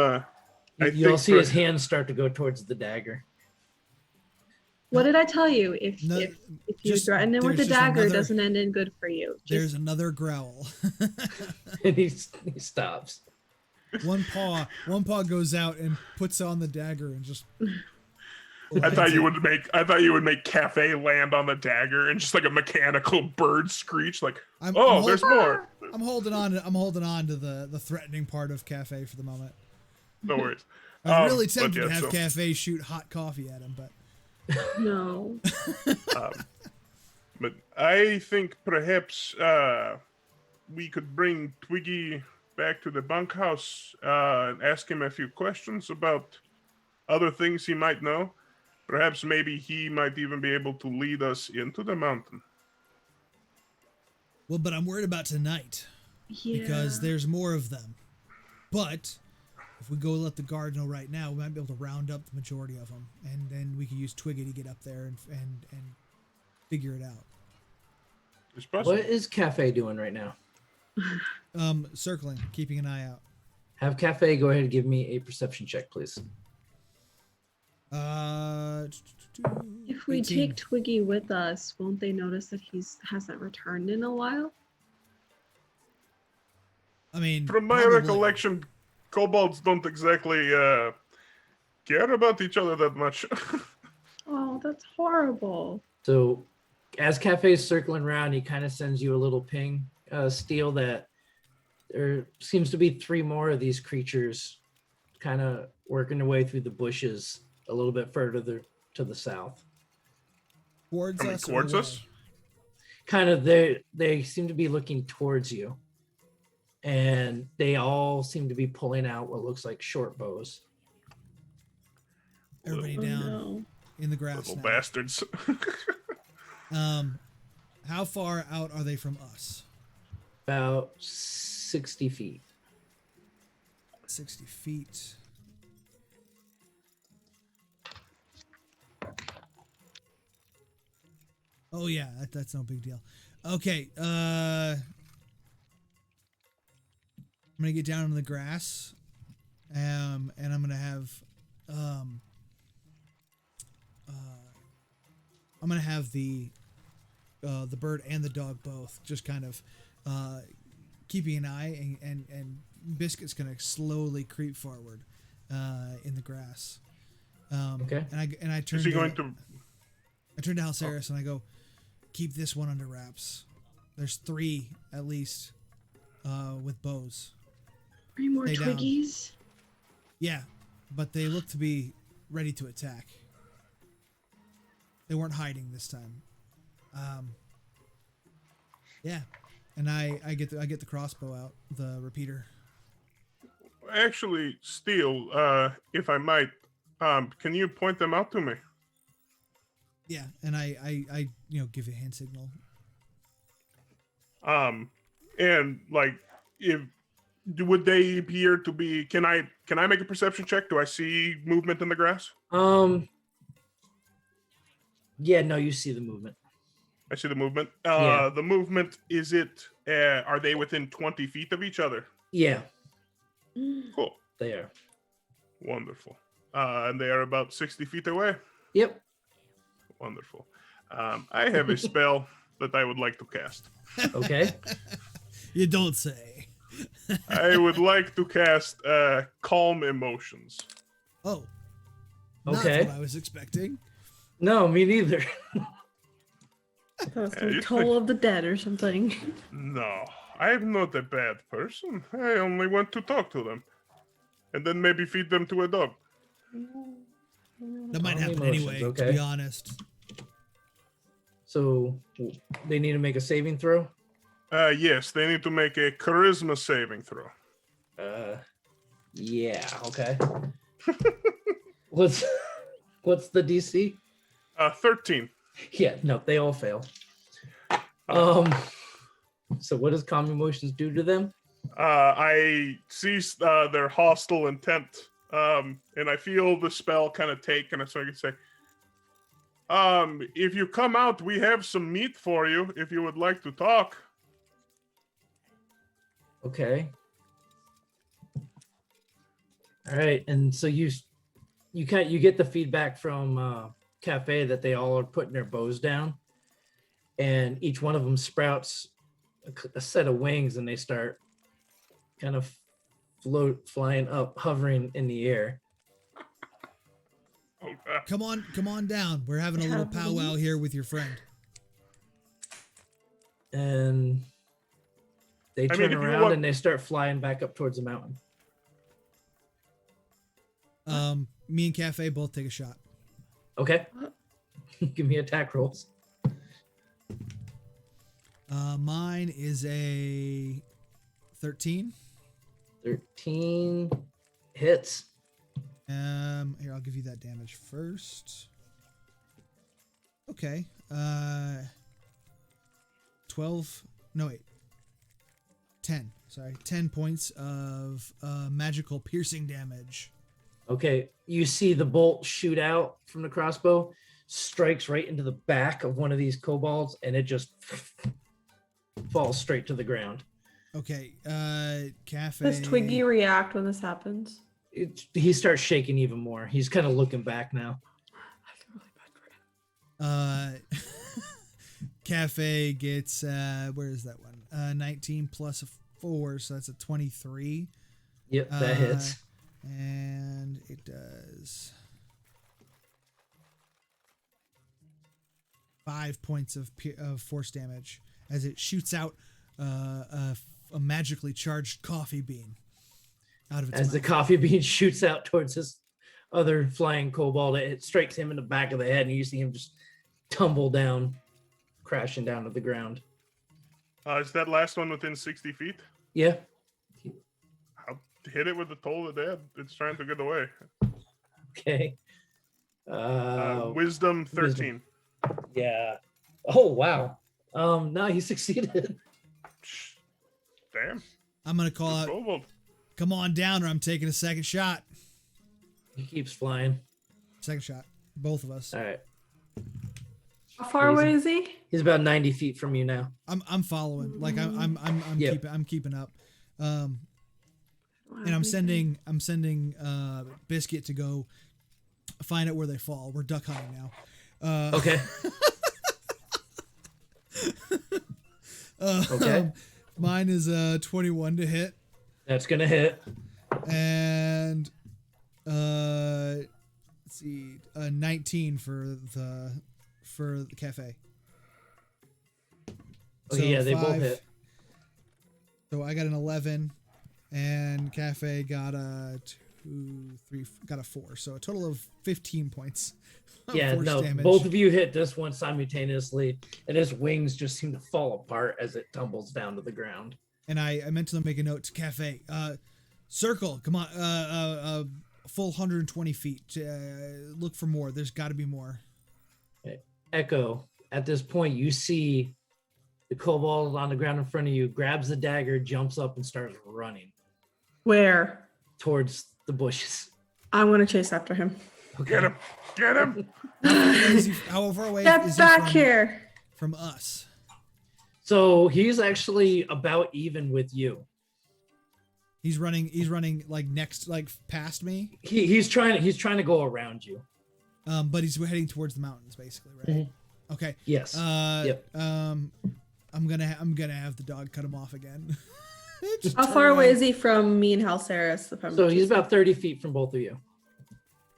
You'll think see his hands start to go towards the dagger. What did I tell you? If No, if you just- threaten him with the there's just dagger, it another- doesn't end in good for you. There's Just another growl. And he stops. One paw goes out and puts on the dagger and just. I thought you would make Cafe land on the dagger and just like a mechanical bird screech, like, I'm there's more. I'm holding on to the threatening part of Cafe for the moment. No worries. I was really but tempted yeah, to have so, Cafe shoot hot coffee at him, but no. But I think perhaps we could bring Twiggy back to the bunkhouse and ask him a few questions about other things he might know. Perhaps maybe he might even be able to lead us into the mountain. but I'm worried about tonight Yeah. because there's more of them. But if we go let the guard know right now, we might be able to round up the majority of them, and then we can use Twiggy to get up there and figure it out. It's possible. What is Cafe doing right now? Circling, keeping an eye out. Have Cafe go ahead and give me a perception check, please. If we 18. take Twiggy with us, won't they notice that hasn't returned in a while? I mean, From my probably. recollection, kobolds don't exactly care about each other that much. Oh, that's horrible. So, as Cafe is circling around, he kind of sends you a little ping, Steel, that there seems to be 3 more of these creatures kind of working their way through the bushes a little bit further to the south. Towards Coming us. or towards away? us? Kind of, they seem to be looking towards you. And they all seem to be pulling out what looks like short bows. Everybody Oh, down no. in the grass. Little now. bastards. How far out are they from us? About 60 feet. 60 feet. Oh yeah, that's no big deal. Okay, I'm gonna get down on the grass, and I'm gonna have, I'm gonna have the bird and the dog both just kind of keeping an eye, and Biscuit's gonna slowly creep forward in the grass. Okay. And I turn. Is he going to? I turn to Halceris and I go, keep this one under wraps. There's 3 at least with bows. 3 more Stay down. Twiggies. Yeah, but they look to be ready to attack. They weren't hiding this time. Yeah, and I get the crossbow out, the repeater. Actually, Steel, if I might, can you point them out to me? Yeah, and I give a hand signal. And like, if would they appear to be? Can I make a perception check? Do I see movement in the grass? Yeah, no, you see the movement. I see the movement. Yeah. The movement, is it? Are they within 20 feet of each other? Yeah, Cool. they are. Wonderful. And they are about 60 feet away. Yep. Wonderful. I have a spell that I would like to cast. Okay. You don't say. I would like to cast Calm Emotions. Oh. Okay. Not what I was expecting. No, me neither. I thought it was Yeah, gonna be you Toll of the Dead or something. No, I'm not a bad person. I only want to talk to them. And then maybe feed them to a dog. That might Calm happen emotions, anyway, to okay. be honest. So they need to make a saving throw. Yes, they need to make a charisma saving throw. Yeah. Okay. What's the DC? 13. Yeah. No, they all fail. So what does calm emotions do to them? I see their hostile intent, and I feel the spell kind of take, and so I can say, if you come out, we have some meat for you if you would like to talk. Okay. All right, and so you get the feedback from Cafe that they all are putting their bows down, and each one of them sprouts a set of wings, and they start kind of flying up, hovering in the air. Okay. Come on down. We're having a little powwow here with your friend. And they turn if you around want- and they start flying back up towards the mountain. Me and Cafe both take a shot. Okay. Give me attack rolls. Mine is a 13. 13 hits. Here, I'll give you that damage first. Okay. 12. No, wait. 10. Sorry. 10 points of magical piercing damage. Okay, you see the bolt shoot out from the crossbow, strikes right into the back of one of these kobolds, and it just falls straight to the ground. Okay. Cafe. Does Twiggy react when this happens? He starts shaking even more. He's kind of looking back now. I feel really bad for him. Cafe gets where is that one? 19 plus a 4, so that's a 23. Yep, that hits. And it does 5 points of force damage as it shoots out a magically charged coffee bean out of its As mouth. the coffee bean shoots out towards this other flying kobold, it strikes him in the back of the head, and you see him just tumble down, crashing down to the ground. Is that last one within 60 feet? Yeah. I'll hit it with the Toll of the Dead. It's trying to get away. Okay. Wisdom 13. Yeah. Oh wow. No, he succeeded. Damn. I'm gonna call out. Kobold. Come on down, or I'm taking a second shot. He keeps flying. Second shot, both of us. All right. How far away is he? He's about 90 feet from you now. I'm following. Like I'm Yep. I'm keeping up. And I'm sending Biscuit to go find out where they fall. We're duck hunting now. Okay. Okay. Mine is 21 to hit, That's gonna hit. and let's see, 19 for the cafe. Okay, yeah, they both 5. hit. So I got an 11, and Cafe got a 2, 3, got a 4. So a total of 15 points. of Yeah, force no, damage. both of you hit this one simultaneously, and his wings just seem to fall apart as it tumbles down to the ground. And I meant to make a note to Cafe. Circle, come on, a full 120 feet. Look for more. There's got to be more. Echo, at this point, you see the kobold on the ground in front of you, grabs the dagger, jumps up, and starts running Where? towards the bushes. I'm gonna chase after him. Okay. Get him! Get him! How far away Get is he back here. from us? So he's actually about even with you. He's running like next, like past me. He's trying to go around you. But he's heading towards the mountains, basically, right? Okay. Yes. Yep. I'm gonna have the dog cut him off again. How far away is he from me and Halceris? So he's about 30 feet from both of you.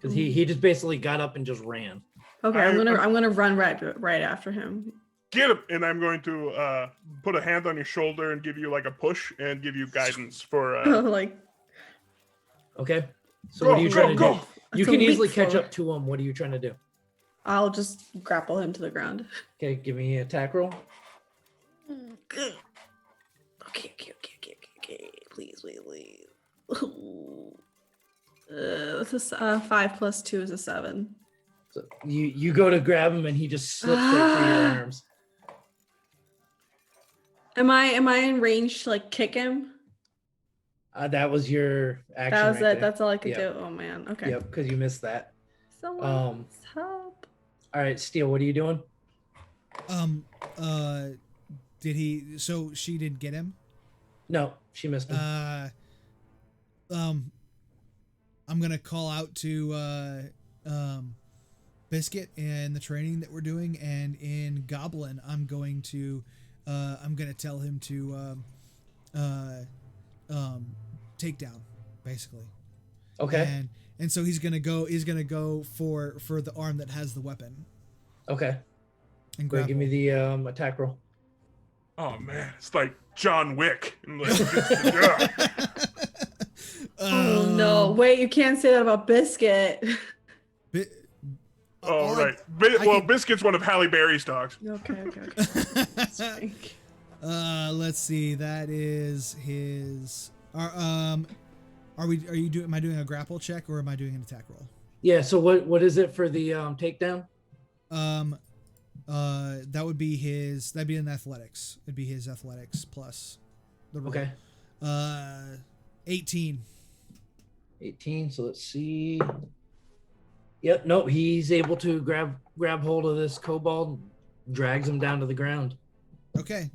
Because he just basically got up and just ran. Okay, I'm gonna run right after him. Get him! And I'm going to put a hand on your shoulder and give you like a push and give you guidance for. Like, Okay. So Go, what are you go, trying to go. do? You That's a can easily leap catch forward. up to him. What are you trying to do? I'll just grapple him to the ground. Okay, give me an attack roll. Okay. Please. This is 5 plus 2 is a 7. So you go to grab him and he just slips right through your arms. Am I in range to like kick him? That was your action. That was right it. there. That's all I could Yep. do. Oh man. Okay. Yep, because you missed that. Someone help. All right, Steel, what are you doing? Did he? So she didn't get him. No, she missed him. I'm gonna call out to Biscuit and the training that we're doing, and in Goblin, I'm gonna tell him to take down, basically. Okay. And so he's gonna go for the arm that has the weapon. Okay. And Go ahead, give me grapple. the attack roll. Oh man, it's like John Wick. And like, yeah. Oh no! Wait, you can't say that about Biscuit. Oh I- right. Biscuit's one of Halle Berry's dogs. Okay. Let's see. That is his. Am I doing a grapple check or am I doing an attack roll? Yeah, so what is it for the takedown? That would be his. That'd be in athletics. It'd be his athletics plus the roll. Okay. 18. 18, so let's see. Yep, no, he's able to grab hold of this kobold, drags him down to the ground. Okay.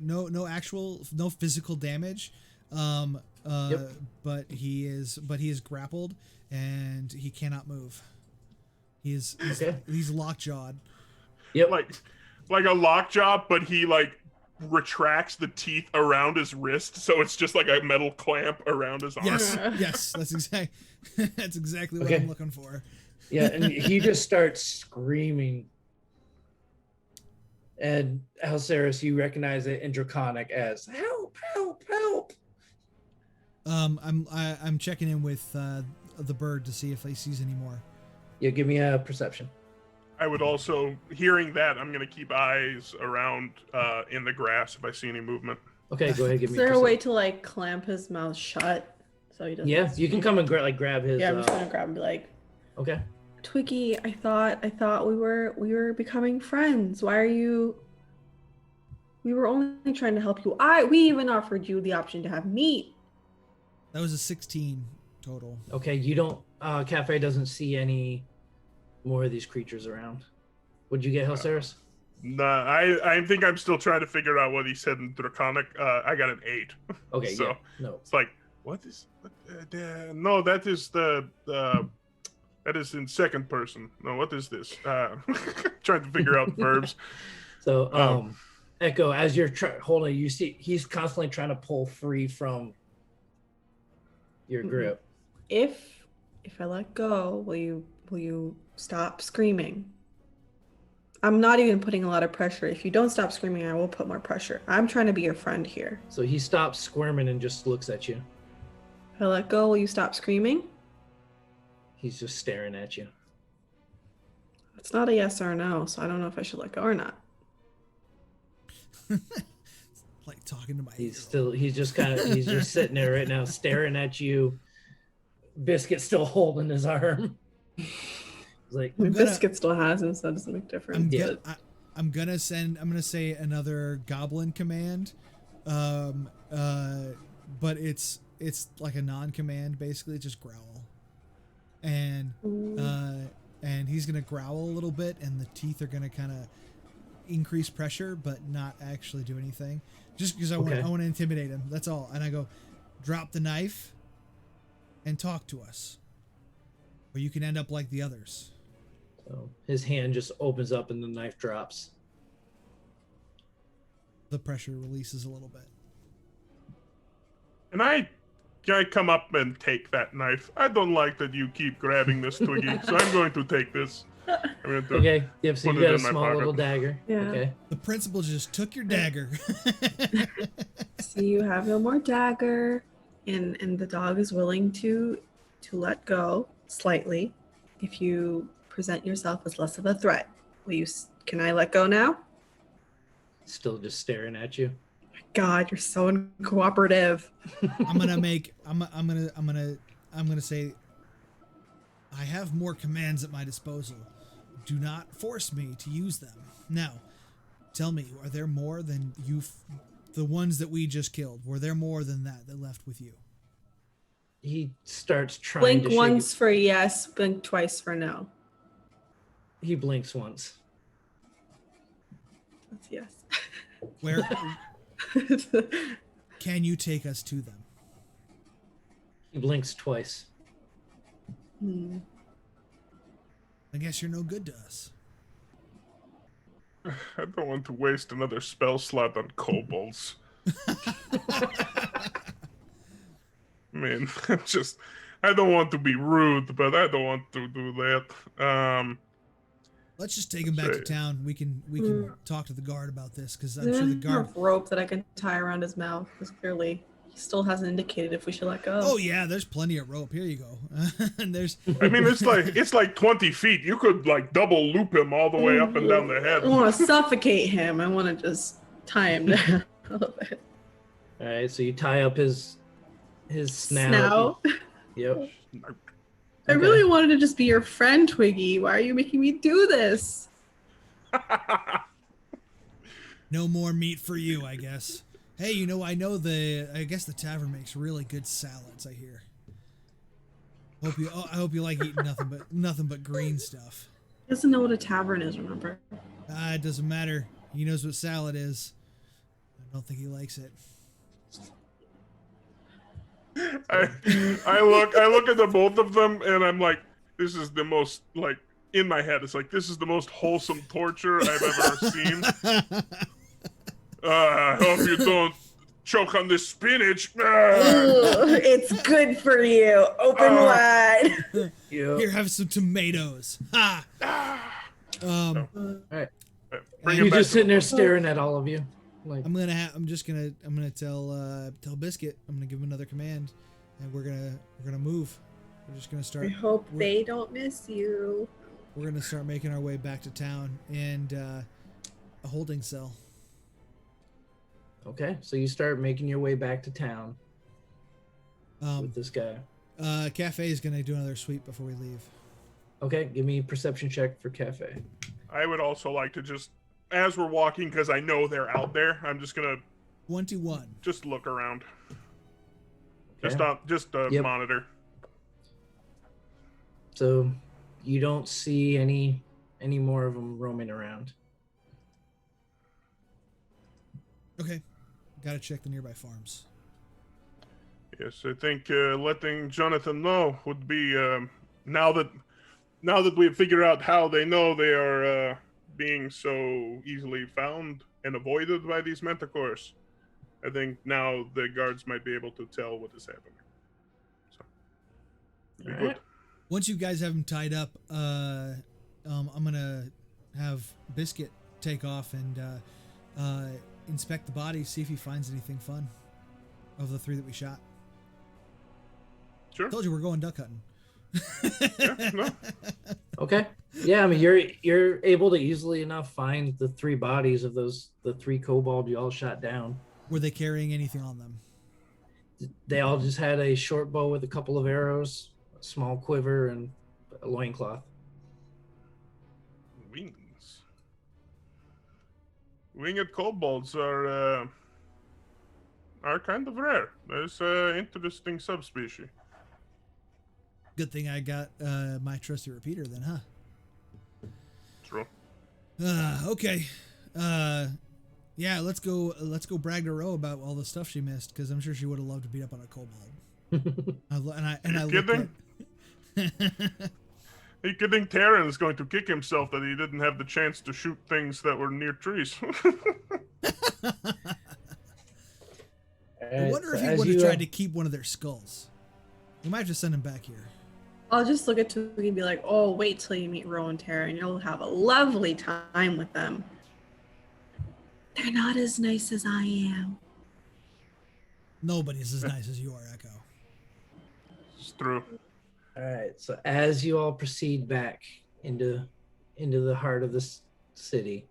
No physical damage. Yep. But he is grappled and he cannot move. He's Okay. lockjawed. Yep. Like a lockjaw, but he like retracts the teeth around his wrist, so it's just like a metal clamp around his arm. Yes, that's exactly what Okay. I'm looking for. Yeah, and he just starts screaming. And Halceris, you recognize it in Draconic as help, help, help. I'm checking in with the bird to see if he sees any more. Yeah, give me a perception. I would also, hearing that, I'm gonna keep eyes around in the grass if I see any movement. Okay, go ahead, give Is me. there a perception. way to like clamp his mouth shut so he doesn't? Yeah, you can come and grab his. Yeah, I'm just gonna grab and be like, Okay. Twiggy, I thought we were becoming friends. Why are you? We were only trying to help you. We even offered you the option to have meat. That was a 16 total. Okay, you don't. Cafe doesn't see any more of these creatures around. What'd you get, Helceris? Nah, I think I'm still trying to figure out what he said in Draconic. I got an 8. Okay, So yeah, no. it's like, what is? No, that is that is in second person. No, what is this? Trying to figure out verbs. So, Echo, as you're holding, you see he's constantly trying to pull free from your grip. If I let go, will you stop screaming? I'm not even putting a lot of pressure. If you don't stop screaming, I will put more pressure. I'm trying to be your friend here. So he stops squirming and just looks at you. If I let go, will you stop screaming? He's just staring at you. It's not a yes or a no, so I don't know if I should let go or not. Like talking to my. He's just sitting there right now, staring at you. Biscuit still holding his arm. He's like, Biscuit still has him, so that doesn't make a difference. I'm gonna say another goblin command, but it's like a non-command, basically just growl, and he's gonna growl a little bit, and the teeth are gonna kind of increase pressure, but not actually do anything, just because I want to intimidate him. That's all. And I go, drop the knife, and talk to us, or you can end up like the others. So his hand just opens up and the knife drops. The pressure releases a little bit. And I come up and take that knife. I don't like that you keep grabbing this Twiggy, so I'm going to take this. Okay, yep, so you got a small little dagger. Yeah. Okay. The principal just took your dagger. So you have no more dagger, and the dog is willing to let go slightly if you present yourself as less of a threat. Can I let go now? Still just staring at you. God, you're so uncooperative. I'm gonna say I have more commands at my disposal. Do not force me to use them. Now, tell me, are there more than the ones that we just killed? Were there more than that left with you? He starts trying Blink to once for yes, blink twice for no. He blinks once. That's yes. Where can you take us to them? He blinks twice. I guess you're no good to us. I don't want to waste another spell slot on kobolds. I mean, I don't want to be rude, but I don't want to do that. Let's just take him back to town. We can talk to the guard about this, because I'm There's sure the guard. enough rope that I can tie around his mouth, because clearly he still hasn't indicated if we should let go. Oh yeah, there's plenty of rope. Here you go. And there's. I mean, it's like 20 feet. You could like double loop him all the way up and down the I head. don't want to suffocate him. I want to just tie him down a little bit. All right, so you tie up his snout. Yep. I really wanted to just be your friend, Twiggy. Why are you making me do this? No more meat for you, I guess. Hey, I guess the tavern makes really good salads, I hear. I hope you like eating nothing but green stuff. He doesn't know what a tavern is, remember? It doesn't matter. He knows what salad is. I don't think he likes it. I look at the both of them and I'm like, this is the most, like, in my head, it's like, this is the most wholesome torture I've ever seen. I hope you don't choke on this spinach. Ooh, it's good for you. Open wide. Here, have some tomatoes. Ha! All right. Bring He's it back just sitting there staring at all of you. Like, I'm gonna tell Biscuit. I'm gonna give him another command, and we're gonna move. We're just gonna start. I hope they don't miss you. We're gonna start making our way back to town and a holding cell. okay, so you start making your way back to town with this guy. Cafe is gonna do another sweep before we leave. Okay, give me a perception check for Cafe. I would also like to just, as we're walking, because I know they're out there, I'm just gonna 21. just look around. Just a Yep. monitor. So you don't see any more of them roaming around. Okay. Gotta check the nearby farms. Yes, I think letting Jonathan know would be now that we've figured out how they know they are being so easily found and avoided by these manticores. I think now the guards might be able to tell what is happening. So, it'd be All good. right. Once you guys have him tied up, I'm gonna have Biscuit take off and inspect the body, see if he finds anything fun of the 3 that we shot. Sure. Told you we're going duck hunting. Yeah, no. Okay. Yeah, I mean you're able to easily enough find the 3 bodies of the 3 kobold you all shot down. Were they carrying anything on them? They all just had a short bow with a couple of arrows, a small quiver, and a loincloth. Wings. Winged kobolds are kind of rare. There's an interesting subspecies. Good thing I got my trusty repeater then, huh? True. Okay. Yeah, let's go brag to Ro about all the stuff she missed, because I'm sure she would have loved to beat up on a kobold. I Kidding? Are you kidding? Terran's going to kick himself that he didn't have the chance to shoot things that were near trees. I wonder if he would have tried to keep one of their skulls. We might have to send him back here. I'll just look at Twiggy and be like, oh, wait till you meet Ro and Tara and you'll have a lovely time with them. They're not as nice as I am. Nobody's as nice as you are, Echo. It's true. All right. So as you all proceed back into the heart of this city,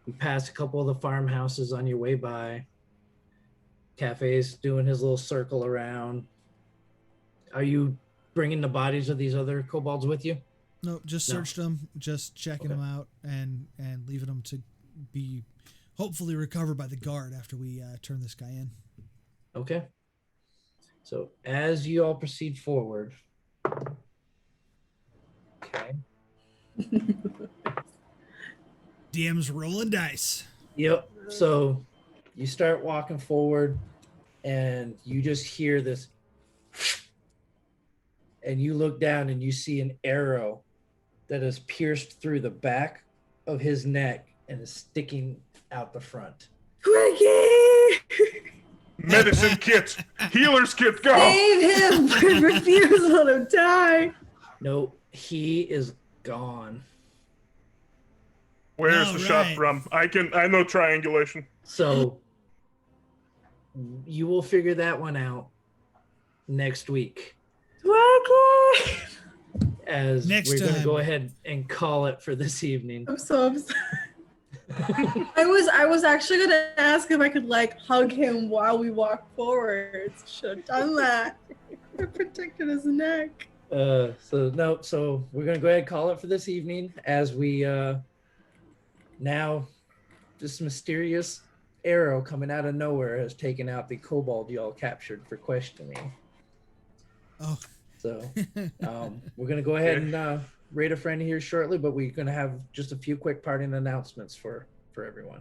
you pass a couple of the farmhouses on your way by. Cafe's doing his little circle around. Are you bringing the bodies of these other kobolds with you? No, just searched them, just checking them out, and leaving them to be hopefully recovered by the guard after we turn this guy in. Okay. So as you all proceed forward, okay. DM's rolling dice. Yep. So you start walking forward, and you just hear this, and you look down and you see an arrow that has pierced through the back of his neck and is sticking out the front. Twiggy! Medicine kit, healer's kit, go! Save him! Refuse to let him die! No, he is gone. Where's the shot Alright. from? I know triangulation. So you will figure that one out next week, Twiggy! as Next we're going to time. go ahead and call it for this evening. I'm so upset. I was actually gonna ask if I could like hug him while we walk forward. Should have done that. I protected his neck. So we're going to go ahead and call it for this evening, as we now this mysterious arrow coming out of nowhere has taken out the kobold you all captured for questioning. Oh. So we're going to go ahead and rate a friend here shortly, but we're going to have just a few quick parting announcements for everyone.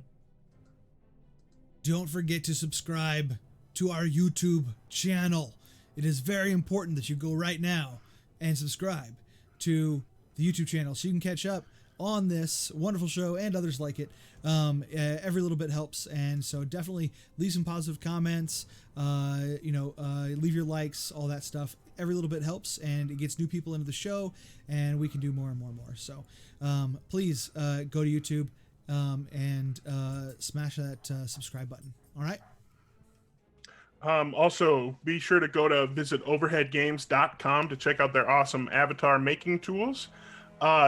Don't forget to subscribe to our YouTube channel. It is very important that you go right now and subscribe to the YouTube channel so you can catch up on this wonderful show and others like it. Every little bit helps, and so definitely leave some positive comments. Leave your likes, all that stuff. Every little bit helps, and it gets new people into the show, and we can do more and more and more. So please go to YouTube and smash that subscribe button. All right. Also, be sure to visit overheadgames.com to check out their awesome avatar making tools.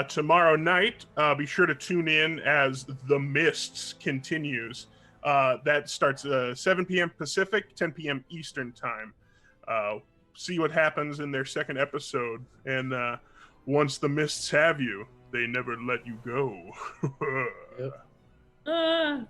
Tomorrow night, be sure to tune in as The Mists continues. That starts 7 p.m. Pacific, 10 p.m. Eastern time. See what happens in their second episode. And once the Mists have you, they never let you go. Yep.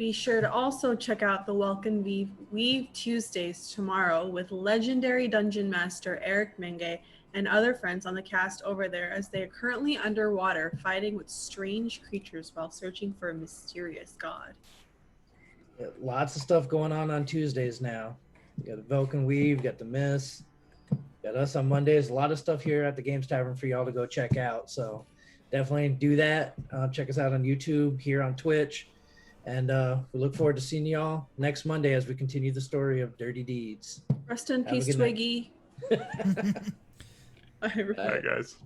Be sure to also check out the Welcome Weave Tuesdays tomorrow with legendary Dungeon Master Eric Menge and other friends on the cast over there as they are currently underwater fighting with strange creatures while searching for a mysterious god. Lots of stuff going on Tuesdays now. You got the Vulcan Weave, you got the Miss, got us on Mondays. A lot of stuff here at the Games Tavern for y'all to go check out. So definitely do that. Check us out on YouTube, here on Twitch. And we look forward to seeing y'all next Monday as we continue the story of Dirty Deeds. Rest in peace, Twiggy. Bye, guys.